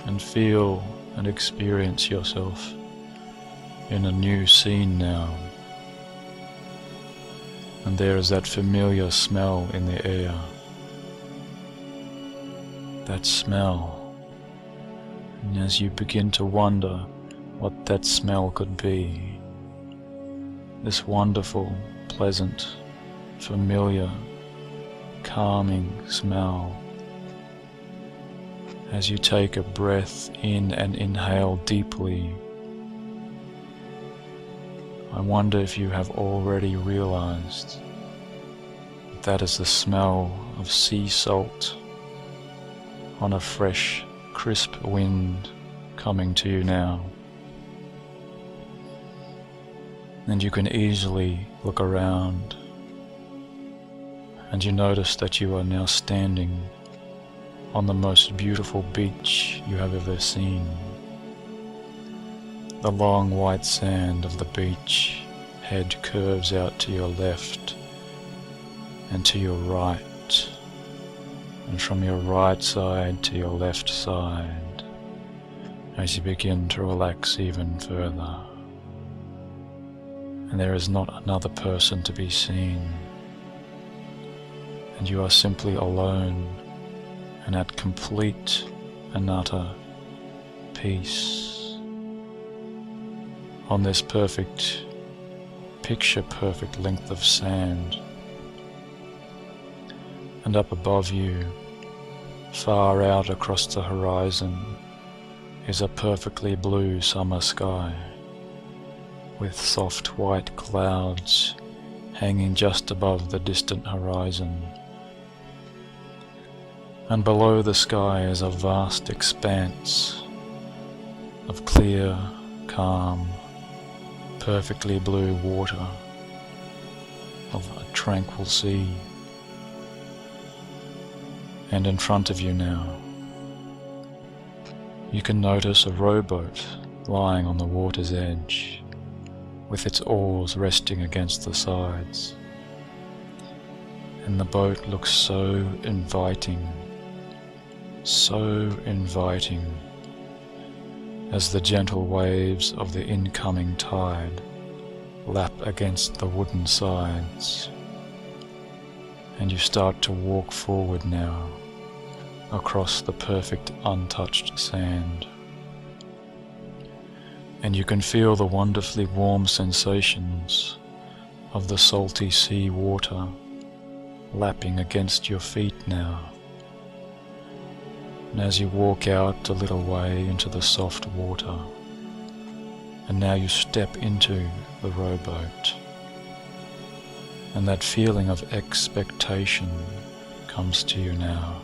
and feel and experience yourself in a new scene now. And there is that familiar smell in the air. That smell. And as you begin to wonder what that smell could be, this wonderful, pleasant, familiar, calming smell, as you take a breath in and inhale deeply I wonder if you have already realized that is the smell of sea salt on a fresh, crisp wind coming to you now. And you can easily look around and you notice that you are now standing on the most beautiful beach you have ever seen. The long white sand of the beach head curves out to your left and to your right, and from your right side to your left side, as you begin to relax even further. And there is not another person to be seen, and you are simply alone and at complete and utter peace on this perfect, picture-perfect length of sand. And up above you, far out across the horizon, is a perfectly blue summer sky with soft white clouds hanging just above the distant horizon. And below the sky is a vast expanse of clear, calm, perfectly blue water of a tranquil sea. And in front of you now, you can notice a rowboat lying on the water's edge, with its oars resting against the sides. And the boat looks so inviting, as the gentle waves of the incoming tide lap against the wooden sides. And you start to walk forward now across the perfect untouched sand. And you can feel the wonderfully warm sensations of the salty sea water lapping against your feet now. And as you walk out a little way into the soft water, and now you step into the rowboat, and that feeling of expectation comes to you now,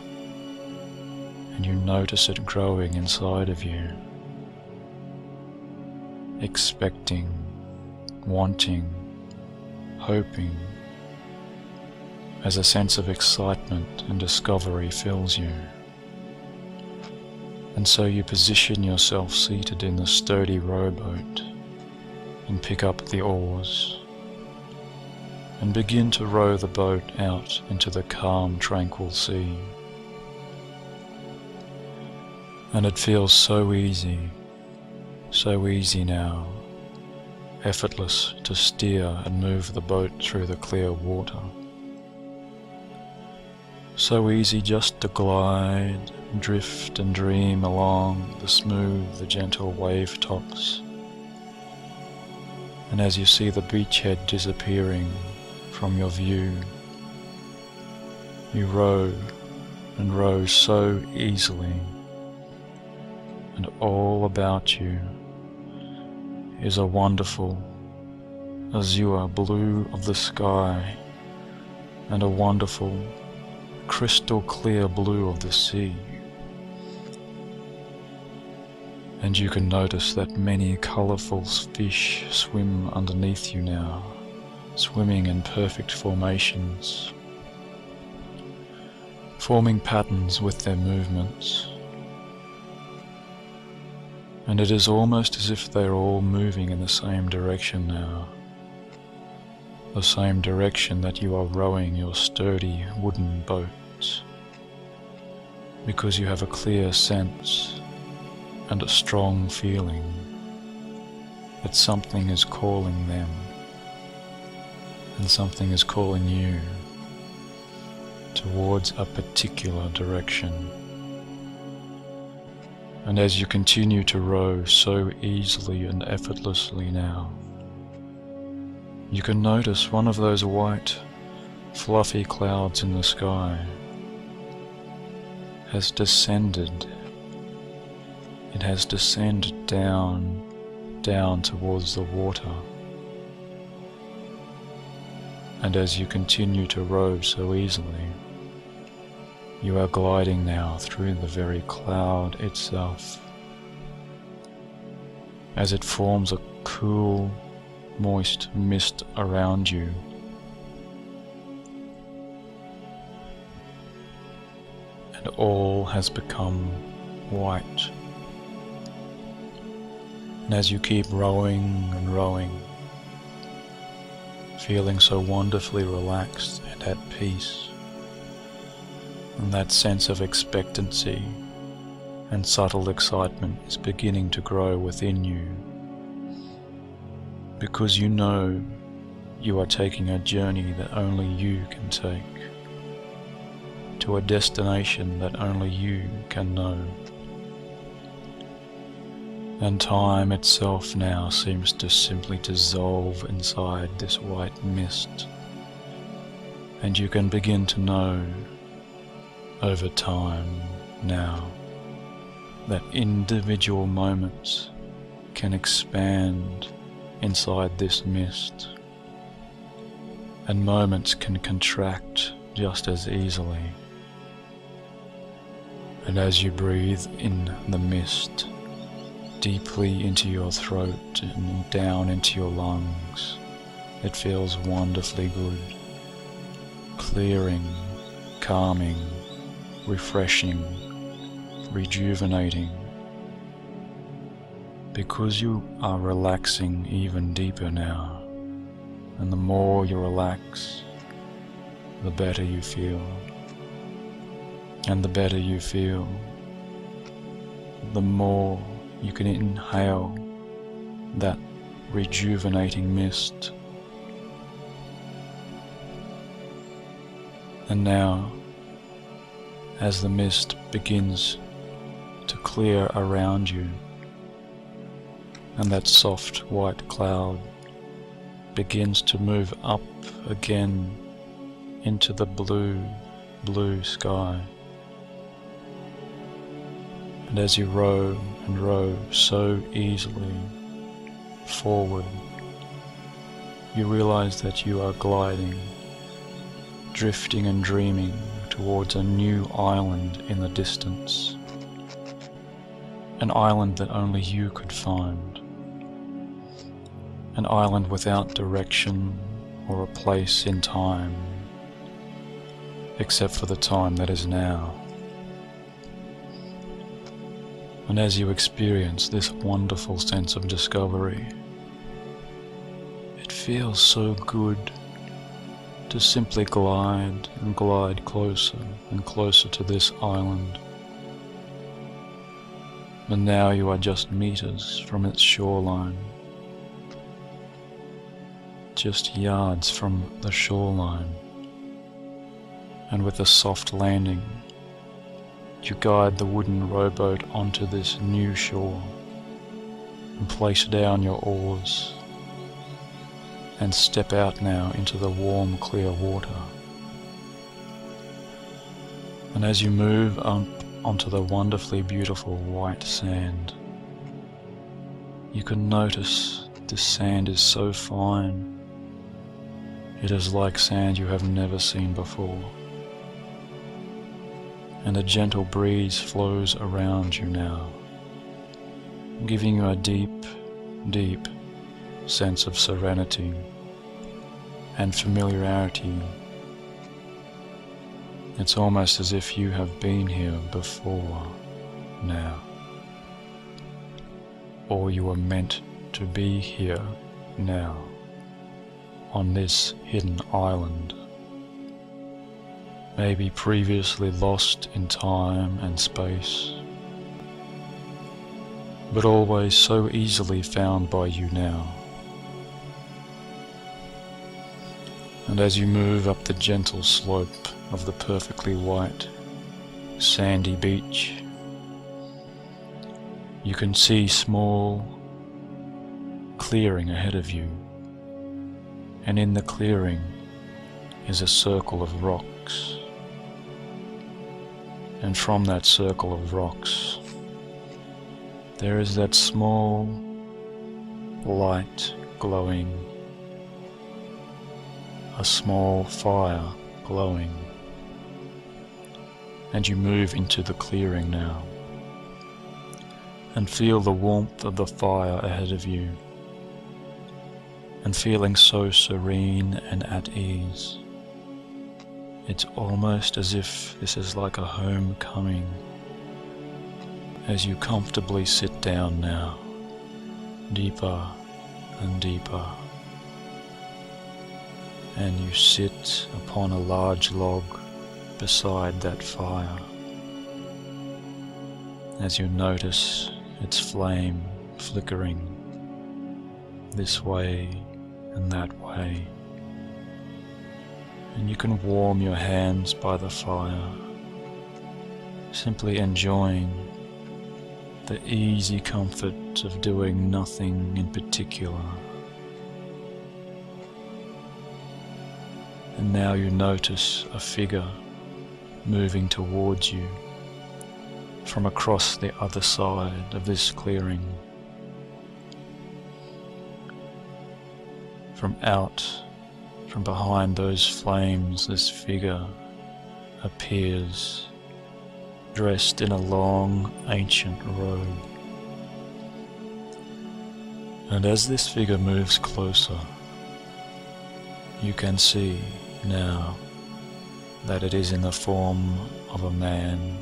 and you notice it growing inside of you. Expecting, wanting, hoping, as a sense of excitement and discovery fills you. And so you position yourself seated in the sturdy rowboat and pick up the oars and begin to row the boat out into the calm, tranquil sea. And it feels so easy now, effortless to steer and move the boat through the clear water. So easy just to glide, drift and dream along the smooth, the gentle wave tops. And as you see the beachhead disappearing from your view, you row and row so easily, and all about you is a wonderful azure blue of the sky and a wonderful crystal clear blue of the sea. And you can notice that many colourful fish swim underneath you now, swimming in perfect formations, forming patterns with their movements. And it is almost as if they're all moving in the same direction now, the same direction that you are rowing your sturdy wooden boat, because you have a clear sense and a strong feeling that something is calling them and something is calling you towards a particular direction. And as you continue to row so easily and effortlessly now, you can notice one of those white, fluffy clouds in the sky has descended. It has descended down towards the water, And as you continue to row so easily, you are gliding now through the very cloud itself, as it forms a cool, moist mist around you. And all has become white. And as you keep rowing and rowing, feeling so wonderfully relaxed and at peace, and that sense of expectancy and subtle excitement is beginning to grow within you, because you know you are taking a journey that only you can take, to a destination that only you can know. And time itself now seems to simply dissolve inside this white mist, and you can begin to know over time now that individual moments can expand inside this mist, and moments can contract just as easily. And as you breathe in the mist, deeply into your throat and down into your lungs, it feels wonderfully good, clearing, calming, refreshing, rejuvenating, because you are relaxing even deeper now, and the more you relax, the better you feel, and the better you feel, the more you can inhale that rejuvenating mist. And now, as the mist begins to clear around you, and that soft white cloud begins to move up again into the blue, blue sky, and as you row and row so easily forward, you realize that you are gliding, drifting and dreaming towards a new island in the distance, an island that only you could find, an island without direction or a place in time, except for the time that is now. And as you experience this wonderful sense of discovery, it feels so good to simply glide and glide closer and closer to this island. And now you are just meters from its shoreline, just yards from the shoreline, and with a soft landing, you guide the wooden rowboat onto this new shore and place down your oars and step out now into the warm, clear water. And as you move up onto the wonderfully beautiful white sand, you can notice this sand is so fine. It is like sand you have never seen before. And a gentle breeze flows around you now, giving you a deep, deep sense of serenity and familiarity. It's almost as if you have been here before now, or you were meant to be here now, on this hidden island, maybe previously lost in time and space, but always so easily found by you now. And as you move up the gentle slope of the perfectly white, sandy beach, you can see small clearing ahead of you, and in the clearing is a circle of rocks. And from that circle of rocks, there is that small, light, glowing a small fire glowing. And you move into the clearing now, and feel the warmth of the fire ahead of you, and feeling so serene and at ease. It's almost as if this is like a homecoming, as you comfortably sit down now, deeper and deeper, and you sit upon a large log beside that fire, as you notice its flame flickering this way and that way, and you can warm your hands by the fire, simply enjoying the easy comfort of doing nothing in particular. And now you notice a figure moving towards you from across the other side of this clearing. From behind those flames, this figure appears, dressed in a long, ancient robe. And as this figure moves closer, you can see now that it is in the form of a man,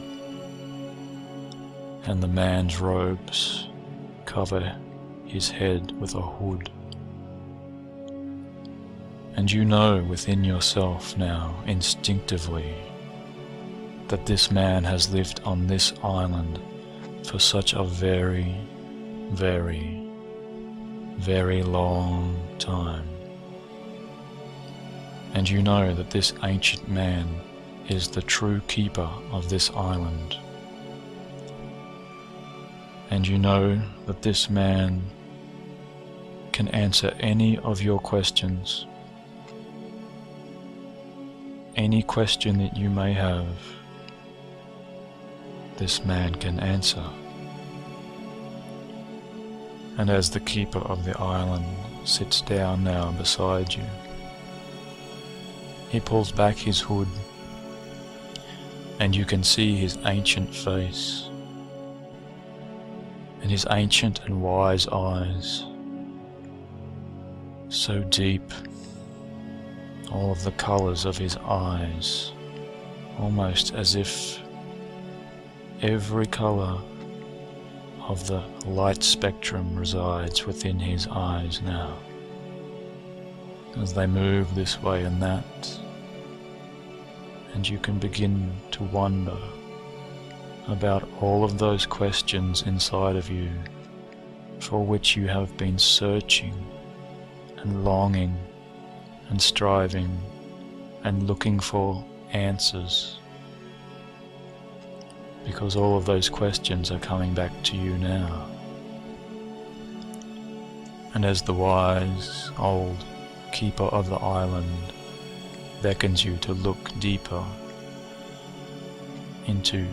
and the man's robes cover his head with a hood. And you know within yourself now, instinctively, that this man has lived on this island for such a very, very, very long time. And you know that this ancient man is the true keeper of this island. And you know that this man can answer any of your questions, any question that you may have, this man can answer. And as the keeper of the island sits down now beside you, he pulls back his hood, and you can see his ancient face and his ancient and wise eyes, so deep, all of the colors of his eyes, almost as if every color of the light spectrum resides within his eyes now, as they move this way and that, and you can begin to wonder about all of those questions inside of you for which you have been searching and longing and striving and looking for answers, because all of those questions are coming back to you now. And as the wise old keeper of the island beckons you to look deeper into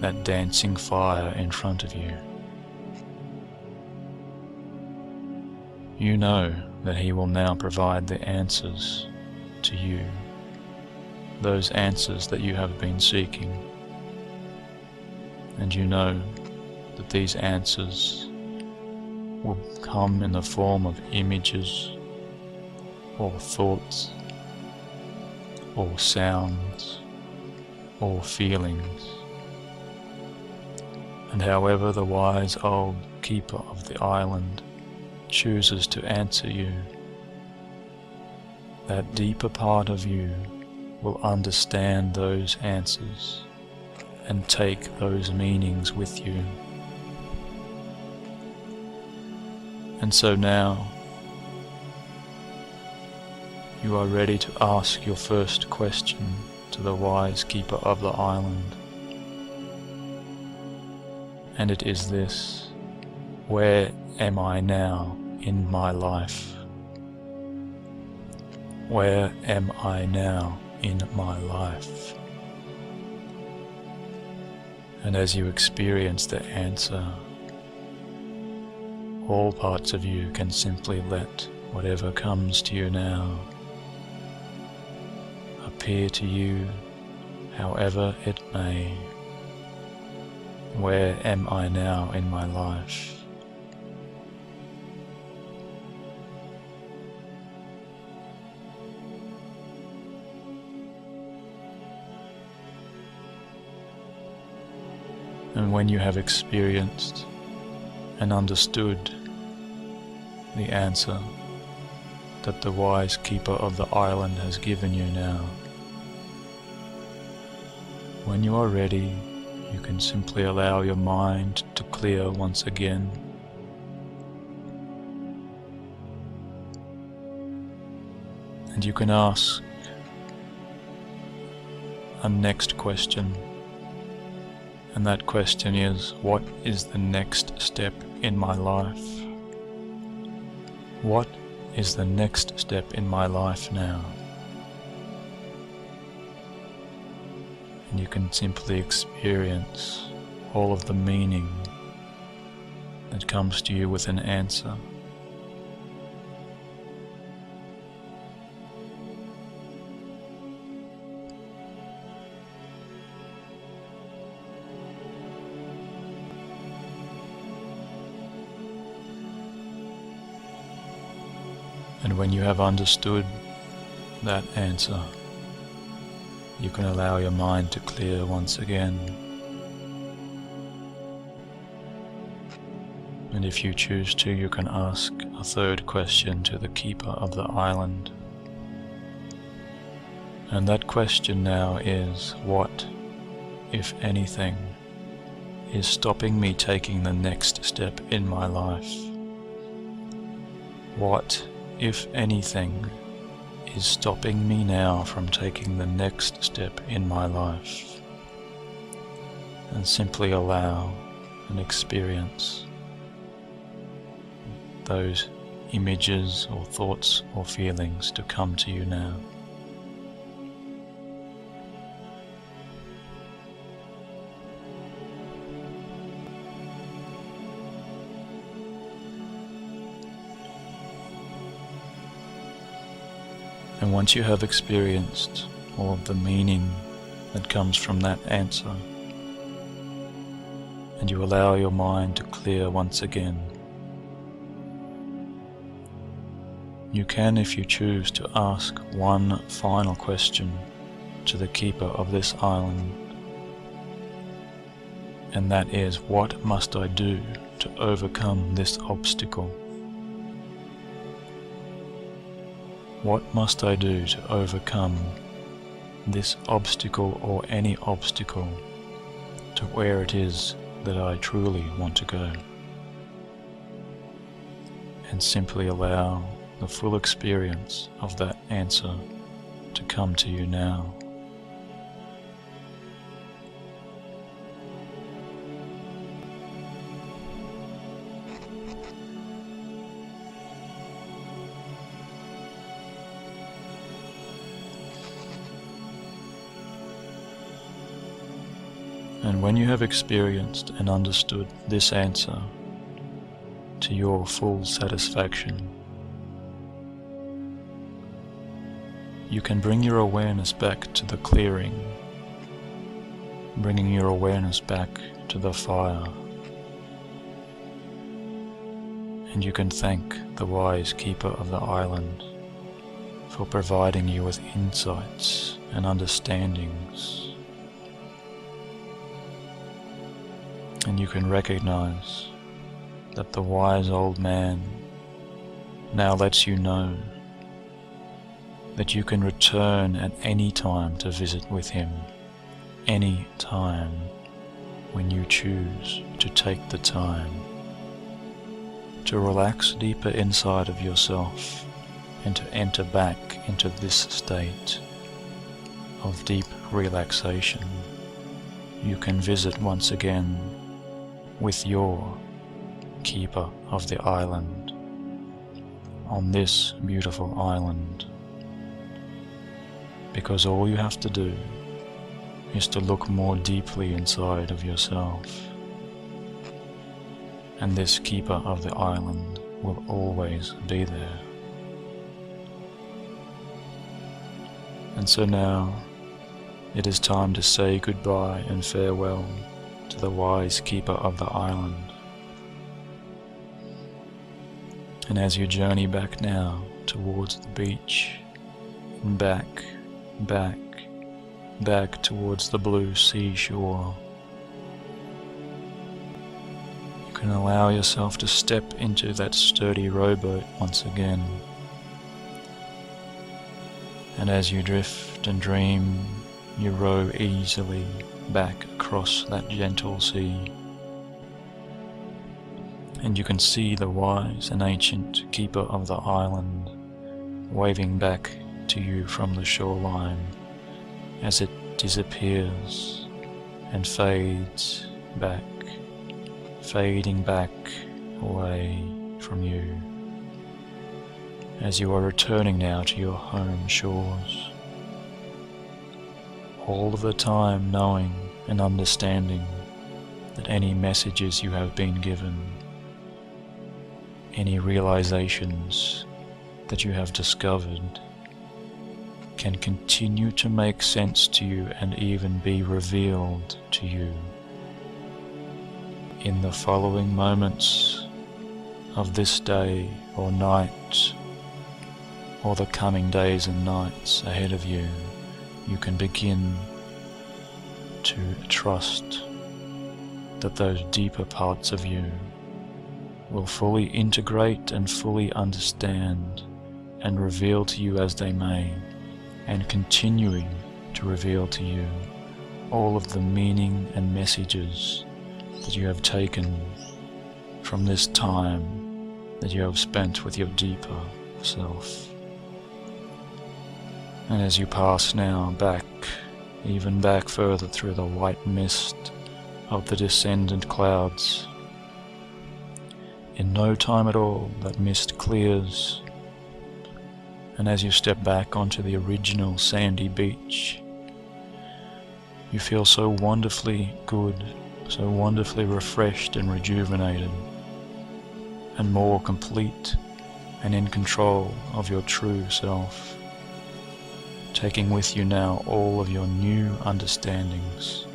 that dancing fire in front of you, you know that he will now provide the answers to you, those answers that you have been seeking. And you know that these answers will come in the form of images, or thoughts, or sounds, or feelings. And however the wise old keeper of the island chooses to answer you, that deeper part of you will understand those answers and take those meanings with you. And so now you are ready to ask your first question to the wise keeper of the island. And it is this: where am I now in my life? Where am I now in my life? And as you experience the answer, all parts of you can simply let whatever comes to you now appear to you however it may. Where am I now in my life? And when you have experienced and understood the answer that the wise keeper of the island has given you now, when you are ready, you can simply allow your mind to clear once again. And you can ask a next question. And that question is, what is the next step in my life? What is the next step in my life now? And you can simply experience all of the meaning that comes to you with an answer. And when you have understood that answer, you can allow your mind to clear once again. And if you choose to, you can ask a third question to the keeper of the island. And that question now is, what, if anything, is stopping me taking the next step in my life? What, if anything, is stopping me now from taking the next step in my life? And simply allow and experience those images or thoughts or feelings to come to you now. And once you have experienced all of the meaning that comes from that answer, and you allow your mind to clear once again, you can, if you choose, to ask one final question to the keeper of this island, and that is, what must I do to overcome this obstacle? What must I do to overcome this obstacle or any obstacle to where it is that I truly want to go? And simply allow the full experience of that answer to come to you now. And when you have experienced and understood this answer to your full satisfaction, you can bring your awareness back to the clearing, bringing your awareness back to the fire. And you can thank the wise keeper of the island for providing you with insights and understandings. And you can recognize that the wise old man now lets you know that you can return at any time to visit with him, any time when you choose to take the time to relax deeper inside of yourself and to enter back into this state of deep relaxation. You can visit once again with your keeper of the island on this beautiful island, because all you have to do is to look more deeply inside of yourself, and this keeper of the island will always be there. And so now, it is time to say goodbye and farewell to the wise keeper of the island. And as you journey back now towards the beach, and back towards the blue seashore, you can allow yourself to step into that sturdy rowboat once again. And as you drift and dream, you row easily back across that gentle sea. And you can see the wise and ancient keeper of the island waving back to you from the shoreline as it disappears and fades back, fading back away from you, as you are returning now to your home shores, all of the time knowing and understanding that any messages you have been given, any realizations that you have discovered, can continue to make sense to you and even be revealed to you in the following moments of this day or night, or the coming days and nights ahead of you. You can begin to trust that those deeper parts of you will fully integrate and fully understand and reveal to you as they may, and continuing to reveal to you all of the meaning and messages that you have taken from this time that you have spent with your deeper self. And as you pass now back, even back further through the white mist of the descendant clouds, in no time at all that mist clears, and as you step back onto the original sandy beach, you feel so wonderfully good, so wonderfully refreshed and rejuvenated, and more complete and in control of your true self, taking with you now all of your new understandings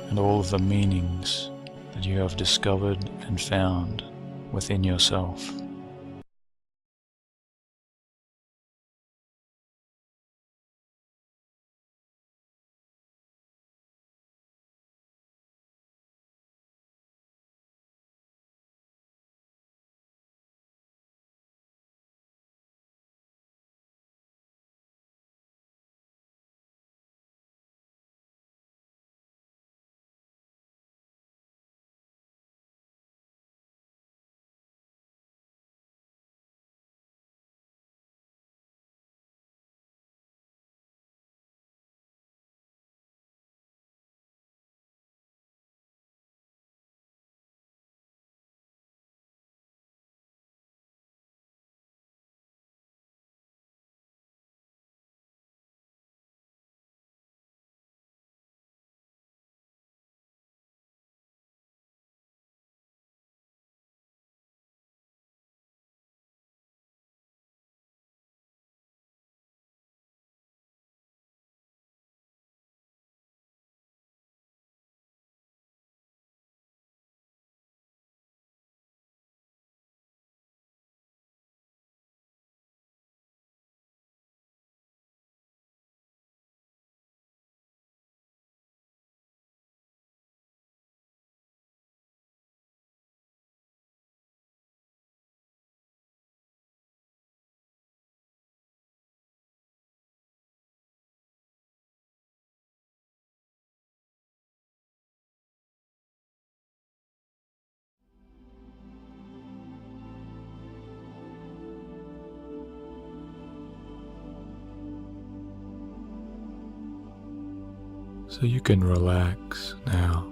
and all of the meanings that you have discovered and found within yourself. So you can relax now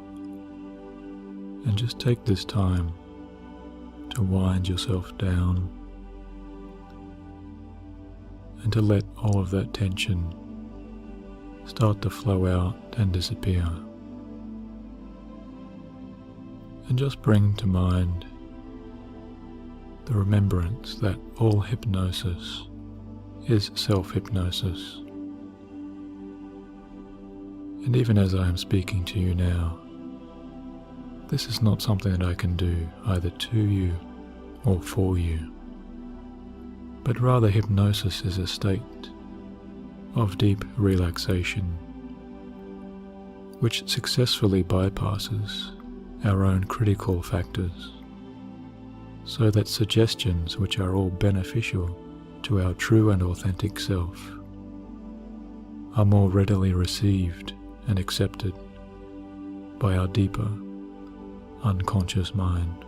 and just take this time to wind yourself down and to let all of that tension start to flow out and disappear. And just bring to mind the remembrance that all hypnosis is self-hypnosis, And even as I am speaking to you now, this is not something that I can do either to you or for you, but rather hypnosis is a state of deep relaxation which successfully bypasses our own critical factors, so that suggestions which are all beneficial to our true and authentic self are more readily received and accepted by our deeper, unconscious mind.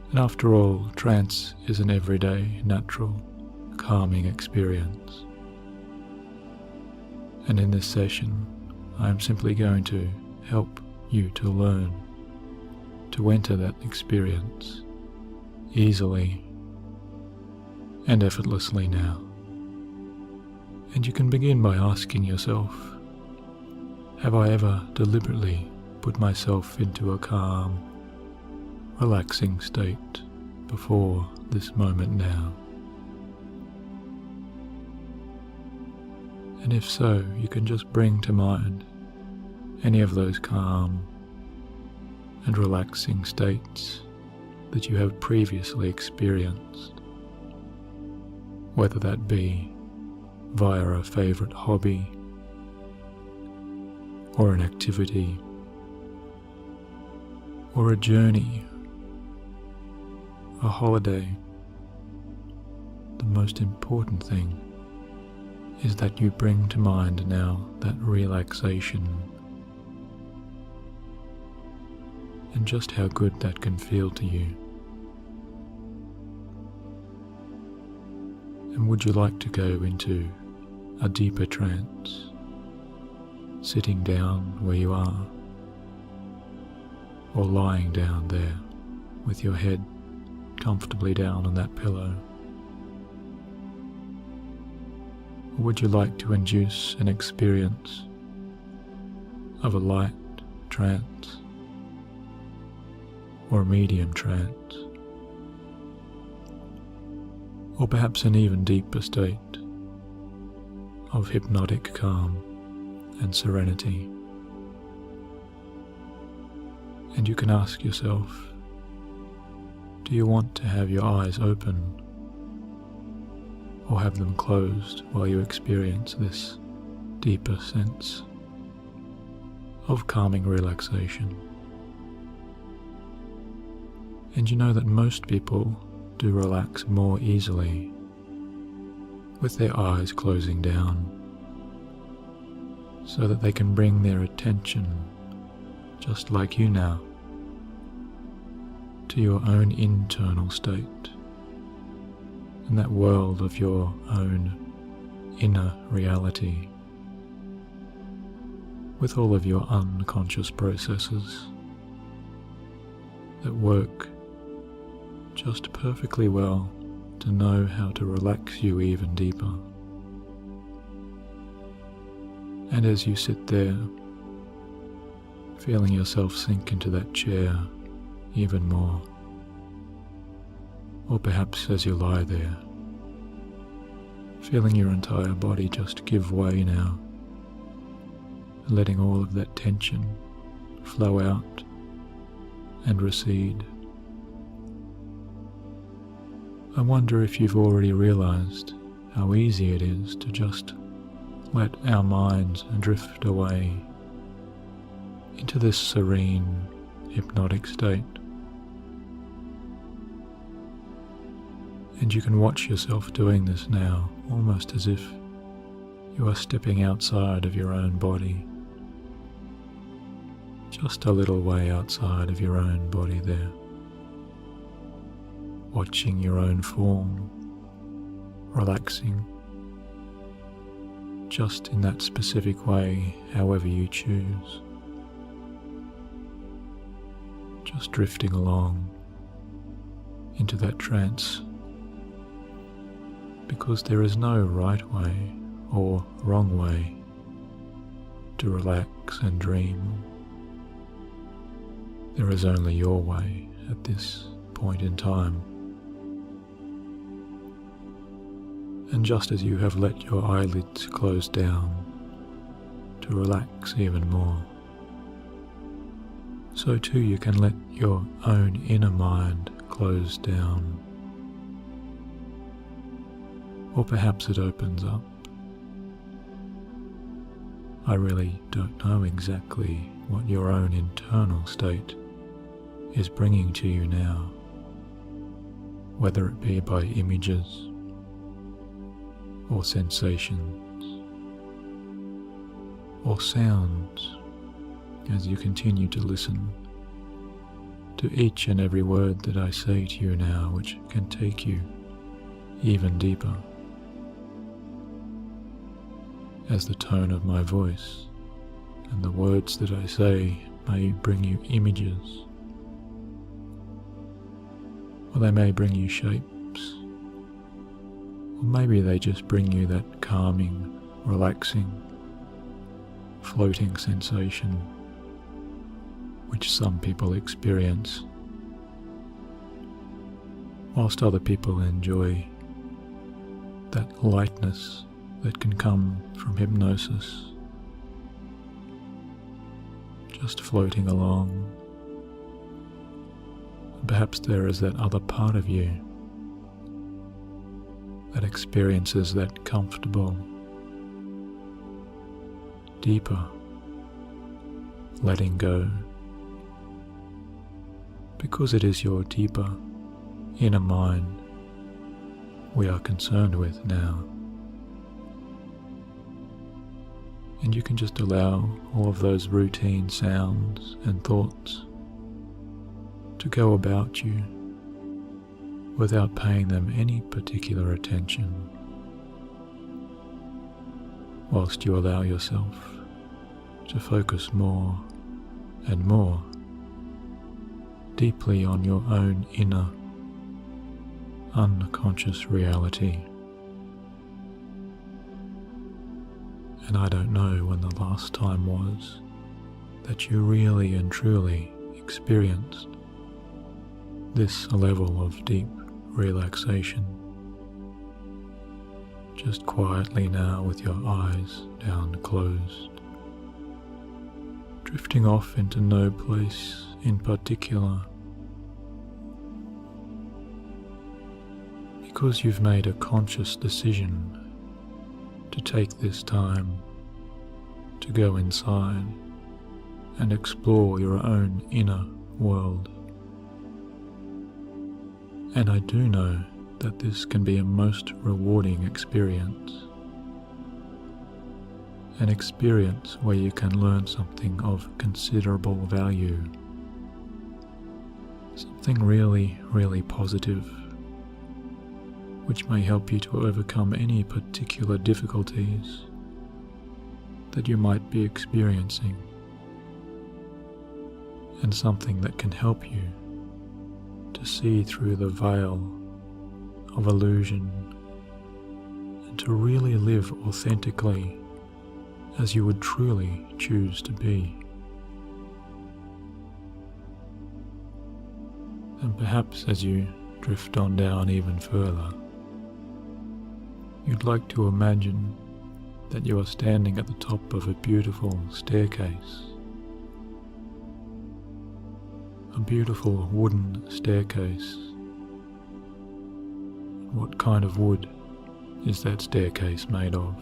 And after all, trance is an everyday, natural, calming experience. And in this session, I am simply going to help you to learn to enter that experience easily and effortlessly now. And you can begin by asking yourself, have I ever deliberately put myself into a calm, relaxing state before this moment now? And if so, you can just bring to mind any of those calm and relaxing states that you have previously experienced, whether that be via a favorite hobby or an activity or a journey, a holiday. The most important thing is that you bring to mind now that relaxation and just how good that can feel to you. And would you like to go into a deeper trance, sitting down where you are, or lying down there with your head comfortably down on that pillow? Or would you like to induce an experience of a light trance or a medium trance, or perhaps an even deeper state of hypnotic calm and serenity? And you can ask yourself, do you want to have your eyes open or have them closed while you experience this deeper sense of calming relaxation? And you know that most people do relax more easily with their eyes closing down, so that they can bring their attention, just like you now, to your own internal state, in that world of your own inner reality, with all of your unconscious processes that work just perfectly well to know how to relax you even deeper. And as you sit there, feeling yourself sink into that chair even more, or perhaps as you lie there, feeling your entire body just give way now, letting all of that tension flow out and recede. I wonder if you've already realized how easy it is to just let our minds drift away into this serene, hypnotic state. And you can watch yourself doing this now, almost as if you are stepping outside of your own body, just a little way outside of your own body there, watching your own form, relaxing, just in that specific way, however you choose, just drifting along into that trance, because there is no right way or wrong way to relax and dream. There is only your way at this point in time. And just as you have let your eyelids close down to relax even more. So too you can let your own inner mind close down. Or perhaps it opens up. I really don't know exactly what your own internal state is bringing to you now, whether it be by images or sensations or sounds, as you continue to listen to each and every word that I say to you now, which can take you even deeper, as the tone of my voice and the words that I say may bring you images, or they may bring you shapes, or maybe they just bring you that calming, relaxing, floating sensation which some people experience, whilst other people enjoy that lightness that can come from hypnosis, just floating along. Perhaps there is that other part of you that experiences that comfortable, deeper letting go, because it is your deeper inner mind we are concerned with now. And you can just allow all of those routine sounds and thoughts to go about you without paying them any particular attention, whilst you allow yourself to focus more and more deeply on your own inner, unconscious reality. And I don't know when the last time was that you really and truly experienced this level of deep relaxation. Just quietly now with your eyes down closed, drifting off into no place in particular, because you've made a conscious decision to take this time to go inside and explore your own inner world. And I do know that this can be a most rewarding experience, an experience where you can learn something of considerable value, something really, really positive, which may help you to overcome any particular difficulties that you might be experiencing, and something that can help you to see through the veil of illusion and to really live authentically as you would truly choose to be. And perhaps as you drift on down even further, you'd like to imagine that you are standing at the top of a beautiful staircase, a beautiful wooden staircase. What kind of wood is that staircase made of?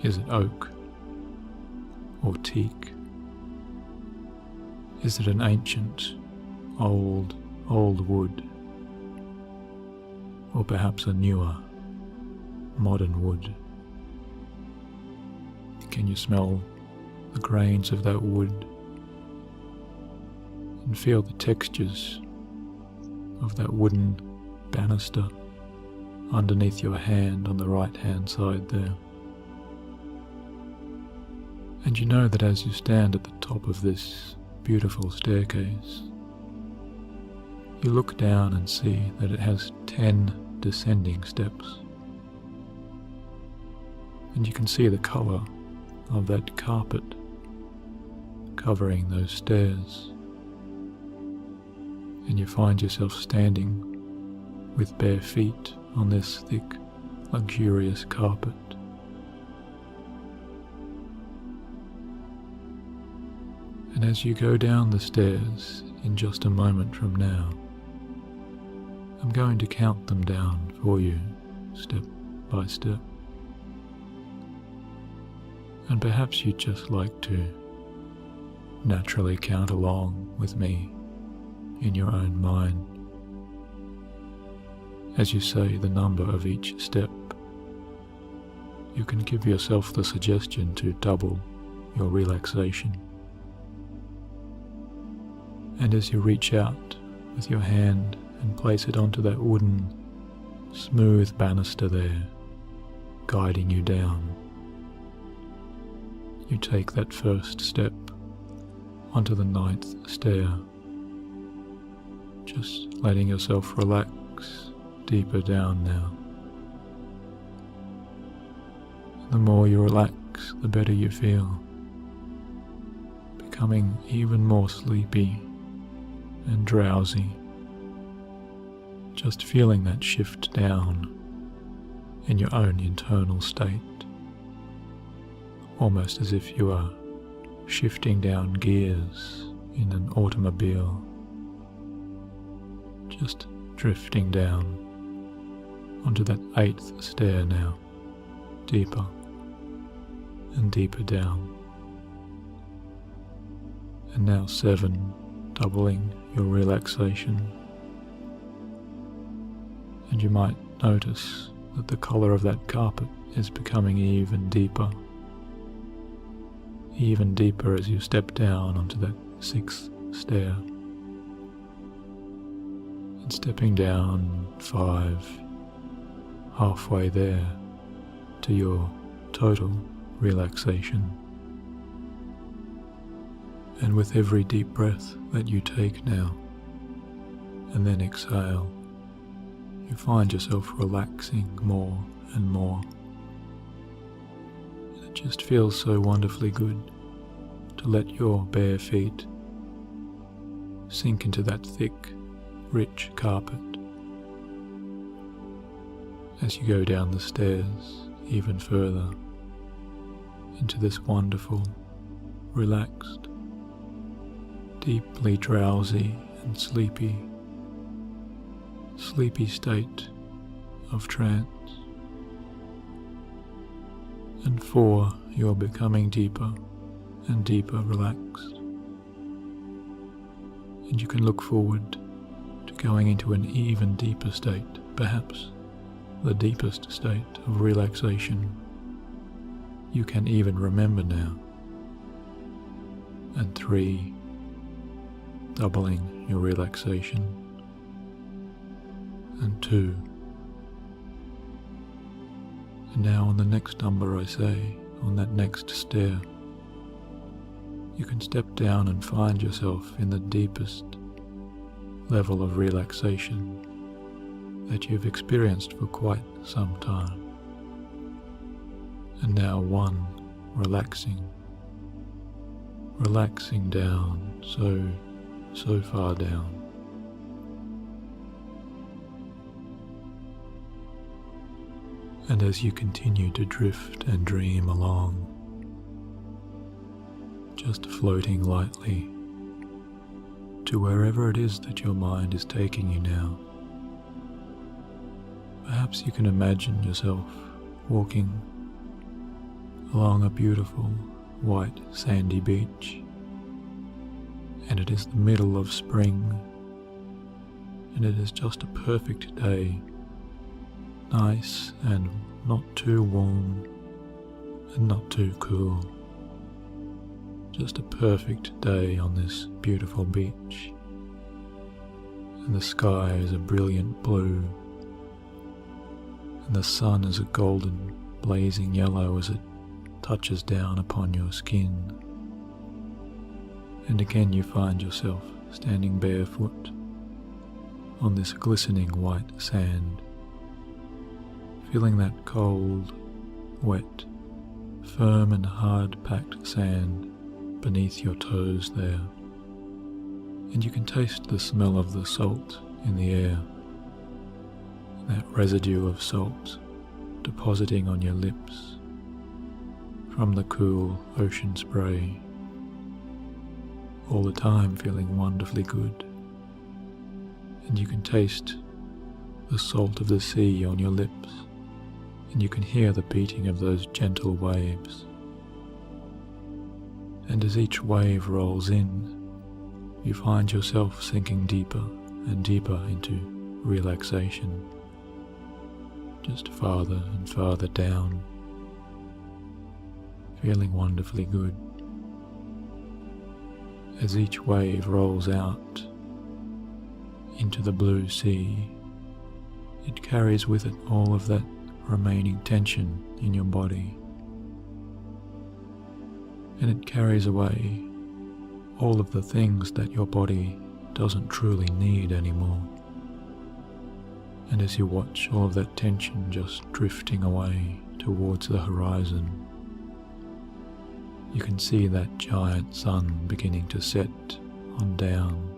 Is it oak or teak? Is it an ancient, old wood? Or perhaps a newer, modern wood? Can you smell the grains of that wood and feel the textures of that wooden banister underneath your hand on the right hand side there? And you know that as you stand at the top of this beautiful staircase, you look down and see that it has 10 descending steps. And you can see the colour of that carpet covering those stairs. And you find yourself standing with bare feet on this thick, luxurious carpet. And as you go down the stairs in just a moment from now, I'm going to count them down for you, step by step. And perhaps you'd just like to naturally count along with me in your own mind. As you say the number of each step, you can give yourself the suggestion to double your relaxation. And as you reach out with your hand and place it onto that wooden, smooth banister there, guiding you down, you take that first step onto the 9th stair, just letting yourself relax deeper down now. The more you relax, the better you feel, becoming even more sleepy and drowsy, just feeling that shift down in your own internal state, almost as if you are shifting down gears in an automobile, just drifting down onto that 8th stair now, deeper and deeper down. And now 7, doubling your relaxation. And you might notice that the color of that carpet is becoming even deeper as you step down onto that 6th stair. And stepping down 5, halfway there to your total relaxation. And with every deep breath that you take now, and then exhale, you find yourself relaxing more and more. And it just feels so wonderfully good to let your bare feet sink into that thick, rich carpet as you go down the stairs even further into this wonderful, relaxed, deeply drowsy and sleepy state of trance. And 4, you're becoming deeper and deeper relaxed. And you can look forward to going into an even deeper state, perhaps the deepest state of relaxation you can even remember now. And 3, doubling your relaxation. And 2. And now on the next number I say, on that next stair, you can step down and find yourself in the deepest level of relaxation that you've experienced for quite some time. And now 1, relaxing down, so far down. And as you continue to drift and dream along, just floating lightly to wherever it is that your mind is taking you now. Perhaps you can imagine yourself walking along a beautiful white sandy beach, and it is the middle of spring, and it is just a perfect day, nice and not too warm and not too cool. Just a perfect day on this beautiful beach, and the sky is a brilliant blue, and the sun is a golden, blazing yellow as it touches down upon your skin. And again you find yourself standing barefoot on this glistening white sand, feeling that cold, wet, firm and hard-packed sand beneath your toes there. And you can taste the smell of the salt in the air, that residue of salt depositing on your lips from the cool ocean spray. all the time feeling wonderfully good. And you can taste the salt of the sea on your lips, and you can hear the beating of those gentle waves. And as each wave rolls in, you find yourself sinking deeper and deeper into relaxation, just farther and farther down, feeling wonderfully good. As each wave rolls out into the blue sea, it carries with it all of that remaining tension in your body, and it carries away all of the things that your body doesn't truly need anymore. And as you watch all of that tension just drifting away towards the horizon, you can see that giant sun beginning to set on down,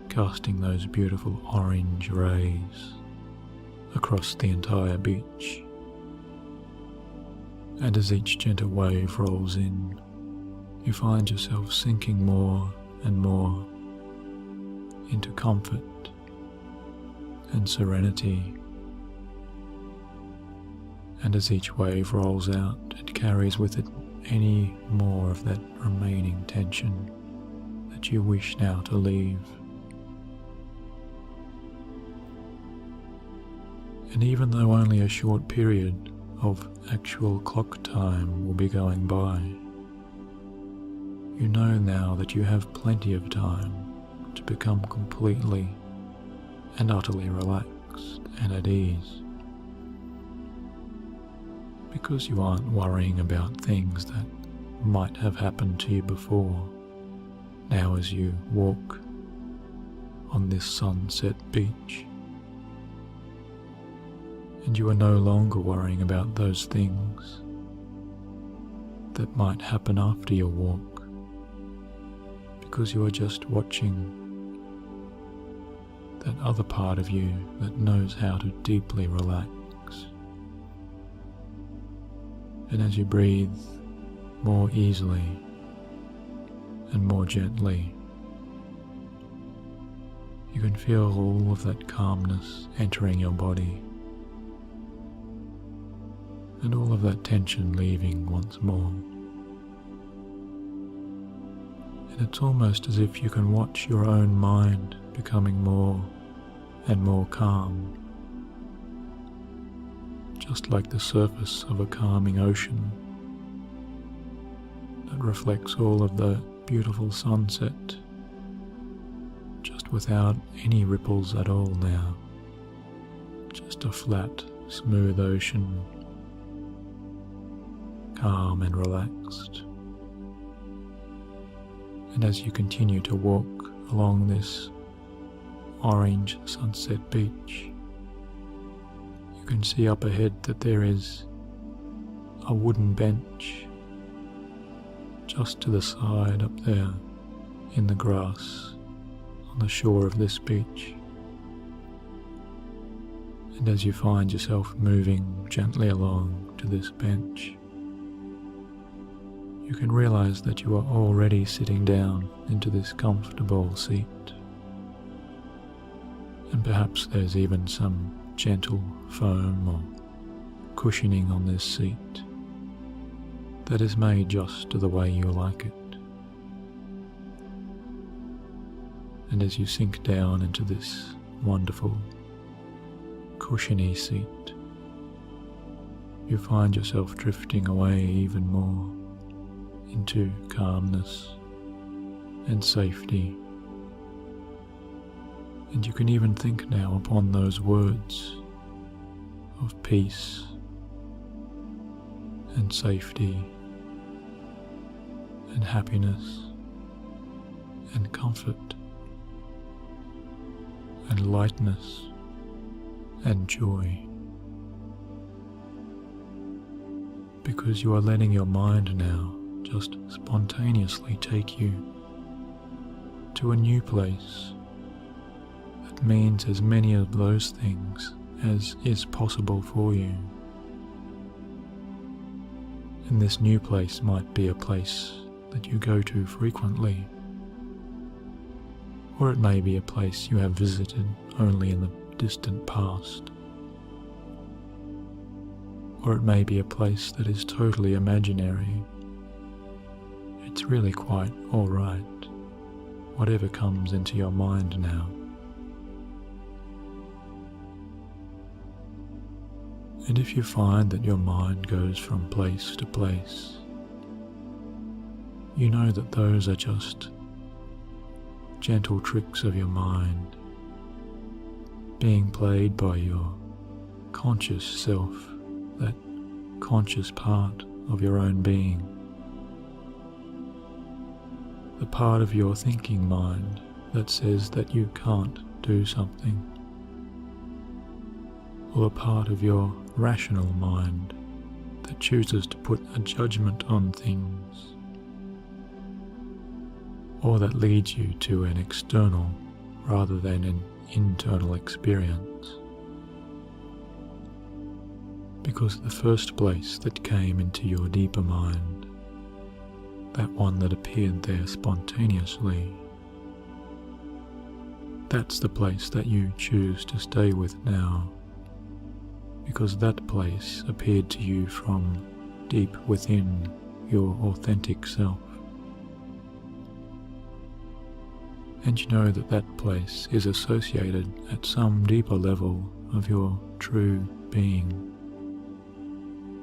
casting those beautiful orange rays across the entire beach. And as each gentle wave rolls in, you find yourself sinking more and more into comfort and serenity. And as each wave rolls out, it carries with it any more of that remaining tension that you wish now to leave. And even though only a short period of actual clock time will be going by, you know now that you have plenty of time to become completely and utterly relaxed and at ease, because you aren't worrying about things that might have happened to you before. Now as you walk on this sunset beach, and you are no longer worrying about those things that might happen after your walk, because you are just watching that other part of you that knows how to deeply relax. And as you breathe more easily and more gently, you can feel all of that calmness entering your body, and all of that tension leaving once more. And it's almost as if you can watch your own mind becoming more and more calm, just like the surface of a calming ocean that reflects all of the beautiful sunset, just without any ripples at all now, just a flat, smooth ocean, calm and relaxed. And as you continue to walk along this orange sunset beach, you can see up ahead that there is a wooden bench just to the side up there in the grass on the shore of this beach. And as you find yourself moving gently along to this bench, you can realize that you are already sitting down into this comfortable seat. And perhaps there's even some gentle foam or cushioning on this seat that is made just to the way you like it. And as you sink down into this wonderful, cushiony seat, you find yourself drifting away even more into calmness and safety. And you can even think now upon those words of peace and safety and happiness and comfort and lightness and joy, because you are letting your mind now just spontaneously take you to a new place that means as many of those things as is possible for you. And this new place might be a place that you go to frequently, or it may be a place you have visited only in the distant past, or it may be a place that is totally imaginary. It's really quite all right, whatever comes into your mind now. And if you find that your mind goes from place to place, you know that those are just gentle tricks of your mind being played by your conscious self, that conscious part of your own being, the part of your thinking mind that says that you can't do something, or a part of your rational mind that chooses to put a judgment on things, or that leads you to an external rather than an internal experience. Because the first place that came into your deeper mind, that one that appeared there spontaneously, that's the place that you choose to stay with now, because that place appeared to you from deep within your authentic self. And you know that that place is associated at some deeper level of your true being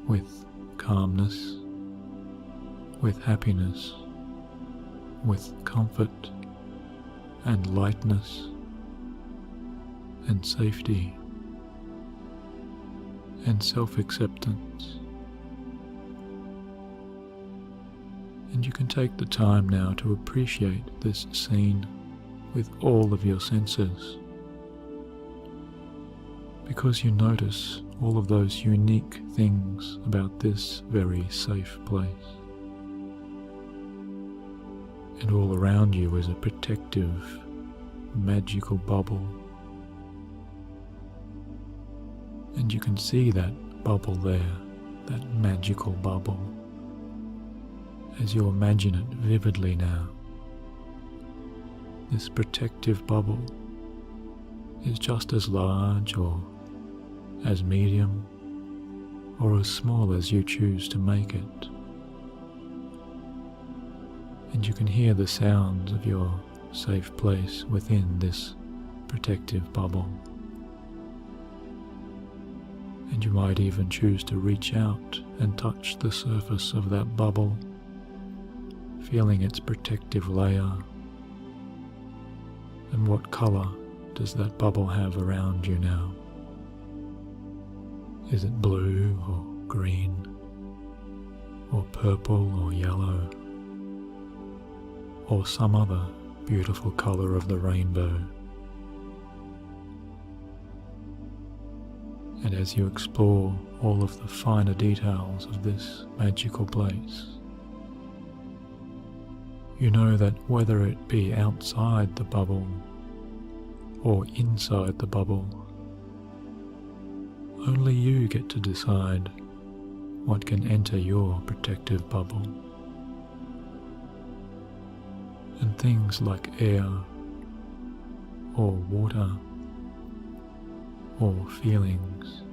with calmness, with happiness, with comfort and lightness and safety and self-acceptance. And you can take the time now to appreciate this scene with all of your senses, because you notice all of those unique things about this very safe place. And all around you is a protective, magical bubble. And you can see that bubble there, that magical bubble, as you imagine it vividly now. This protective bubble is just as large or as medium or as small as you choose to make it. And you can hear the sounds of your safe place within this protective bubble. And you might even choose to reach out and touch the surface of that bubble, feeling its protective layer. And what color does that bubble have around you now? Is it blue or green, or purple or yellow, or some other beautiful color of the rainbow? And as you explore all of the finer details of this magical place, you know that whether it be outside the bubble or inside the bubble, only you get to decide what can enter your protective bubble. And things like air, or water, or feelings,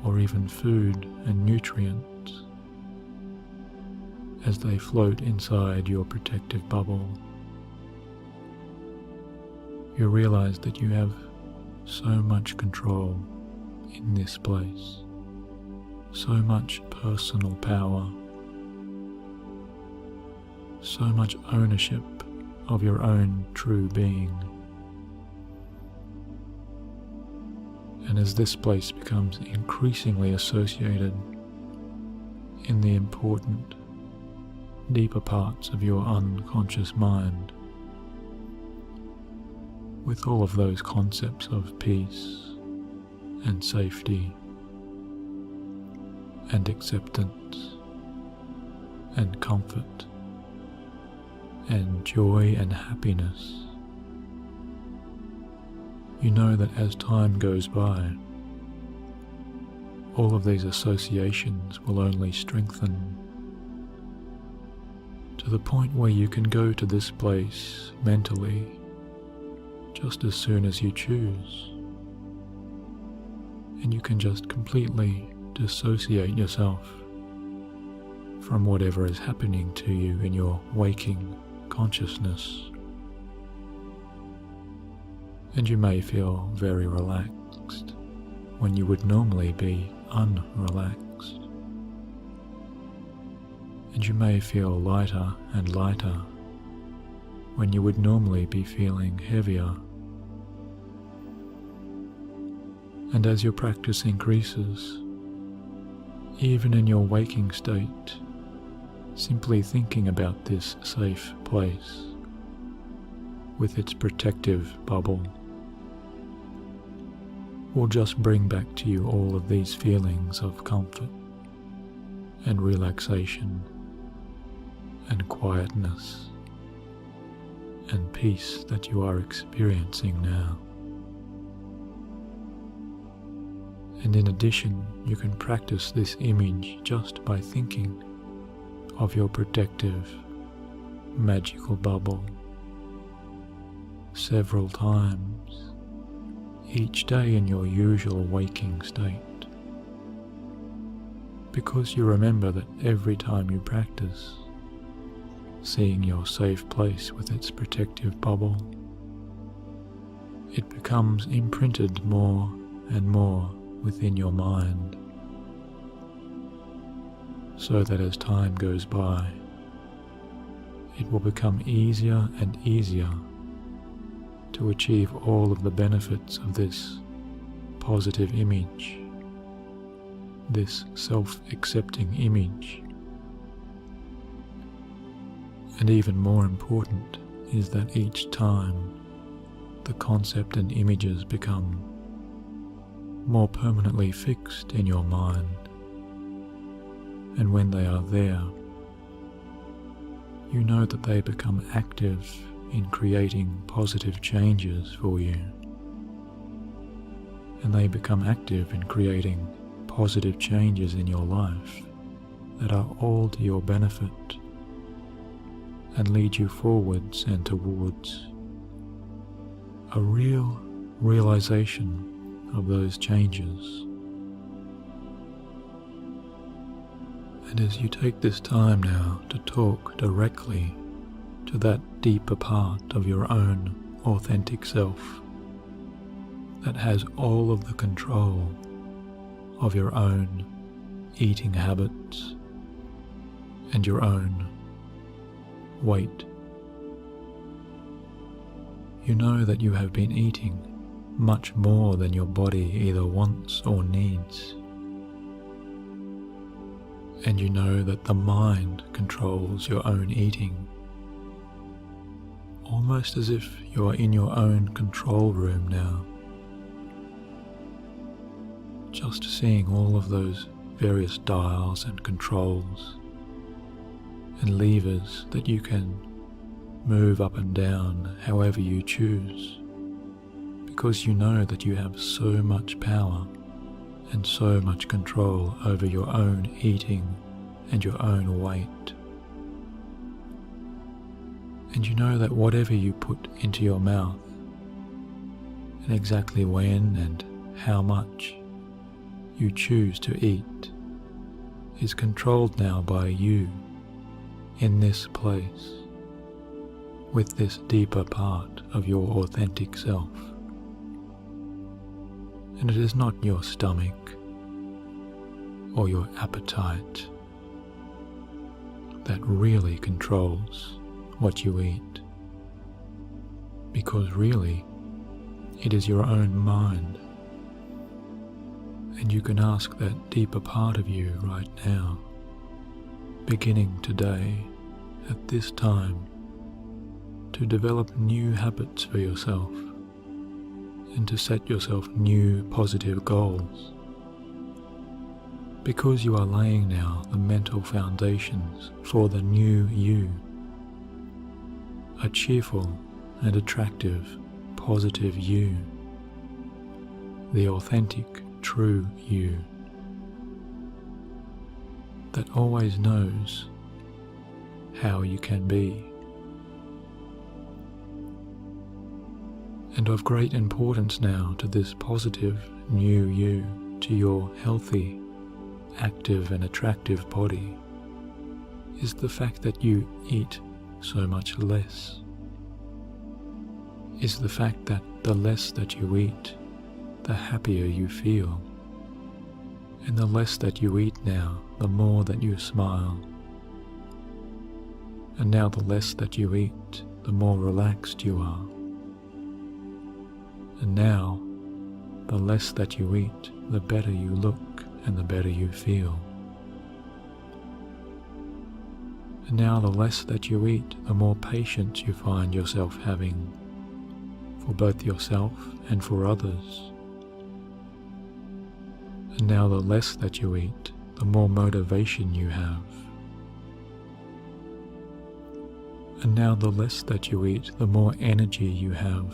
or even food and nutrients, as they float inside your protective bubble, you realize that you have so much control in this place, so much personal power, so much ownership of your own true being. And as this place becomes increasingly associated in the important, deeper parts of your unconscious mind, with all of those concepts of peace and safety and acceptance and comfort and joy and happiness, you know that as time goes by, all of these associations will only strengthen, to the point where you can go to this place mentally just as soon as you choose, and you can just completely dissociate yourself from whatever is happening to you in your waking consciousness. And you may feel very relaxed when you would normally be unrelaxed. And you may feel lighter and lighter when you would normally be feeling heavier. And as your practice increases, even in your waking state, simply thinking about this safe place with its protective bubble will just bring back to you all of these feelings of comfort and relaxation and quietness and peace that you are experiencing now. And in addition, you can practice this image just by thinking of your protective, magical bubble several times each day in your usual waking state, because you remember that every time you practice seeing your safe place with its protective bubble, it becomes imprinted more and more within your mind, so that as time goes by, it will become easier and easier to achieve all of the benefits of this positive image, this self-accepting image. And even more important is that each time the concept and images become more permanently fixed in your mind, and when they are there, you know that they become active in creating positive changes for you, and they become active in creating positive changes in your life that are all to your benefit and lead you forwards and towards a real realization of those changes. And as you take this time now to talk directly to that deeper part of your own authentic self that has all of the control of your own eating habits and your own weight, you know that you have been eating much more than your body either wants or needs. And you know that the mind controls your own eating, almost as if you are in your own control room now, just seeing all of those various dials and controls and levers that you can move up and down however you choose, because you know that you have so much power and so much control over your own eating and your own weight. And you know that whatever you put into your mouth, and exactly when and how much you choose to eat, is controlled now by you in this place, with this deeper part of your authentic self. And it is not your stomach or your appetite that really controls what you eat, because really it is your own mind. And you can ask that deeper part of you right now, beginning today at this time, to develop new habits for yourself and to set yourself new positive goals, because you are laying now the mental foundations for the new you, a cheerful and attractive positive you, the authentic true you that always knows how you can be. And of great importance now to this positive new you, to your healthy, active and attractive body, is the fact that you eat so much less. Is the fact that the less that you eat, the happier you feel. And the less that you eat now, the more that you smile. And now the less that you eat, the more relaxed you are. And now, the less that you eat, the better you look and the better you feel. And now the less that you eat, the more patience you find yourself having for both yourself and for others. And now the less that you eat, the more motivation you have. And now the less that you eat, the more energy you have.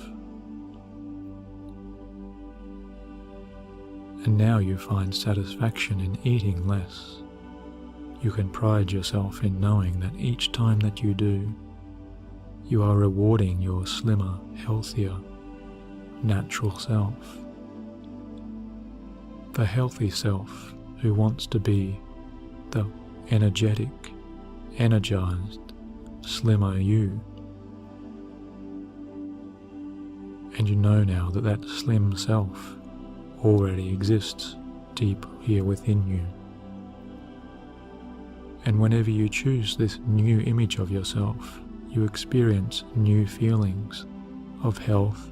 And now you find satisfaction in eating less. You can pride yourself in knowing that each time that you do, you are rewarding your slimmer, healthier, natural self. The healthy self who wants to be the energetic, energized, slimmer you. And you know now that that slim self already exists deep here within you. And whenever you choose this new image of yourself, you experience new feelings of health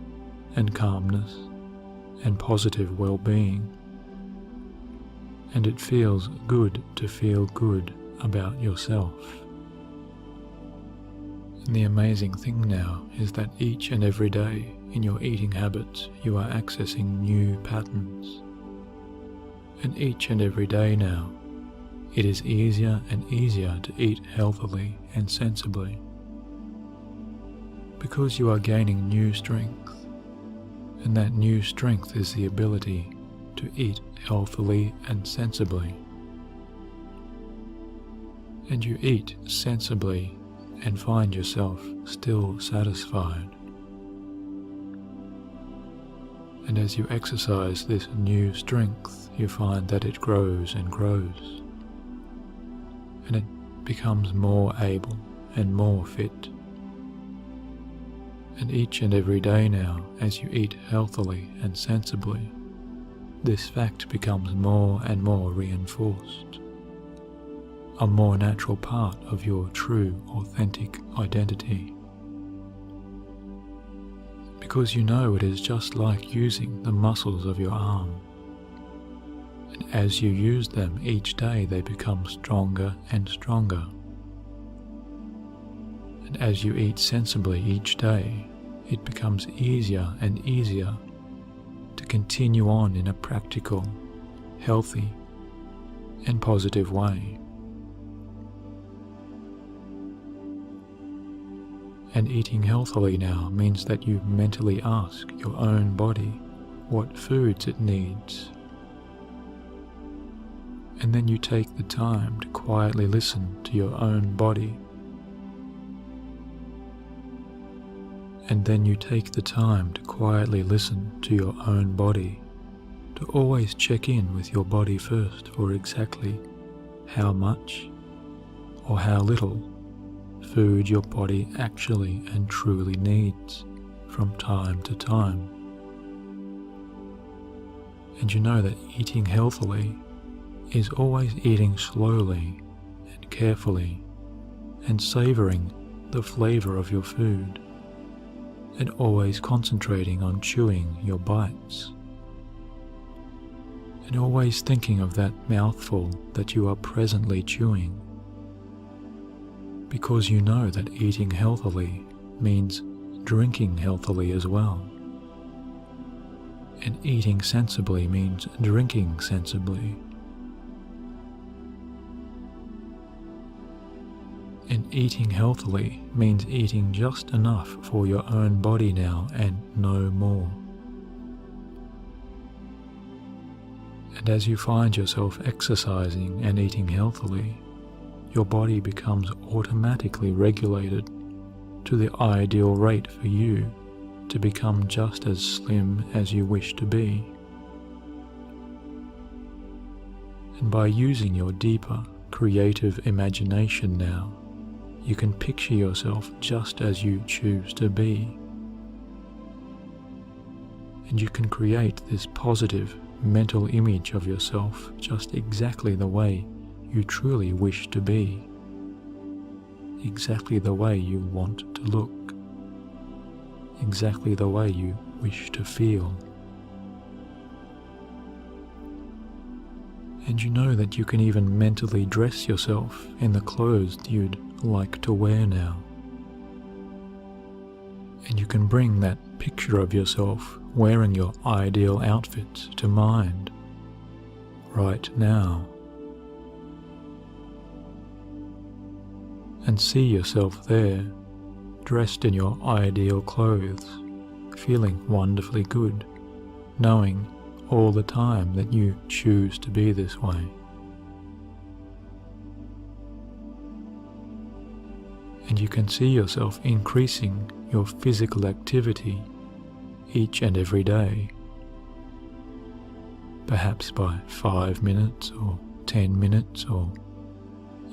and calmness and positive well-being. And it feels good to feel good about yourself. And the amazing thing now is that each and every day in your eating habits you are accessing new patterns. And each and every day now it is easier and easier to eat healthily and sensibly, because you are gaining new strength, and that new strength is the ability to eat healthily and sensibly. And you eat sensibly and find yourself still satisfied. And as you exercise this new strength, you find that it grows and grows, and it becomes more able and more fit. And each and every day now, as you eat healthily and sensibly, this fact becomes more and more reinforced, a more natural part of your true, authentic identity. Because you know it is just like using the muscles of your arm. And as you use them each day, they become stronger and stronger. And as you eat sensibly each day, it becomes easier and easier to continue on in a practical, healthy, and positive way. And eating healthily now means that you mentally ask your own body what foods it needs. And then you take the time to quietly listen to your own body. And then you take the time to quietly listen to your own body, to always check in with your body first for exactly how much or how little food your body actually and truly needs from time to time. And you know that eating healthily is always eating slowly and carefully and savouring the flavour of your food, and always concentrating on chewing your bites, and always thinking of that mouthful that you are presently chewing, because you know that eating healthily means drinking healthily as well, and eating sensibly means drinking sensibly. And eating healthily means eating just enough for your own body now and no more. And as you find yourself exercising and eating healthily, your body becomes automatically regulated to the ideal rate for you to become just as slim as you wish to be. And by using your deeper, creative imagination now, you can picture yourself just as you choose to be. And you can create this positive mental image of yourself just exactly the way you truly wish to be, exactly the way you want to look, exactly the way you wish to feel. And you know that you can even mentally dress yourself in the clothes you'd like to wear now. And you can bring that picture of yourself wearing your ideal outfits to mind right now. And see yourself there, dressed in your ideal clothes, feeling wonderfully good, knowing all the time that you choose to be this way. And you can see yourself increasing your physical activity each and every day, perhaps by 5 minutes or 10 minutes or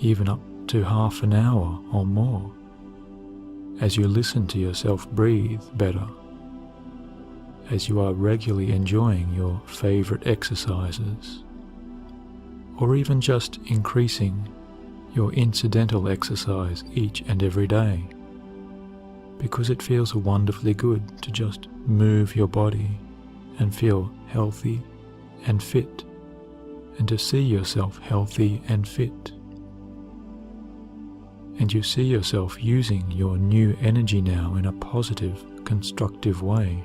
even up to half an hour or more, as you listen to yourself breathe better, as you are regularly enjoying your favorite exercises, or even just increasing your incidental exercise each and every day, because it feels wonderfully good to just move your body and feel healthy and fit, and to see yourself healthy and fit. And you see yourself using your new energy now in a positive, constructive way.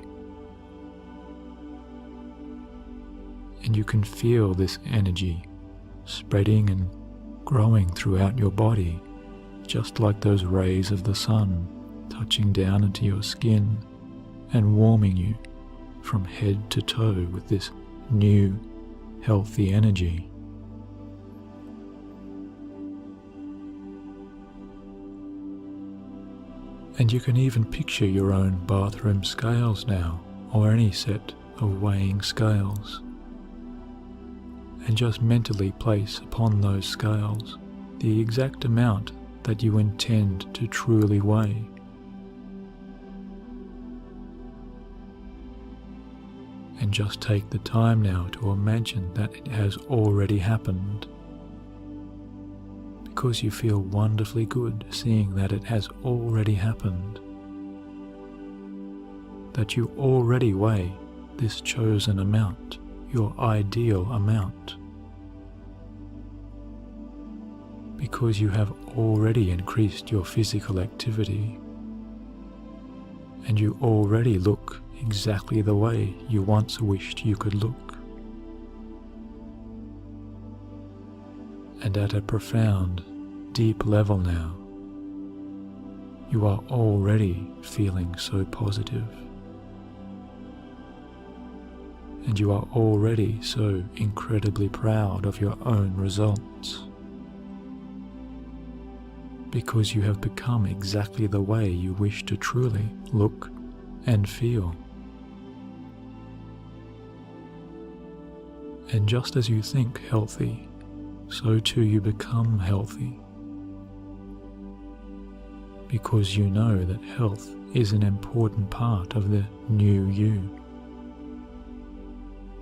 And you can feel this energy spreading and growing throughout your body, just like those rays of the sun touching down into your skin and warming you from head to toe with this new, healthy energy. And you can even picture your own bathroom scales now, or any set of weighing scales, and just mentally place upon those scales the exact amount that you intend to truly weigh. And just take the time now to imagine that it has already happened, because you feel wonderfully good seeing that it has already happened, that you already weigh this chosen amount, your ideal amount, because you have already increased your physical activity, and you already look exactly the way you once wished you could look. And at a profound, deep level now, you are already feeling so positive. And you are already so incredibly proud of your own results, because you have become exactly the way you wish to truly look and feel. And just as you think healthy, so too you become healthy, because you know that health is an important part of the new you,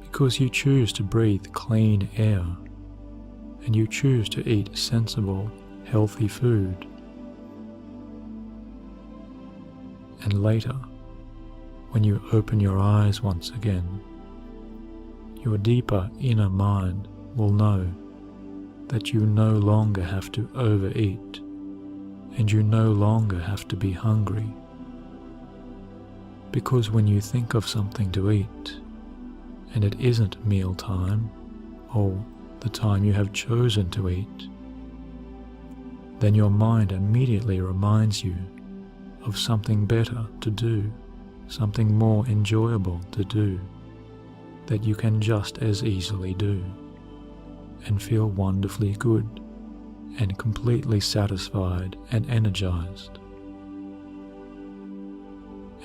because you choose to breathe clean air, and you choose to eat sensible, healthy food. And later, when you open your eyes once again, your deeper inner mind will know that you no longer have to overeat, and you no longer have to be hungry, because when you think of something to eat, and it isn't mealtime, or the time you have chosen to eat, then your mind immediately reminds you of something better to do, something more enjoyable to do, that you can just as easily do, and feel wonderfully good, and completely satisfied and energized.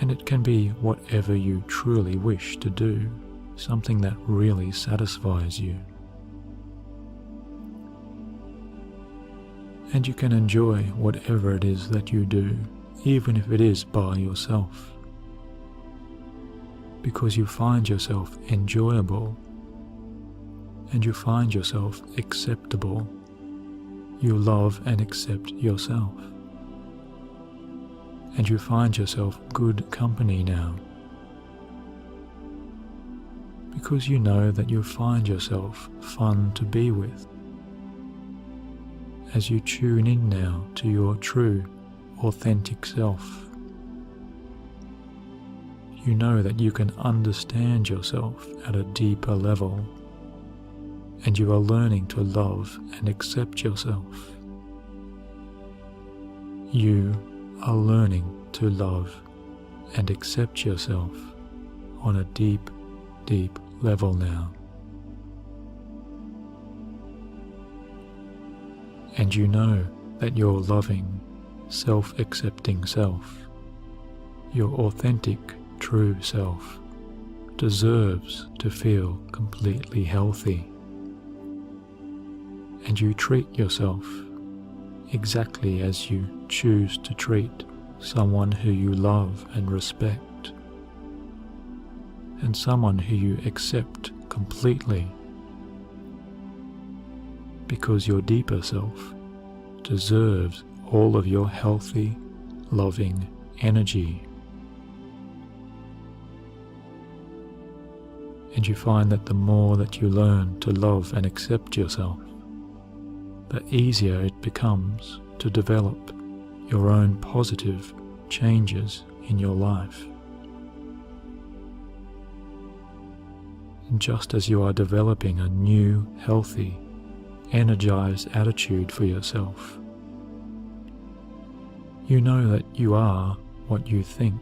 And it can be whatever you truly wish to do, something that really satisfies you. And you can enjoy whatever it is that you do, even if it is by yourself, because you find yourself enjoyable and you find yourself acceptable. You love and accept yourself, and you find yourself good company now, because you know that you find yourself fun to be with. As you tune in now to your true, authentic self, you know that you can understand yourself at a deeper level, and you are learning to love and accept yourself. You are learning to love and accept yourself on a deep, deep level now. And you know that your loving, self-accepting self, your authentic, true self, deserves to feel completely healthy. And you treat yourself exactly as you choose to treat someone who you love and respect, and someone who you accept completely, because your deeper self deserves all of your healthy, loving energy. And you find that the more that you learn to love and accept yourself, the easier it becomes to develop your own positive changes in your life. And just as you are developing a new, healthy, energized attitude for yourself, you know that you are what you think,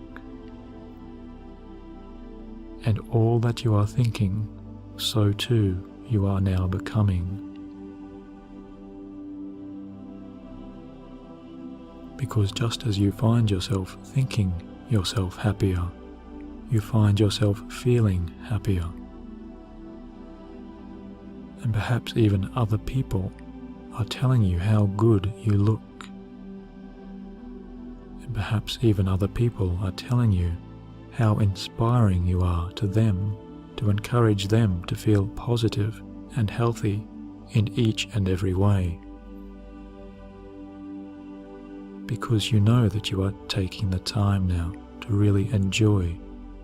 and all that you are thinking, so too you are now becoming. Because just as you find yourself thinking yourself happier, you find yourself feeling happier. And perhaps even other people are telling you how good you look. And perhaps even other people are telling you how inspiring you are to them, to encourage them to feel positive and healthy in each and every way. Because you know that you are taking the time now to really enjoy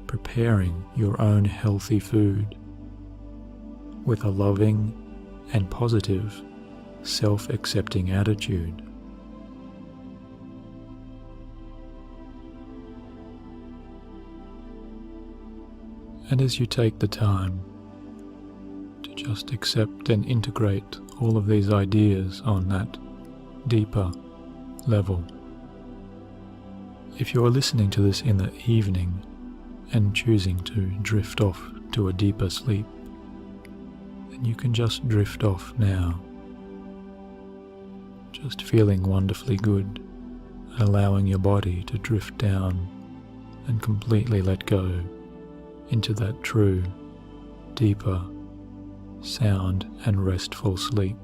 preparing your own healthy food with a loving and positive, self-accepting attitude. And as you take the time to just accept and integrate all of these ideas on that deeper level, if you're listening to this in the evening and choosing to drift off to a deeper sleep, then you can just drift off now, just feeling wonderfully good, and allowing your body to drift down and completely let go into that true, deeper, sound and restful sleep.